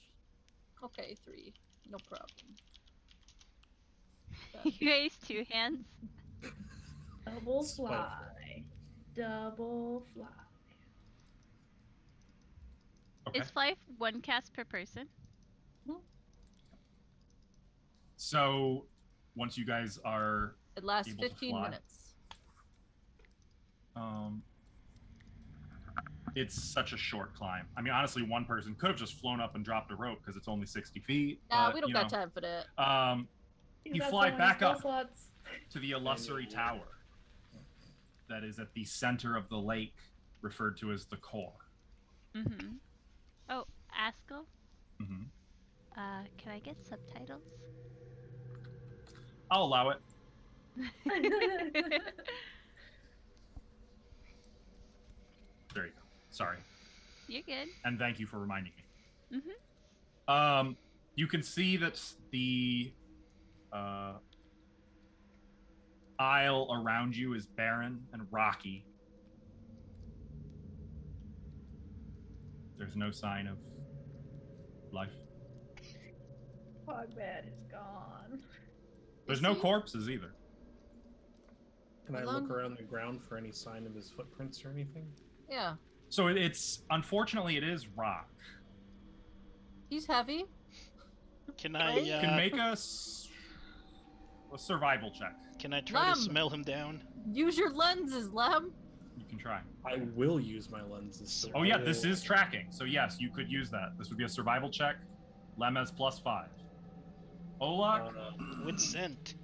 Okay, 3. No problem. Done. You raise 2 hands. Double Spiteful. fly. double fly. Okay. Is fly one cast per person? So once you guys are It lasts able to 15 fly, minutes. it's such a short climb. I mean, honestly, one person could have just flown up and dropped a rope because it's only 60 feet. Nah, but, we don't you got know, time for that. He's You got fly so many back spell up slots. to the illusory tower that is at the center of the lake, referred to as the core. Mm-hmm. Oh, Askell? Mm-hmm. Can I get subtitles? I'll allow it. There you go. Sorry. You're good. And thank you for reminding me. Mm-hmm. You can see that the isle around you is barren and rocky. There's no sign of life. Fogbat is gone. There's no corpses either. Can I look around the ground for any sign of his footprints or anything? Yeah. So it's unfortunately it is rock. He's heavy. Can I? Right? You can make a survival check. Can I try Lem. to smell him down? Use your lenses, Lem. You can try. I will use my lenses. So Oh yeah, this is tracking. So yes, you could use that. This would be a survival check. Lem has +5. Olak? With scent.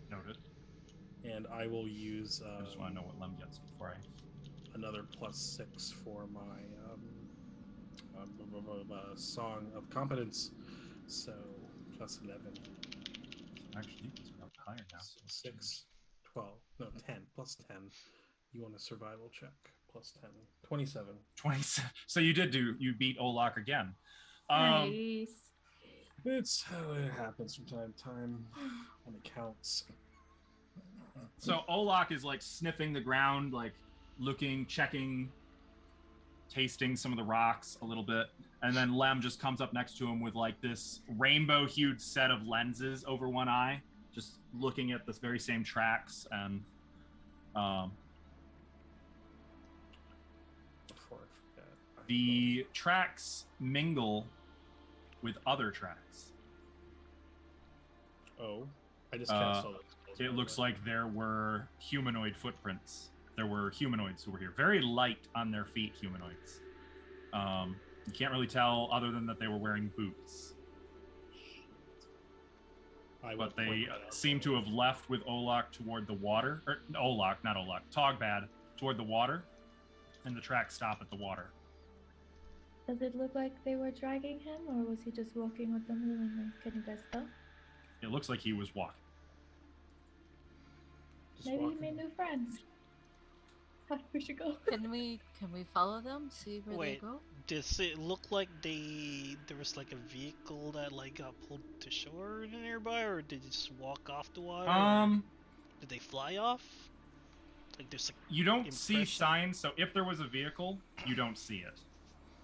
Noted. And I will use. I just want to know what Lem gets before I... Another +6 for my song of competence. So +11. Actually, it's up higher now. So 6, 12. No, 10. +10. You want a survival check. +10. 27. 27. So you beat Olak again. Nice. It's how it happens from time to time when it counts. So Olak is like sniffing the ground, like looking, checking, tasting some of the rocks a little bit. And then Lem just comes up next to him with like this rainbow-hued set of lenses over one eye, just looking at this very same tracks. And Before I forget, the tracks mingle with other tracks. Oh, I just cast all those spells, It by the looks way. like there were humanoid footprints. There were humanoids who were here. Very light on their feet, humanoids. You can't really tell other than that they were wearing boots. I will But they point that out. seem to have left with Olak toward the water. Or Olak, not Olak. Togbad toward the water. And the tracks stop at the water. Does it look like they were dragging him, or was he just walking with them willingly? Can you guys tell? It looks like he was walking. Just Maybe he walking. made new friends. We should go. Can we follow them? See where Wait. they go? Does it look like there was like a vehicle that like got pulled to shore nearby, or did they just walk off the water? or did they fly off? Like there's You don't see impression. signs, so if there was a vehicle, you don't see it.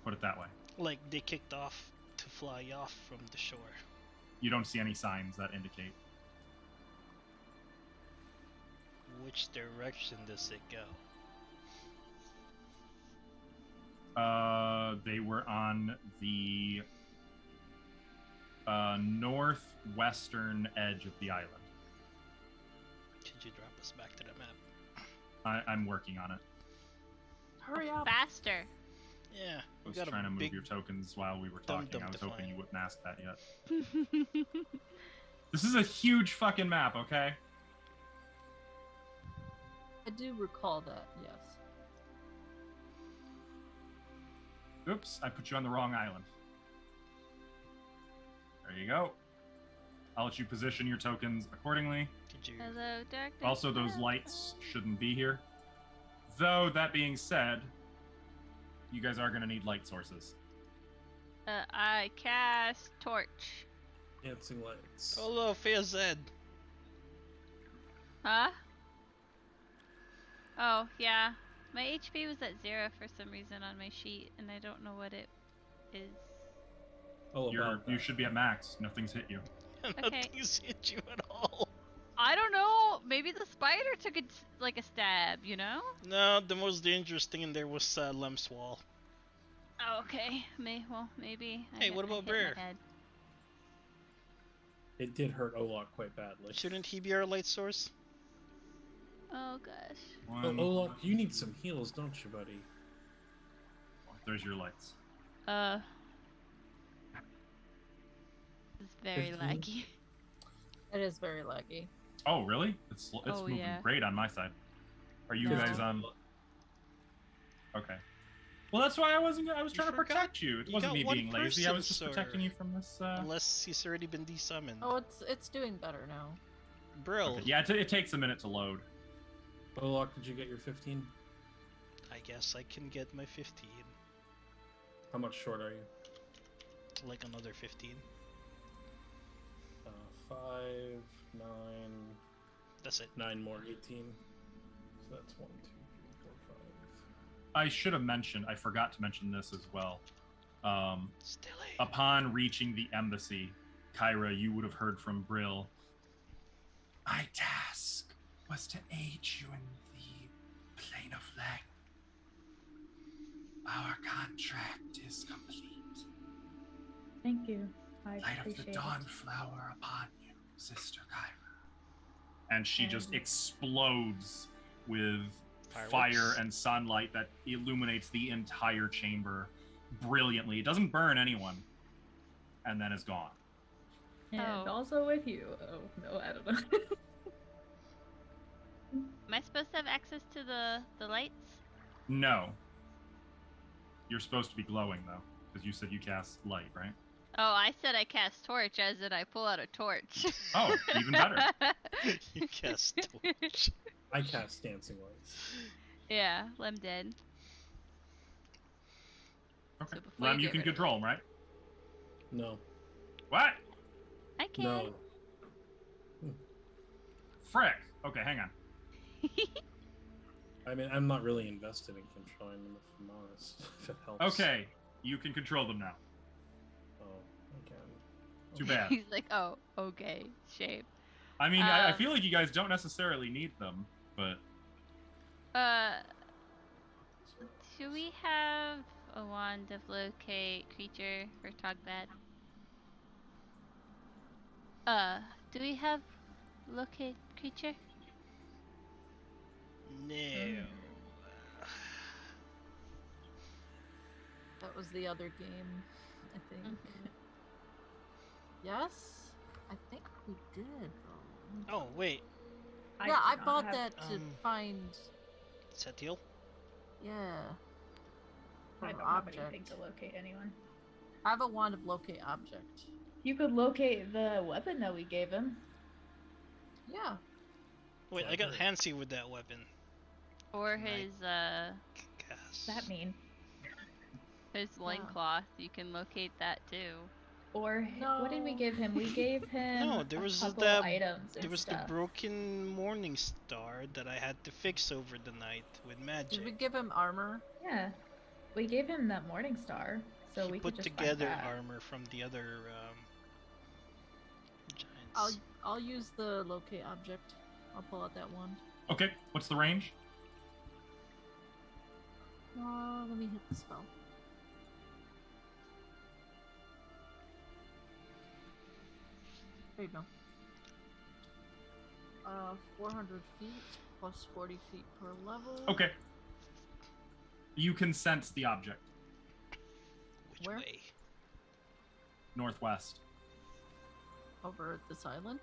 Put it that way. like they kicked off to fly off from the shore. You don't see any signs that indicate. Which direction does it go? They were on the northwestern edge of the island. Should you drop us back to the map? I'm working on it. Hurry up. Faster. Yeah, I we was got trying a to move big. your tokens while we were talking. dum-dum I was to hoping find. you wouldn't ask that yet. This is a huge fucking map, okay? I do recall that, yes. Oops, I put you on the wrong island. There you go. I'll let you position your tokens accordingly. Did you? Hello, darkness. Also, those lights shouldn't be here. Though, that being said, you guys are going to need light sources. I cast torch. Dancing lights. Hello, Fazed. Huh? Oh, yeah. My HP was at 0 for some reason on my sheet, and I don't know what it is. Oh, You should be at max. Nothing's hit you. Nothing's hit you at all. I don't know. know. Maybe the spider took it like a stab. You know. No, the most dangerous thing in there was Lem's wall. Oh, okay. Maybe. Hey, what about hit Bear? my head. It did hurt Olok quite badly. Shouldn't he be our light source? Oh gosh. Oh, Olok, you need some heals, don't you, buddy? There's your lights. It's very 15? laggy. It is very laggy. Oh, really? It's Oh, moving yeah. great on my side. Are you No. guys on? Okay. Well, that's why I was trying to forgot- protect you. It you wasn't got me one being lazy. I was person, just protecting sir. you from this. Unless he's already been desummoned. Oh, it's doing better now. Brill. Okay. Yeah, it takes a minute to load. Olok, did you get your 15? I guess I can get my 15. How much short are you? Like another 15. 5, 9, That's it. 9 more, 18. So that's 1, 2, 3, 4, 5. I should have mentioned. I forgot to mention this as well. Still Upon reaching the embassy, Kyra, you would have heard from Brill. My task was to aid you in the plane of Leng. Our contract is complete. Thank you. I Light of appreciate the it. dawn flower upon you, Sister Kyra. And she just And- explodes with Fireworks? fire and sunlight that illuminates the entire chamber brilliantly. It doesn't burn anyone, and then is gone. And Oh. also with you. Oh, no, I don't know. Am I supposed to have access to the lights? No. You're supposed to be glowing, though, because you said you cast light, right? Oh, I said I cast torch, as in I pull out a torch. Oh, even better. You cast torch. I cast dancing lights. Yeah, Lem did. Okay. So before Lem, you you get can rid of control 'em, right? No. What? I can. No. Frick. Okay, hang on. I mean, I'm not really invested in controlling them, if I'm honest. If it helps. Okay, you can control them now. Oh, I can. Too bad. He's like, oh, okay, shame. I mean, I Um, feel like you guys don't necessarily need them, but Do we have a wand of locate creature for Togbad? Do we have locate creature? No. That was the other game, I think. Mhm. Yes? I think we did, though. Oh, wait. Yeah, I do not bought have- that to find. Setiel? Yeah. I From don't have anything object. to locate anyone. I have a wand of locate object. You could locate the weapon that we gave him. Yeah. Wait, I got Hansi with that weapon. Or Nice. his Gas. That mean? his loincloth. You can locate that too. Or what did we No. give him? We gave him No, there was a couple the items. There and was the stuff. broken morning star that I had to fix over the night with Did we magic. give him armor? Yeah, we gave him that morning star, so He we put could just together find that. armor from the other giants. I'll use the locate object. I'll pull out that wand. okay. What's the range? Let me hit the spell. There you go. 400 feet plus 40 feet per level. Okay. You can sense the object. Which where? way? Northwest. Over at this island.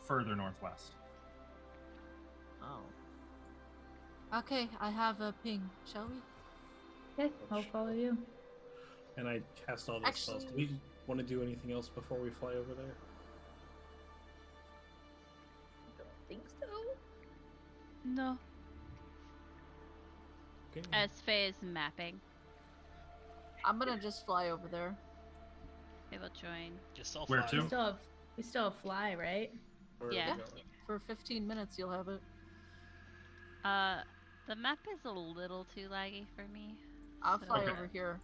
Further northwest. Oh. Okay, I have a ping. Shall we? Okay, I'll follow you. And I cast all those spells. Do we want to do anything else before we fly over there? Don't think so. No. Okay. As Faye is mapping, I'm gonna just fly over there. they will join. Just all Where five. to? We still have fly, right? Where are we yeah. going? For 15 minutes, you'll have it. The map is a little too laggy for me. I'll fly Okay. over here.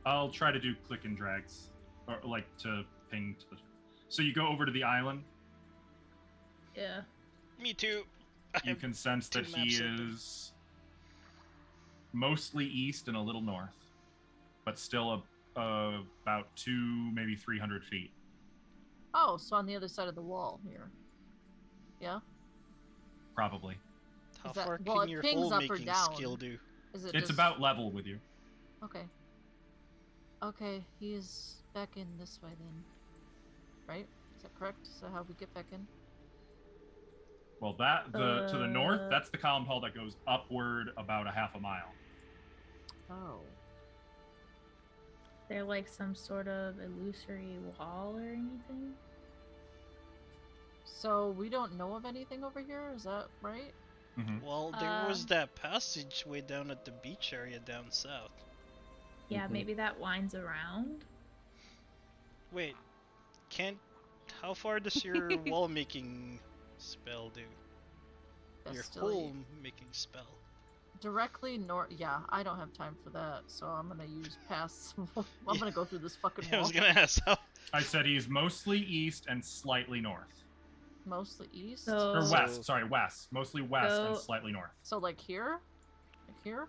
I'll try to do click and drags, or like to ping to the. So you go over to the island. Yeah. Me too. You can sense that two he maps open. is mostly east and a little north, but still about 2, maybe 300 feet. Oh, so on the other side of the wall here. Yeah? Probably. How Is that- far well, can it your pings hole up or making down. skill do? Is it It's just... about level with you. Okay. Okay, he is back in this way then. Right? Is that correct? Is that how we get back in? Well, to the north, Uh. that's the column hall that goes upward about a half a mile. Oh. There like some sort of illusory wall or anything? So we don't know of anything over here? Is that right? Mm-hmm. Well, there was that passage way down at the beach area down south. Yeah, Mhm. maybe that winds around. Wait, how far does your wall making spell do? Your Bastille. hole making spell. Directly north. Yeah, I don't have time for that, so I'm gonna use pass. I'm gonna go through this fucking I wall. was gonna ask how. I said he's mostly east and slightly north. Mostly east. So- Or So- west, sorry, west. Mostly west and Go- slightly north. So like here? Like here?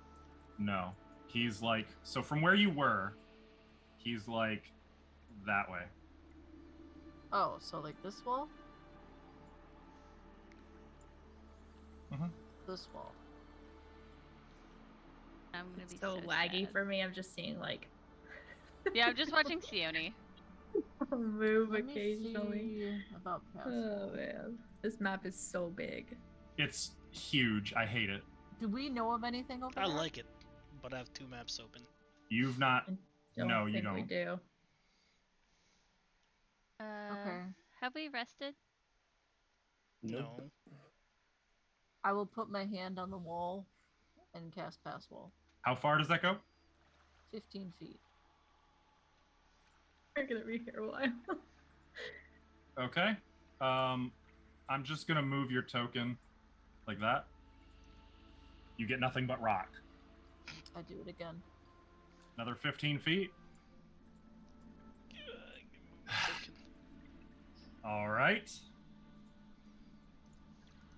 No. He's like, so from where you were, he's like that way. Oh, so like this wall? Mhm. This wall. I'm gonna be It's so laggy sad. for me. I'm just seeing like Yeah, I'm just watching Sione. move Let me occasionally. see about pass. Oh man, this map is so big. It's huge. I hate it. Do we know of anything over I there? like it, but I have two maps open. You've not. Don't No, you think we don't. do. Okay. Have we rested? Nope. No. I will put my hand on the wall and cast pass wall. How far does that go? 15 feet. We're gonna be here a while. Okay. I'm just gonna move your token like that. You get nothing but rock. I do it again. Another 15 feet. Give me my token. All right.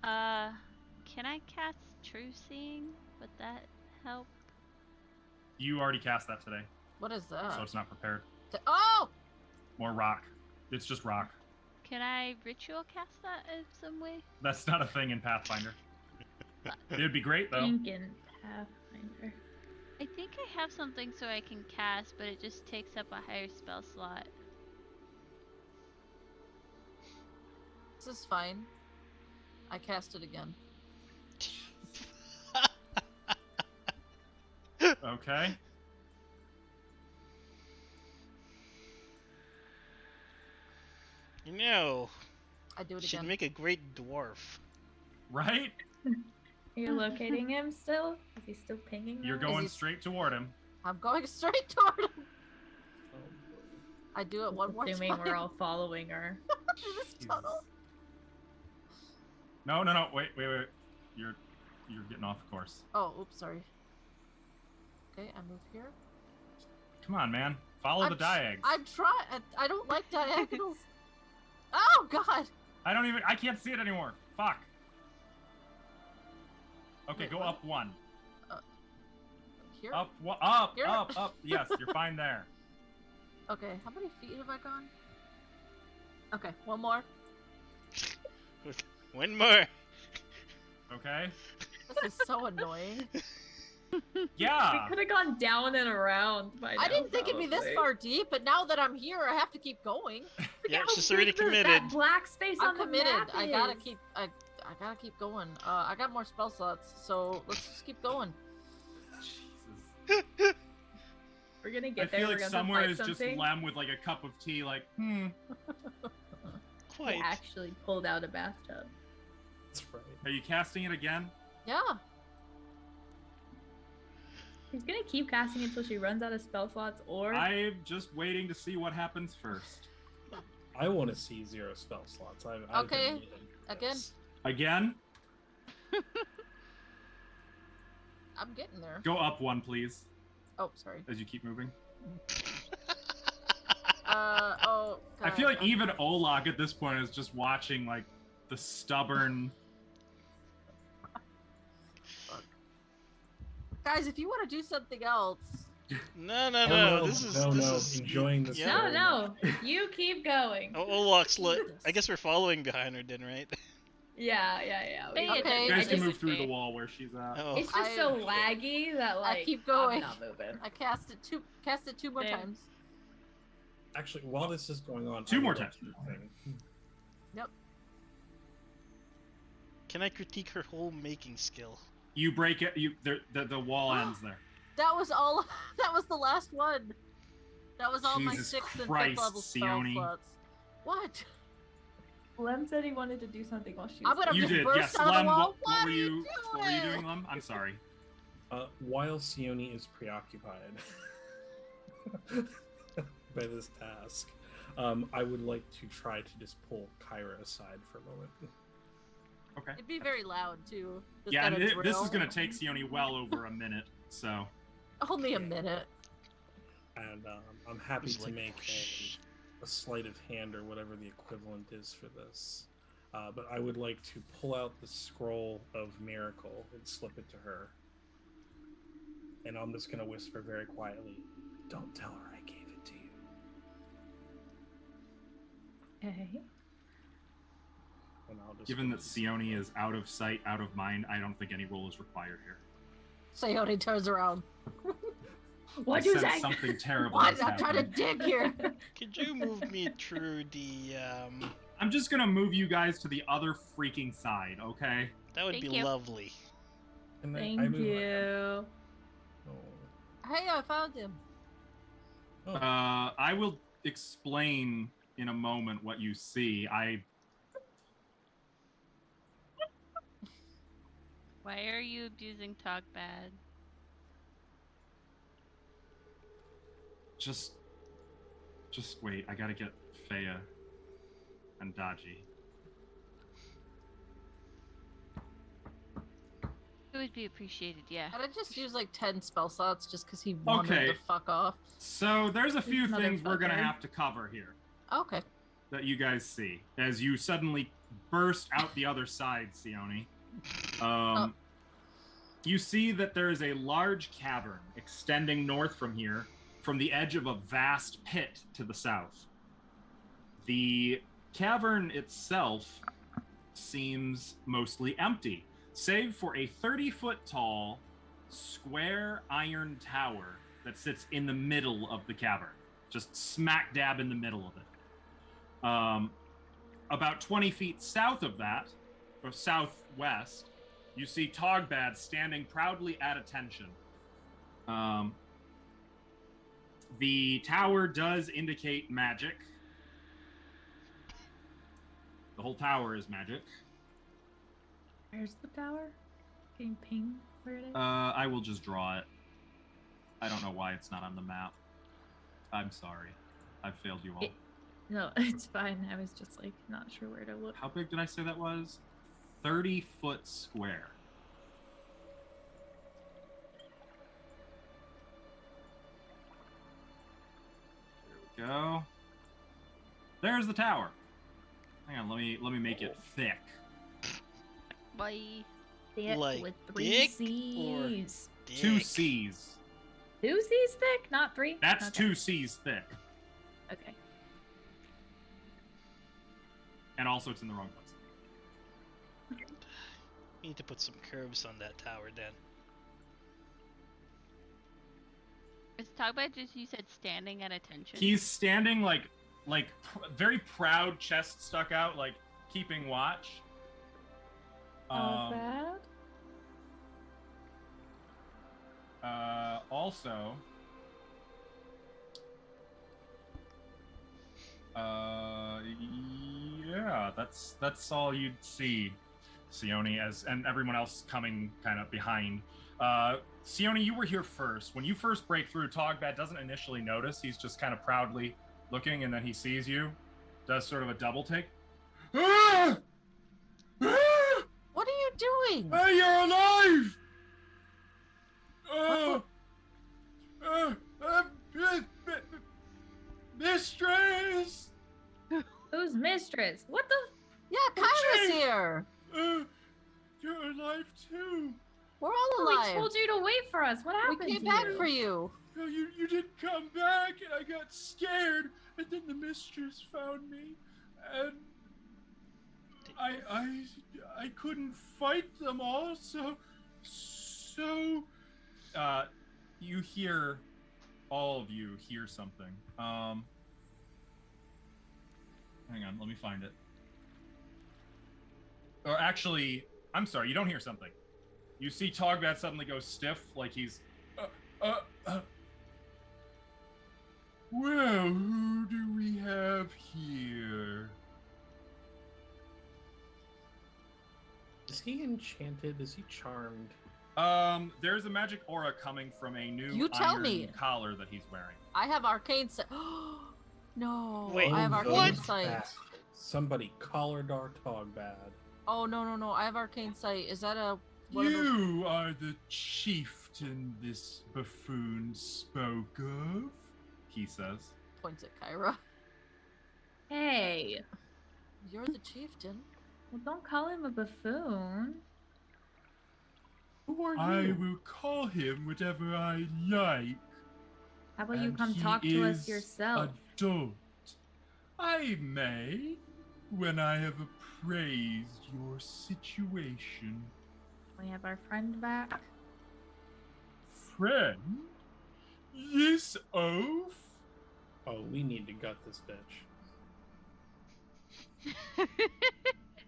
Can I cast True Seeing? Would that help? You already cast that today, What is that? so it's not prepared. Oh! More rock. It's just rock. Can I ritual cast that in some way? That's not a thing in Pathfinder. It'd be great though. Thinking Pathfinder. I think I have something so I can cast, but it just takes up a higher spell slot. This is fine. I cast it again. Okay. You know, I do it she'd again. make a great dwarf. Right? Are you locating him still? Is he still pinging? You're now? going he- straight toward him. I'm going straight toward him. I do it one more Assuming time. we're all following her. Through this tunnel. No. Wait. You're getting off course. Oh, oops, sorry. Okay, I move here. Come on, man. Follow the diags. I'm trying. I don't like diagonals. Oh God! I can't see it anymore. Fuck. Okay, Wait, go what? up one. Here. Up. Here? Yes, you're fine there. Okay, how many feet have I gone? Okay, one more. One more. Okay. This is so annoying. Yeah. We could have gone down and around by now. I didn't think it'd be this probably. far deep, but now that I'm here, I have to keep going. Yeah, How she's big already that committed. black space I'm on the committed. map I gotta is. keep. I gotta keep going. I got more spell slots, so let's just keep going. Jesus. We're gonna I get there. feel We're like gonna somewhere fight is just something. Lem with like a cup of tea, like, Quite. He actually pulled out a bathtub. That's right. Are you casting it again? Yeah. He's gonna keep casting until she runs out of spell slots, or I'm just waiting to see what happens first. I want to see 0 spell slots. I've Okay, been waiting for again. this. Again? I'm getting there. Go up one, please, Oh, sorry. as you keep moving. Oh. I God, feel like I'm- even Olag at this point is just watching like the stubborn. Guys, if you want to do something else, No. No, This is enjoying this. Yeah. No, you keep going. Oh, Olok's I guess we're following behind her, then, right? Yeah. Pay we- Okay. You I guys can just- move through the wall where she's at. Oh. It's just so laggy that like keep going. I'm not moving. I cast it two more Same. times. Actually, while this is going on, Two I more would like times. to do a thing. Yep. Can I critique her whole making skill? You break it. The wall ends there. That was all. That was the last one. That was all my Jesus 6th and Christ, 5th level spell Sione. slots. What? Lem said he wanted to do something while she I'm was gonna You just did, burst yes. out of Lem, the wall. what were are you? What were you doing? doing, Lem? I'm sorry. While Sione is preoccupied by this task, I would like to try to just pull Kyra aside for a moment. Okay. It'd be very loud too. This Yeah, kind and of this is drill. gonna take Sione well over a minute. So. Only a minute. And I'm happy It's to like, make a sleight of hand or whatever the equivalent is for this. But I would like to pull out the scroll of miracle and slip it to her. And I'm just going to whisper very quietly, "Don't tell her I gave it to you." Okay. And I'll just Given that Sione is out of sight, out of mind, I don't think any roll is required here. Sayone turns around. What'd I you sense say? something terrible. What? is I'm trying to happening. dig here. Could you move me through the I'm just gonna move you guys to the other freaking side, okay? That would Thank be you. lovely. And then I Thank move my- you. Oh. Hey, I found him. Oh. I will explain in a moment what you see. Why are you abusing Talk Bad? Just wait. I gotta get Fea and Daji. It would be appreciated, yeah. And I just used like 10 spell slots just because he wanted Okay. to fuck off. So there's a few things we're gonna Motherfucker. have to cover here Okay. that you guys see as you suddenly burst out the other side, Sione. You see that there is a large cavern extending north from here, from the edge of a vast pit to the south. The cavern itself seems mostly empty, save for a 30-foot tall, square iron tower that sits in the middle of the cavern, just smack dab in the middle of it. About 20 feet south of that, or southwest, you see Togbad standing proudly at attention. The tower does indicate magic. The whole tower is magic. Where's the tower? Can you ping where it is? I will just draw it. I don't know why it's not on the map. I'm sorry. I've failed you all. No, it's fine. I was just like not sure where to look. How big did I say that was? 30-foot square. There we go. There's the tower. Hang on, let me make it thick. Bye. Thick Like with 3 dick C's. Two Dick. C's. 2 C's thick, not 3. That's Okay. 2 C's thick. Okay. And also it's in the wrong place. We need to put some curves on that tower then. Is Talk Bad just, you said, standing at attention? He's standing very proud, chest stuck out, like keeping watch. Bad. Also, yeah, that's all you'd see, Sione, and everyone else coming kind of behind. Sione, you were here first. When you first break through, Togbad doesn't initially notice. He's just kind of proudly looking, and then he sees you, does sort of a double take. Ah! Ah! What are you doing? Hey, you're alive! Mistress! Who's mistress? What the? Yeah, Kyra's us here. You're alive too. We're all We alive. told you to wait for us. What We happened came to back you? for you. No, you didn't come back, and I got scared, and then the mistress found me, and I couldn't fight them all, so you hear, all of you hear something. Hang on, let me find it. Or actually, I'm sorry, you don't hear something. You see Togbat suddenly go stiff, like he's, well, who do we have here? Is he enchanted? Is he charmed? There's a magic aura coming from a new You tell iron me. collar that he's wearing. I have arcane sight. No. Wait, I have Oh, arcane those sight. bad. Somebody collar dark dog bad. Oh no. I have arcane sight. Is that a one of those? You are the chieftain this buffoon spoke of, he says. Points at Kyra. Hey. You're the chieftain. Well, don't call him a buffoon. Who are you? I will call him whatever I like. How about you and come he talk to us is yourself? Adult. I may, when I have appraised your situation. We have our friend back. Friend? This oaf? Oh, we need to gut this bitch.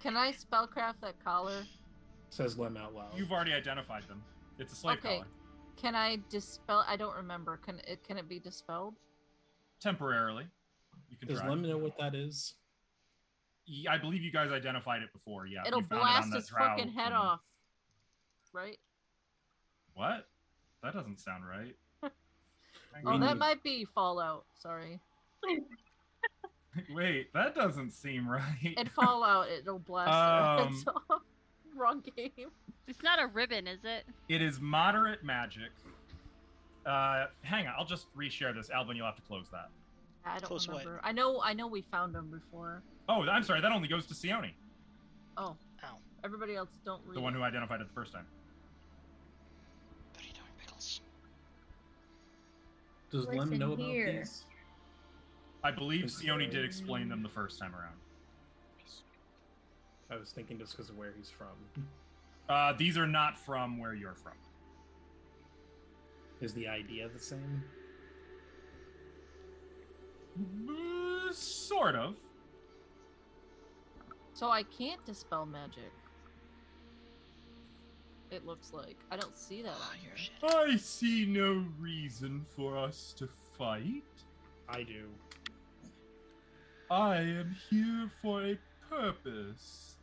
Can I spellcraft that collar? Says Lem out loud. You've already identified them. It's a slave Okay. collar. Can I dispel? I don't remember. Can it be dispelled? Temporarily. You can Does try. Lem know what that is? Yeah, I believe you guys identified it before. Yeah, It'll you found it blast on the his drow fucking head thing. off. Right? What? That doesn't sound right. Hang Oh, on. that might be Fallout. Sorry. Wait, that doesn't seem right. In Fallout, it'll blast their heads off. Wrong game. It's not a ribbon, is it? It is moderate magic. Hang on, I'll just reshare this. Alvin, you'll have to close that. I don't Close what? remember. I know we found them before. Oh, I'm sorry, that only goes to Sione, Oh. Ow. Everybody else don't read. the one who identified it the first time. What are you doing, Pickles? Does Lem Listen know about here. these? I believe Okay. Sione did explain them the first time around. I was thinking just because of where he's from. These are not from where you're from. Is the idea the same? Sort of. So I can't dispel magic. It looks like. I don't see that on here. I see no reason for us to fight. I do. I am here for a purpose.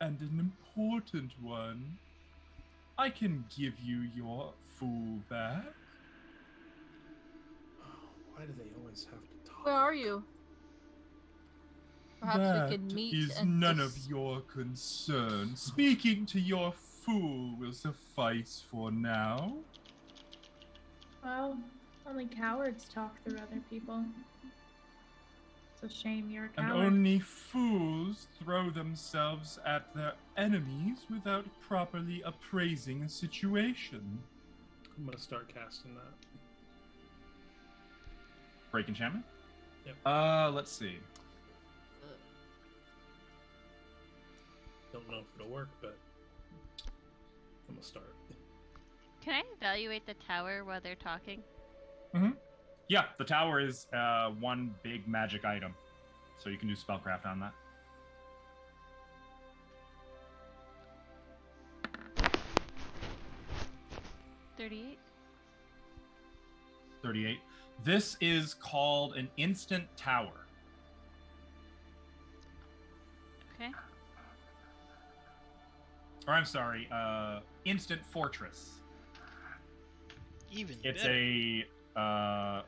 And an important one. I can give you your fool back. Why do they always have to talk? Where are you? Perhaps That we can meet is and none of your concern. Speaking to your fool will suffice for now. Well, only cowards talk through other people. It's a shame you're a And coward. only fools throw themselves at their enemies without properly appraising a situation. I'm gonna start casting that. Break enchantment? Yep. Let's see. Don't know if it'll work, but I'm gonna start. Can I evaluate the tower while they're talking? Yeah, the tower is one big magic item. So you can do spellcraft on that. $38. 38. This is called an instant tower. Okay. Or I'm sorry, instant fortress. Even It's better. a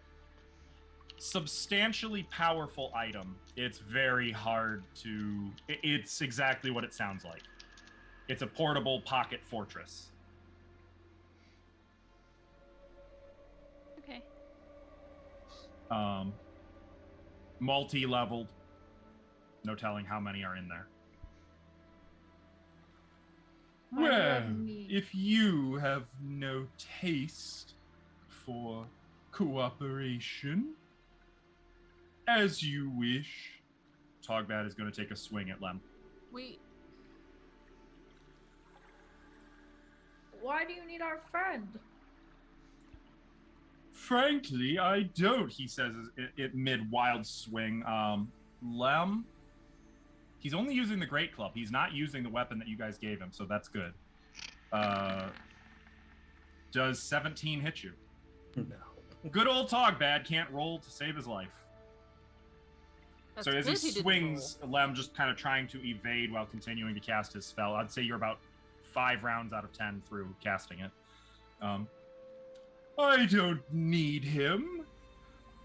substantially powerful item. It's very hard to... It's exactly what it sounds like. It's a portable pocket fortress. Okay. Multi-leveled. No telling how many are in there. Why do you Well, have me? if you have no taste for cooperation, as you wish. Togbad is going to take a swing at Lem. Why do you need our friend? Frankly, I don't, he says it mid-wild swing. Lem, he's only using the Great Club. He's not using the weapon that you guys gave him, so that's good. Does 17 hit you? No. Good old Togbad can't roll to save his life. That's So as good he didn't swings, Lem just kind of trying to evade while continuing to cast his spell. I'd say you're about 5 rounds out of 10 through casting it. I don't need him,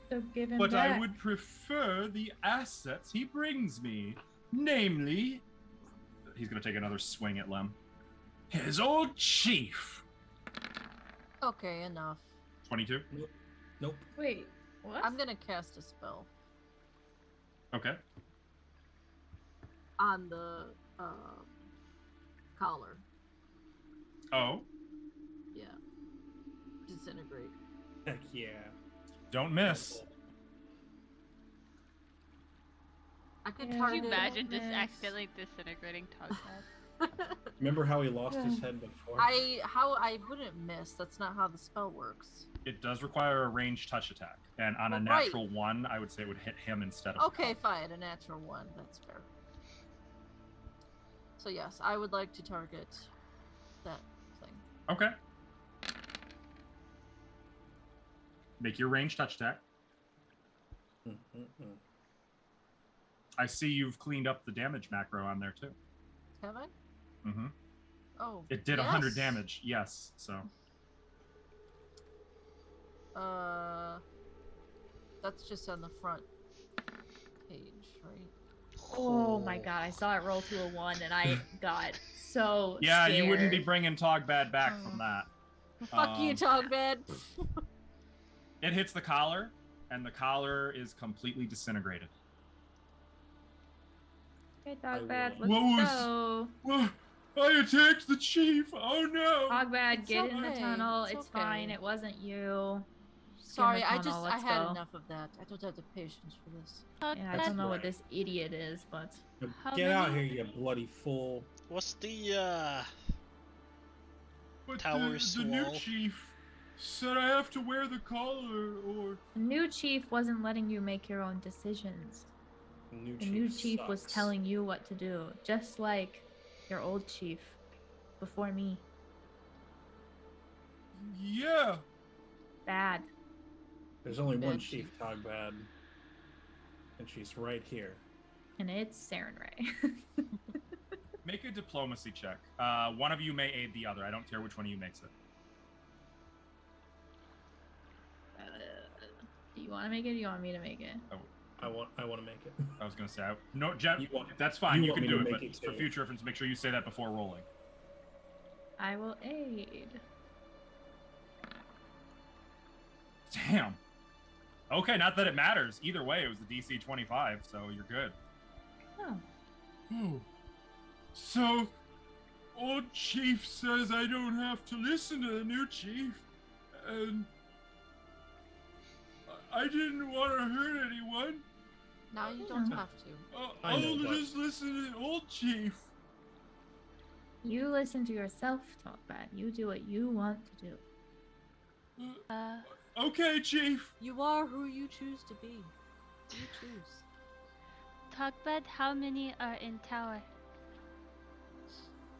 So give him but back. I would prefer the assets he brings me. Namely, he's going to take another swing at Lem. His old chief. roll. Okay, enough. 22? Nope. Wait, what? I'm gonna cast a spell Okay. on the collar. Oh, Yeah. Disintegrate. Heck yeah. don't miss. I could Yeah. Can target. you imagine just Miss. accidentally disintegrating Togbad? Remember how he lost his head before? I wouldn't miss. That's not how the spell works. It does require a ranged touch attack. And on a Well, right. natural 1, I would say it would hit him instead of Okay, the fine. A natural 1. That's fair. So yes, I would like to target that thing. Okay. Make your ranged touch attack. I see you've cleaned up the damage macro on there too. Have I? Mm-hmm. Oh. It did 100 yes. damage. Yes. So That's just on the front page, right? Oh my god, I saw it roll to a 1 and I got so yeah, scared. you wouldn't be bringing Togbad back from that. Fuck you, Togbad. It hits the collar, and the collar is completely disintegrated. Okay, I Togbad, will. let's What was- go. Well, I attacked the chief. Oh no! Togbad, It's get in the okay, tunnel. it's It's fine. okay. It wasn't you. Just get in Sorry, the I tunnel, I let's had go. enough of that. I don't have the patience for this. Yeah, I Togbad, don't know what right. this idiot is, but How Get out many- here, you bloody fool. What's the But Tower the new swell. chief said I have to wear the collar, or the new chief wasn't letting you make your own decisions. The new chief was sucks. telling you what to do, just like your old chief before me. yeah. Bad. There's only one Bad chief, Togbad. And she's right here. And it's Saren Ray. Make a diplomacy check. One of you may aid the other. I don't care which one of you makes it. Do you want to make it or do you want me to make it? I want to make it. I was gonna say no, Jen. You want- That's fine. you You want can me do to it, make but it for too. future reference, make sure you say that before rolling. I will aid. Damn. Okay, not that it matters. Either way, it was the DC 25, so you're good. Oh. Oh. So, old chief says I don't have to listen to the new chief, and I didn't want to hurt anyone. Now you don't have to. I know, I'll but- just listen to the old chief. You listen to yourself, Talkbat. You do what you want to do. Okay, chief. You are who you choose to be. You choose. Togbad, how many are in tower?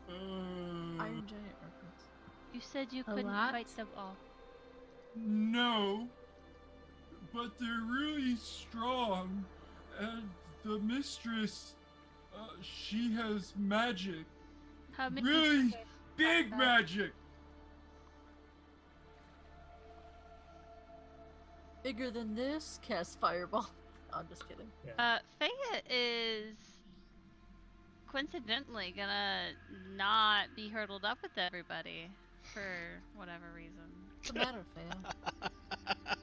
Iron Giant reference. You said you A couldn't lot? fight them all. No, but they're really strong, and the mistress, she has magic, How many? really together? big Togbad? magic. Bigger than this? Cast Fireball. I'm just kidding. Faya is coincidentally gonna not be hurdled up with everybody for whatever reason. What's the matter, Faya?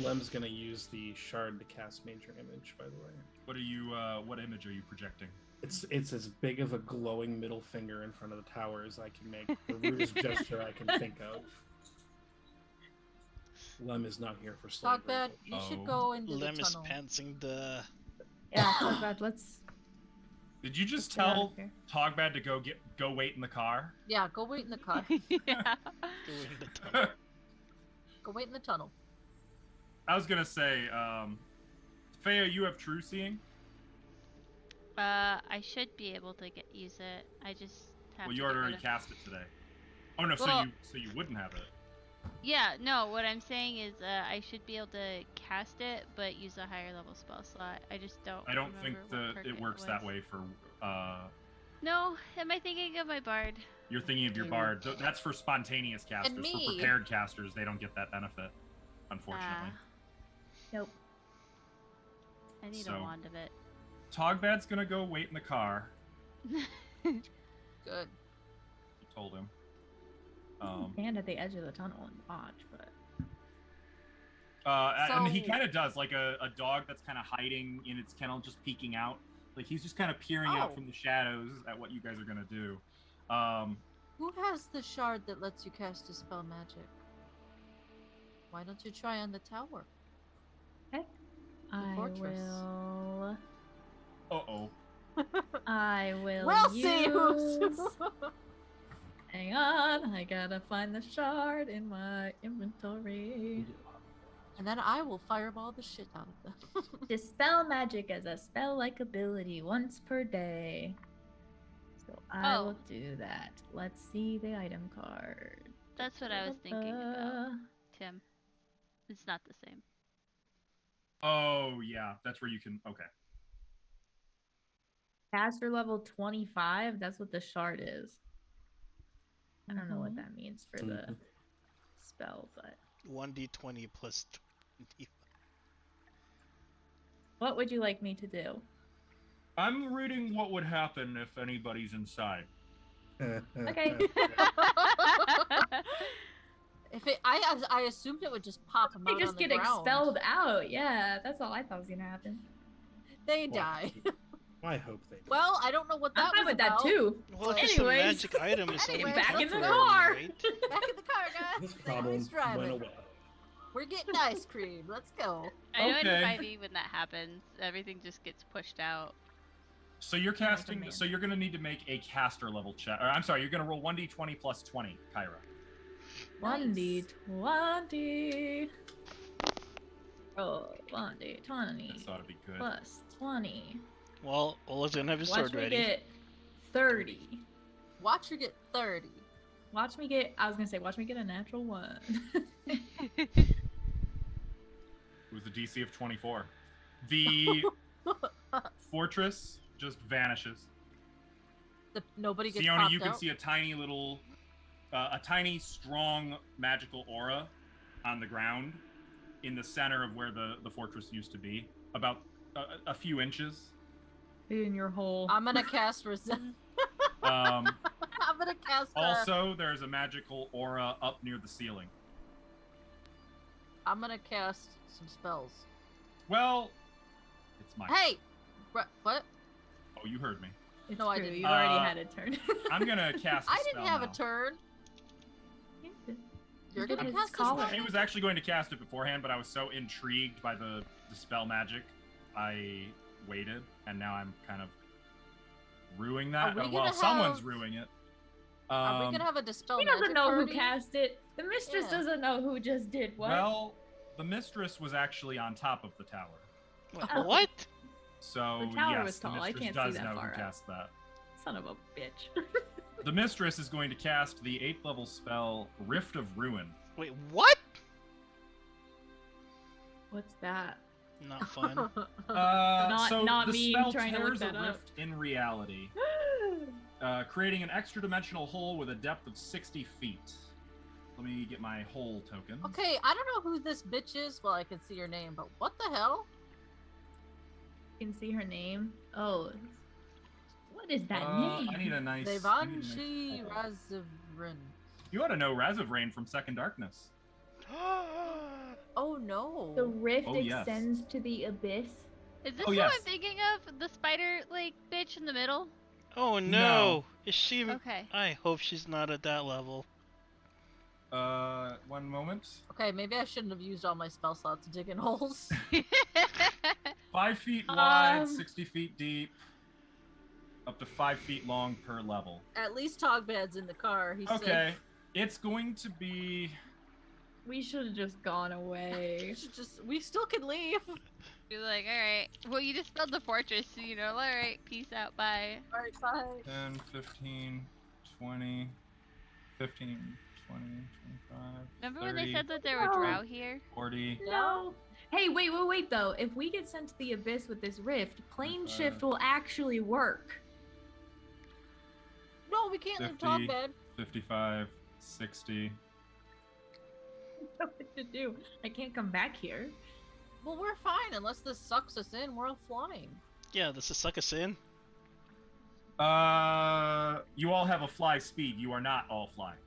Lem's gonna use the shard to cast Major Image, by the way. What are you? What image are you projecting? It's as big of a glowing middle finger in front of the tower as I can make. The rudest gesture I can think of. Lem is not here for slavery. Togbad, you should Oh. go into Lem the is tunnel. pantsing the. Yeah, so bad. Let's. Did you just get out tell of here. Togbad to go wait in the car? Yeah, go wait in the car. Yeah. Go in the tunnel. Go wait in the tunnel. I was gonna say, Feo, you have true seeing. I should be able to use it. I just have Well, to you get rid already of- cast it today. Oh no, Well- so you wouldn't have it. Yeah, no, what I'm saying is I should be able to cast it, but use a higher level spell slot. I just don't. I don't think remember what perk it works that was. way for. No, am I thinking of my bard? You're thinking of your bard. That's for spontaneous casters. For me. prepared casters, they don't get that benefit, unfortunately. Nope. I need So- a wand of it. Togbad's gonna go wait in the car. Good. You told him. Stand at the edge of the tunnel and watch, but And he So- kind of does, like a dog that's kind of hiding in its kennel, just peeking out. Like he's just kind of peering out Oh. from the shadows at what you guys are gonna do. Who has the shard that lets you cast a spell magic? Why don't you try on the tower? I fortress. will. Uh-oh. I will. We'll see who's. use- Hang on, I gotta find the shard in my inventory. And then I will fireball the shit out of them. Dispel magic as a spell-like ability once per day. So I Oh. will do that. Let's see the item card. That's what I was thinking about, Tim. It's not the same. Oh yeah, that's where you can. Okay. Caster level 25. That's what the shard is. I don't know what Mhm. that means for the spell, but 1d20 plus 20. what would you like me to do? I'm reading what would happen if anybody's inside. Okay. If it, I assumed it would just pop them They out just on the get ground. expelled out. Yeah, that's all I thought was gonna happen. They Well, die. I hope they do. Well, I don't know what that I'm fine was with that about. too. Well, But just a anyways- magic item is only Anyways, Back in the temporary, car. right? Back in the car, guys. This Sayori's problem went driving. away. We're getting ice cream. Let's go. I know in Okay. 5e when that happens, everything just gets pushed out. So you're casting. man. So you're gonna need to make a caster level check. Or, I'm sorry, you're gonna roll 1d20 plus 20, Kyra. 1d20. Oh, 1d20 This ought to be good. plus 20. Well, Ola's gonna have his Watch sword me ready. get 30. Watch her get 30. Watch me get. I was gonna say, watch me get a natural 1. It was a DC of 24. The fortress just vanishes. Nobody gets Sione, popped you can out. see a tiny little, a tiny, strong magical aura on the ground in the center of where the fortress used to be, about a few inches. In your hole. I'm gonna cast resist. Um, I'm gonna cast. also, there's a magical aura up near the ceiling. I'm gonna cast some spells. Well, it's my. Hey, what? Oh, you heard me. It's No, I true, didn't. You already Uh, had a turn. I'm gonna cast. A I didn't spell have now. a turn. You're did gonna his cast a collar. spell. I was actually going to cast it beforehand, but I was so intrigued by the spell magic, I waited, and now I'm kind of ruining that. we Well, gonna someone's have- ruining it. Are we gonna have a dispel He magic doesn't know who party? cast it. The mistress Yeah. doesn't know who just did what. Well, the mistress was actually on top of the tower, Wait, Oh. what? so The tower yes, was tall. the I mistress can't see does that know far who up. cast that. Son of a bitch. The mistress is going to cast the 8th level spell Rift of Ruin. Wait, what? What's that? Not fun. So not the me spell trying to look tears a that up. rift in reality, creating an extra dimensional hole with a depth of 60 feet. Let me get my hole token. Okay, I don't know who this bitch is. Well, I can see her name, but what the hell? You can see her name. Oh. What is that I name? need a nice. Devanshi hole. Razivrin. You ought to know Razivrain from Second Darkness. Oh no. The rift Oh, yes. extends to the abyss. Is this Oh, who yes. I'm thinking of? The spider, like, bitch in the middle? Oh no! No. Is she? Okay. I hope she's not at that level. 1 moment. Okay, maybe I shouldn't have used all my spell slots to dig in holes. 5 feet wide, Um, 60 feet deep, up to 5 feet long per level. At least Togbad's in the car. He's Okay, safe. it's going to be. We should have just gone away. We still can leave. Be like, alright. Well, you dispelled the fortress, so you know, alright, peace out, bye. Alright, bye. 10, 15, 20, 15, 20, 25. Remember 30, when they said that there were No. drow here? 40. No. Hey, wait, though. If we get sent to the abyss with this rift, plane shift will actually work. No, we can't leave 50. Togbad. 55, 60. I don't know what to do. I can't come back here. Well, we're fine unless this sucks us in. We're all flying. Yeah, this is suck us in. You all have a fly speed. You are not all flying.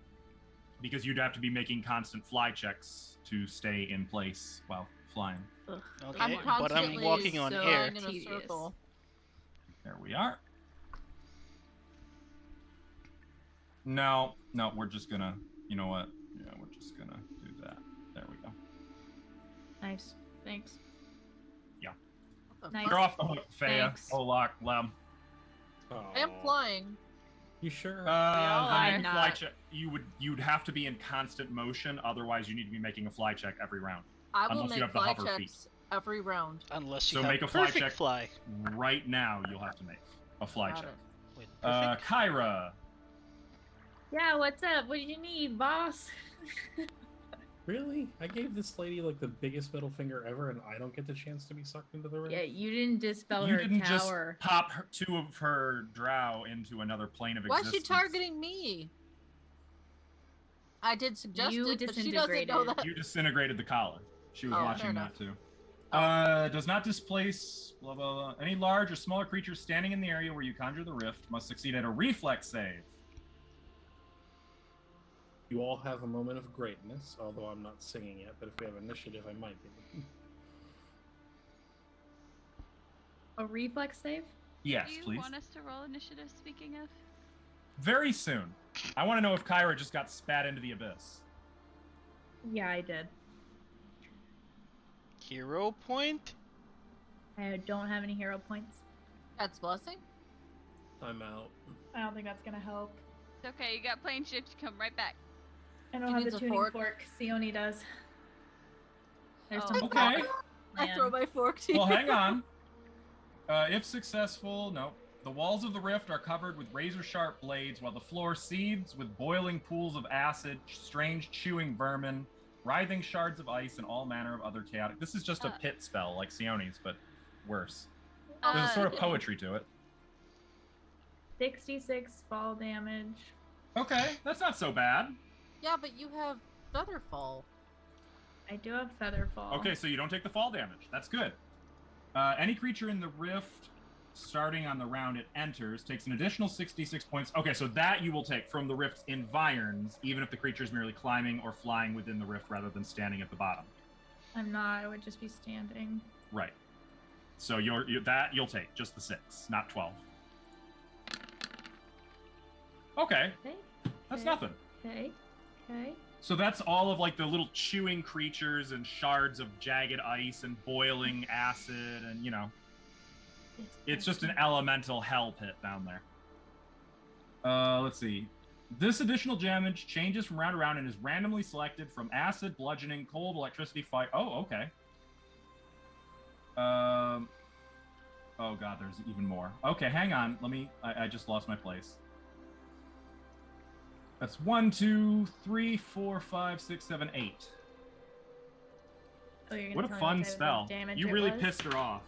Because you'd have to be making constant fly checks to stay in place while flying. Ugh. Okay, I'm but I'm constantly walking on going air. in a Tedious. circle. There we are. No, we're just gonna, you know what? Yeah, we're just gonna do that. There we go. Nice. Thanks. What the Nice. fuck? You're off the hook, Faya, Thanks. Olak, Lem. I am flying. You sure? The are next fly not. check, you'd have to be in constant motion, otherwise you need to be making a fly check every round. I will Unless you make have the fly hover checks every round. Unless you So have make a fly perfect check. fly. Right now, you'll have to make a fly Got check. it. Wait, perfect? Kyra. Yeah, what's up? What do you need, boss? Really? I gave this lady like the biggest middle finger ever, and I don't get the chance to be sucked into the rift? Yeah, you didn't dispel You her didn't just tower. pop two of her drow into another plane of Why is existence. she targeting me? I did suggest You it, but she doesn't know disintegrated. that. You disintegrated the collar. She was Oh, fair watching enough. that too. Does not displace blah, blah, blah. Any large or smaller creatures standing in the area where you conjure the rift must succeed at a reflex save. You all have a moment of greatness, although I'm not singing yet, but if we have initiative, I might be. A reflex save? Yes, Do you please. want us to roll initiative, speaking of? Very soon. I want to know if Kyra just got spat into the abyss. Yeah, I did. Hero point? I don't have any hero points. That's blessing. I'm out. I don't think that's gonna help. It's okay, you got plane shift, you come right back. I don't He have needs the a tuning fork. fork. Sione does. There's Oh. some Okay. I throw my fork to you. Well, hang on. If successful, no. The walls of the rift are covered with razor-sharp blades, while the floor seethes with boiling pools of acid, strange chewing vermin, writhing shards of ice, and all manner of other chaotic. This is just a pit spell, like Sione's, but worse. There's a sort of poetry to it. 66 fall damage. Okay, that's not so bad. Yeah, but you have Featherfall. I do have Featherfall. Okay, so you don't take the fall damage. That's good. Any creature in the rift, starting on the round it enters, takes an additional 66 points. Okay, so that you will take from the rift's environs, even if the creature is merely climbing or flying within the rift rather than standing at the bottom. I'm not. I would just be standing. Right. So you'll take just the 6, not 12. Okay, Okay. that's Okay. nothing. Okay. Okay. So that's all of like the little chewing creatures and shards of jagged ice and boiling acid and it's just an elemental hell pit down there. Let's see. This additional damage changes from round to round and is randomly selected from acid, bludgeoning, cold, electricity, fire. Oh, okay. Oh god, there's even more. Okay, hang on. I just lost my place. That's 1, 2, 3, 4, 5, 6, 7, 8. Oh, you're gonna What a tell me fun what type of spell. damage You it really was? pissed her off.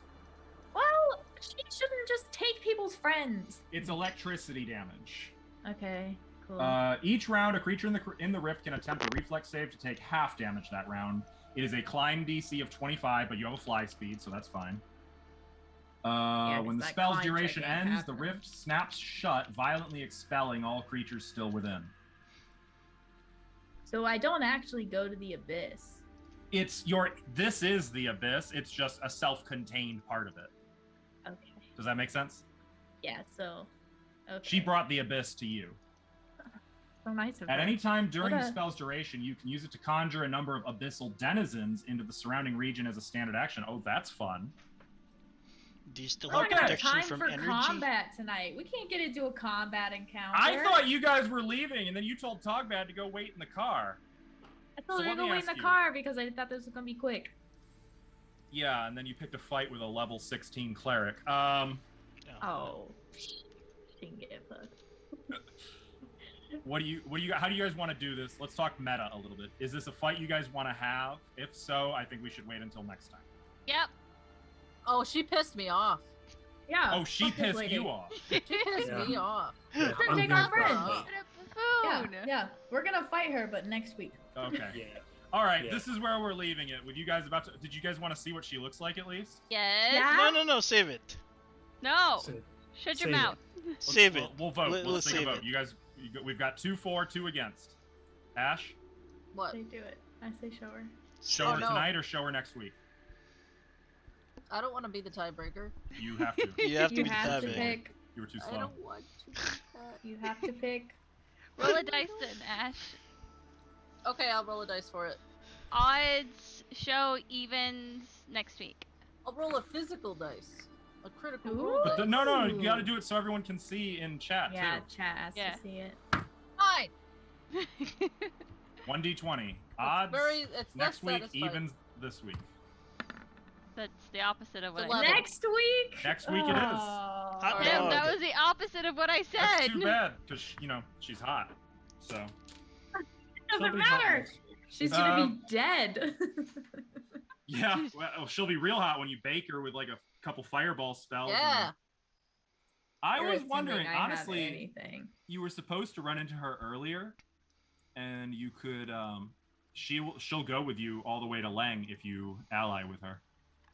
Well, she shouldn't just take people's friends. It's electricity damage. Okay. Cool. Each round, a creature in the rift can attempt a reflex save to take half damage that round. It is a climb DC of 25, but you have a fly speed, so that's fine. 'cause When the that spell's climb check duration ain't ends, the happening. rift snaps shut, violently expelling all creatures still within. So I don't actually go to the abyss. This is the abyss. It's just a self-contained part of it. Okay. Does that make sense? Yeah. So. Okay. She brought the abyss to you. So nice of At her. any time during What the a- spell's duration, you can use it to conjure a number of abyssal denizens into the surrounding region as a standard action. Oh, that's fun. Do you still We're have not gonna have protection time from for energy? combat tonight. We can't get into a combat encounter. I thought you guys were leaving, and then you told Togbad to go wait in the car. I told So her let to go me wait in the ask you. car because I thought this was gonna be quick. Yeah, and then you picked a fight with a level 16 cleric. Oh. Didn't get fucked. How do you guys want to do this? Let's talk meta a little bit. Is this a fight you guys want to have? If so, I think we should wait until next time. Yep. Oh, she pissed me off. Yeah. Oh, she fuck this pissed lady. you off. She pissed Yeah. me off. Yeah, Take I'm our here for a friends. fight. Yeah, Buffoon. yeah. We're gonna fight her, but next week. Okay. Yeah. All right, Yeah. this is where we're leaving it. With you guys about to... Did you guys want to see what she looks like at least? Yes. Yeah. No, save it. No. So- Shut your save mouth. Save it. We'll vote. Let's Let's take a save vote. it. You guys, we've got 2 for, 2 against. Ash, What? They do it. I say show her. show Oh, her no. tonight or show her next week? I don't want to be the tiebreaker. You have to. You have to You be have to David. pick. You were too I slow. don't want to. do that. You have to pick. Roll a dice then, Ash. Okay, I'll roll a dice for it. Odds show evens next week. I'll roll a physical dice. A critical Ooh. roll But dice. no, you got to do it so everyone can see in chat Yeah, too. chat has Yeah. to see it. Fine. 1d20 odds. It's Next less week, satisfying. evens this week. That's the opposite of what I 11. said. Next week. Next week it is. Oh. Hot Tim, dog. that was the opposite of what I That's said. too bad because she's hot. So Doesn't She'll be hot matter. next week. She's gonna be dead. yeah, well, she'll be real hot when you bake her with like a couple fireball spells. Yeah. I You're was assuming wondering, I have honestly, anything. you were supposed to run into her earlier, and you could. She'll go with you all the way to Leng if you ally with her.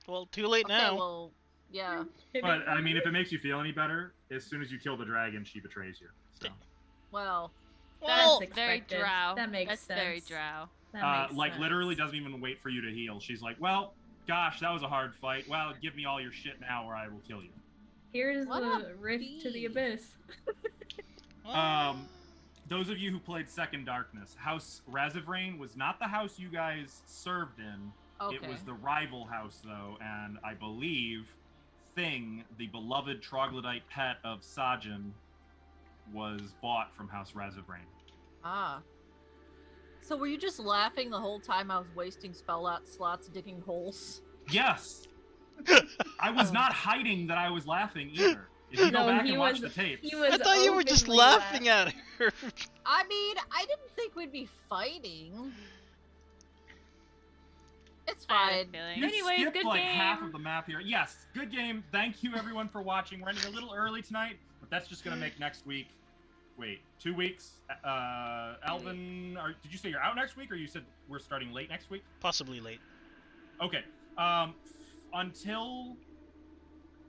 Well, too late Okay, now. well, yeah. But I mean, if it makes you feel any better, as soon as you kill the dragon, she betrays you. So. Well, Well, That's Very expected. drow. That makes That's sense. very drow. That makes Like sense. literally doesn't even wait for you to heal. She's like, well, gosh, that was a hard fight. Well, give me all your shit now, or I will kill you. Here's What the a rift to the bee. abyss. Those of you who played Second Darkness, House Razivrain was not the house you guys served in. okay. It was the rival house, though, and I believe Thing, the beloved troglodyte pet of Sajin, was bought from House Razivrain. Ah. So were you just laughing the whole time I was wasting spell slots digging holes? Yes! I was not hiding that I was laughing either. If you go No, back he and watch was- the tapes. He was I thought you were just openly laughing at her. I mean, I didn't think we'd be fighting. It's I had a fine. feeling. You Anyways, skipped good like half game. of the map here. Yes, good game. Thank you everyone for watching. We're ending a little early tonight, but that's just gonna make next week. Wait, 2 weeks. Alvin, did you say you're out next week, or you said we're starting late next week? Possibly late. Okay. Until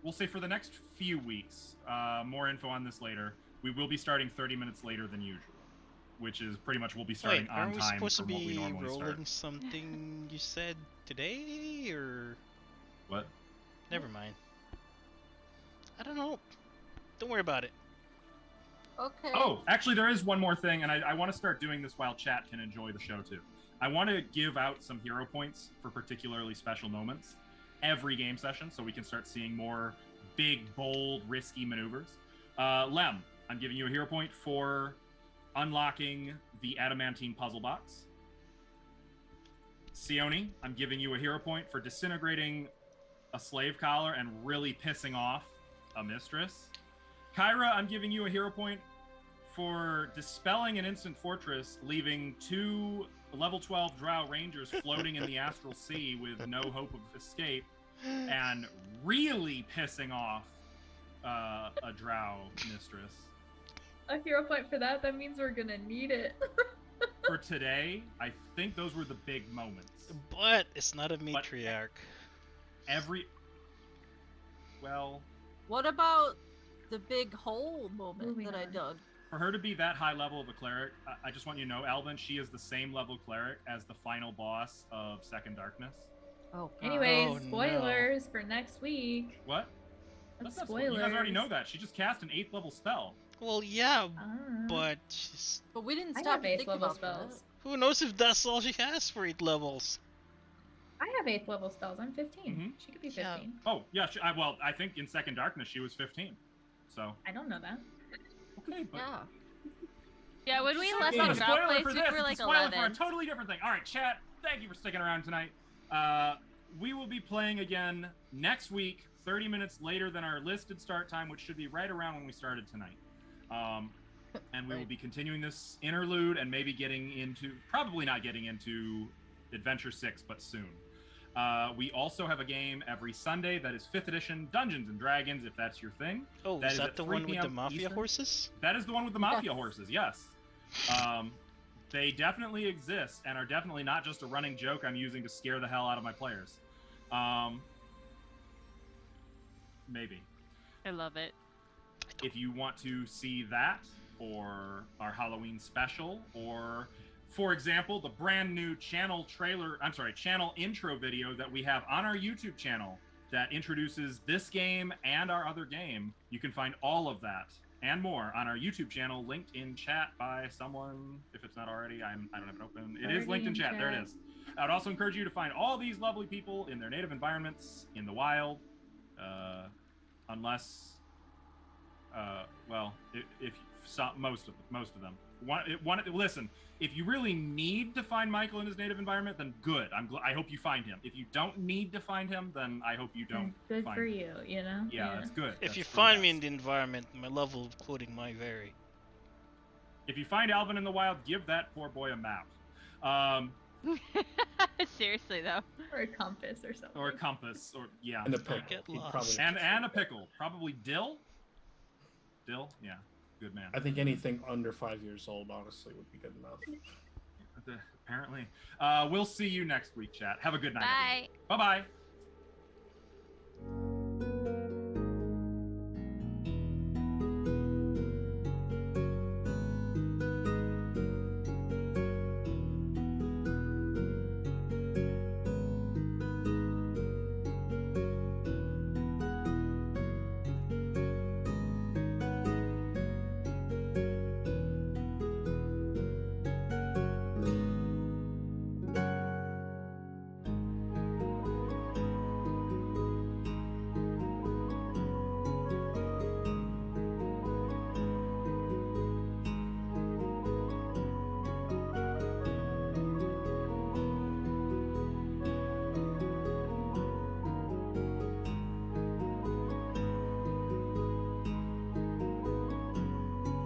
we'll say for the next few weeks. More info on this later. We will be starting 30 minutes later than usual, which is pretty much we'll be starting Wait, on aren't we time supposed to from what we be normally rolling start. something you said today, or What? never mind? I don't know. Don't worry about it. Okay. Oh, actually, there is one more thing, and I want to start doing this while chat can enjoy the show too. I want to give out some hero points for particularly special moments every game session, so we can start seeing more big, bold, risky maneuvers. Lem, I'm giving you a hero point for unlocking the adamantine puzzle box. Sione, I'm giving you a hero point for disintegrating a slave collar and really pissing off a mistress. Kyra, I'm giving you a hero point for dispelling an instant fortress, leaving 2 level 12 drow rangers floating in the astral sea with no hope of escape, and really pissing off a drow mistress. A hero point for that. That means we're gonna need it. For today, I think those were the big moments. But it's not a matriarch. Well, What about the big hole moment Moving that I on. dug? For her to be that high level of a cleric, I just want you to know, Alvin, she is the same level cleric as the final boss of Second Darkness. Oh, God. Anyways, Oh, no. spoilers for next week. What? That's not spoilers. You guys already know that. She just cast an 8th level spell. Well, yeah, Ah. but she's... But we didn't I stop have to 8th think level about spells. who knows if that's all she has for 8 levels? I have 8th level spells. I'm 15. Mhm. She could be Yeah. 15. Oh, yeah. Well, I think in Second Darkness she was 15. So. I don't know that. Okay, but. Yeah. Yeah, when we It's left not the a drop spoiler place, for we this. were It's like a spoiler 11. for a totally different thing. All right, chat. Thank you for sticking around tonight. We will be playing again next week, 30 minutes later than our listed start time, which should be right around when we started tonight. And we will be continuing this interlude and maybe probably not getting into Adventure 6, but soon. We also have a game every Sunday that is 5th edition Dungeons and Dragons, if that's your thing. Oh, That is is that at the 3 one with the p.m. mafia Eastern. horses? That is the one with the mafia Yes. horses, yes. They definitely exist and are definitely not just a running joke I'm using to scare the hell out of my players. Maybe. I love it. If you want to see that, or our Halloween special, or, for example, the brand new channel intro video that we have on our YouTube channel that introduces this game and our other game, you can find all of that and more on our YouTube channel, linked in chat by someone. If it's not already, I don't have it open. It is linked in chat. There it is. I would also encourage you to find all these lovely people in their native environments in the wild, unless, if most of them. Listen, if you really need to find Michael in his native environment, then good. I hope you find him. If you don't need to find him, then I hope you don't. Good find for him. you, you know? Yeah, that's good. If That's you for the find me in best. the environment, my level of quoting might vary. If you find Alvin in the wild, give that poor boy a map. Seriously though. Or a compass or something. Or a compass, or yeah. And a Don't pickle. get He'd lost. probably- And a pickle. Probably dill. Dill? Yeah. Good man. I think anything under 5 years old, honestly, would be good enough. Apparently. We'll see you next week, chat. Have a good night. Bye. Bye-bye.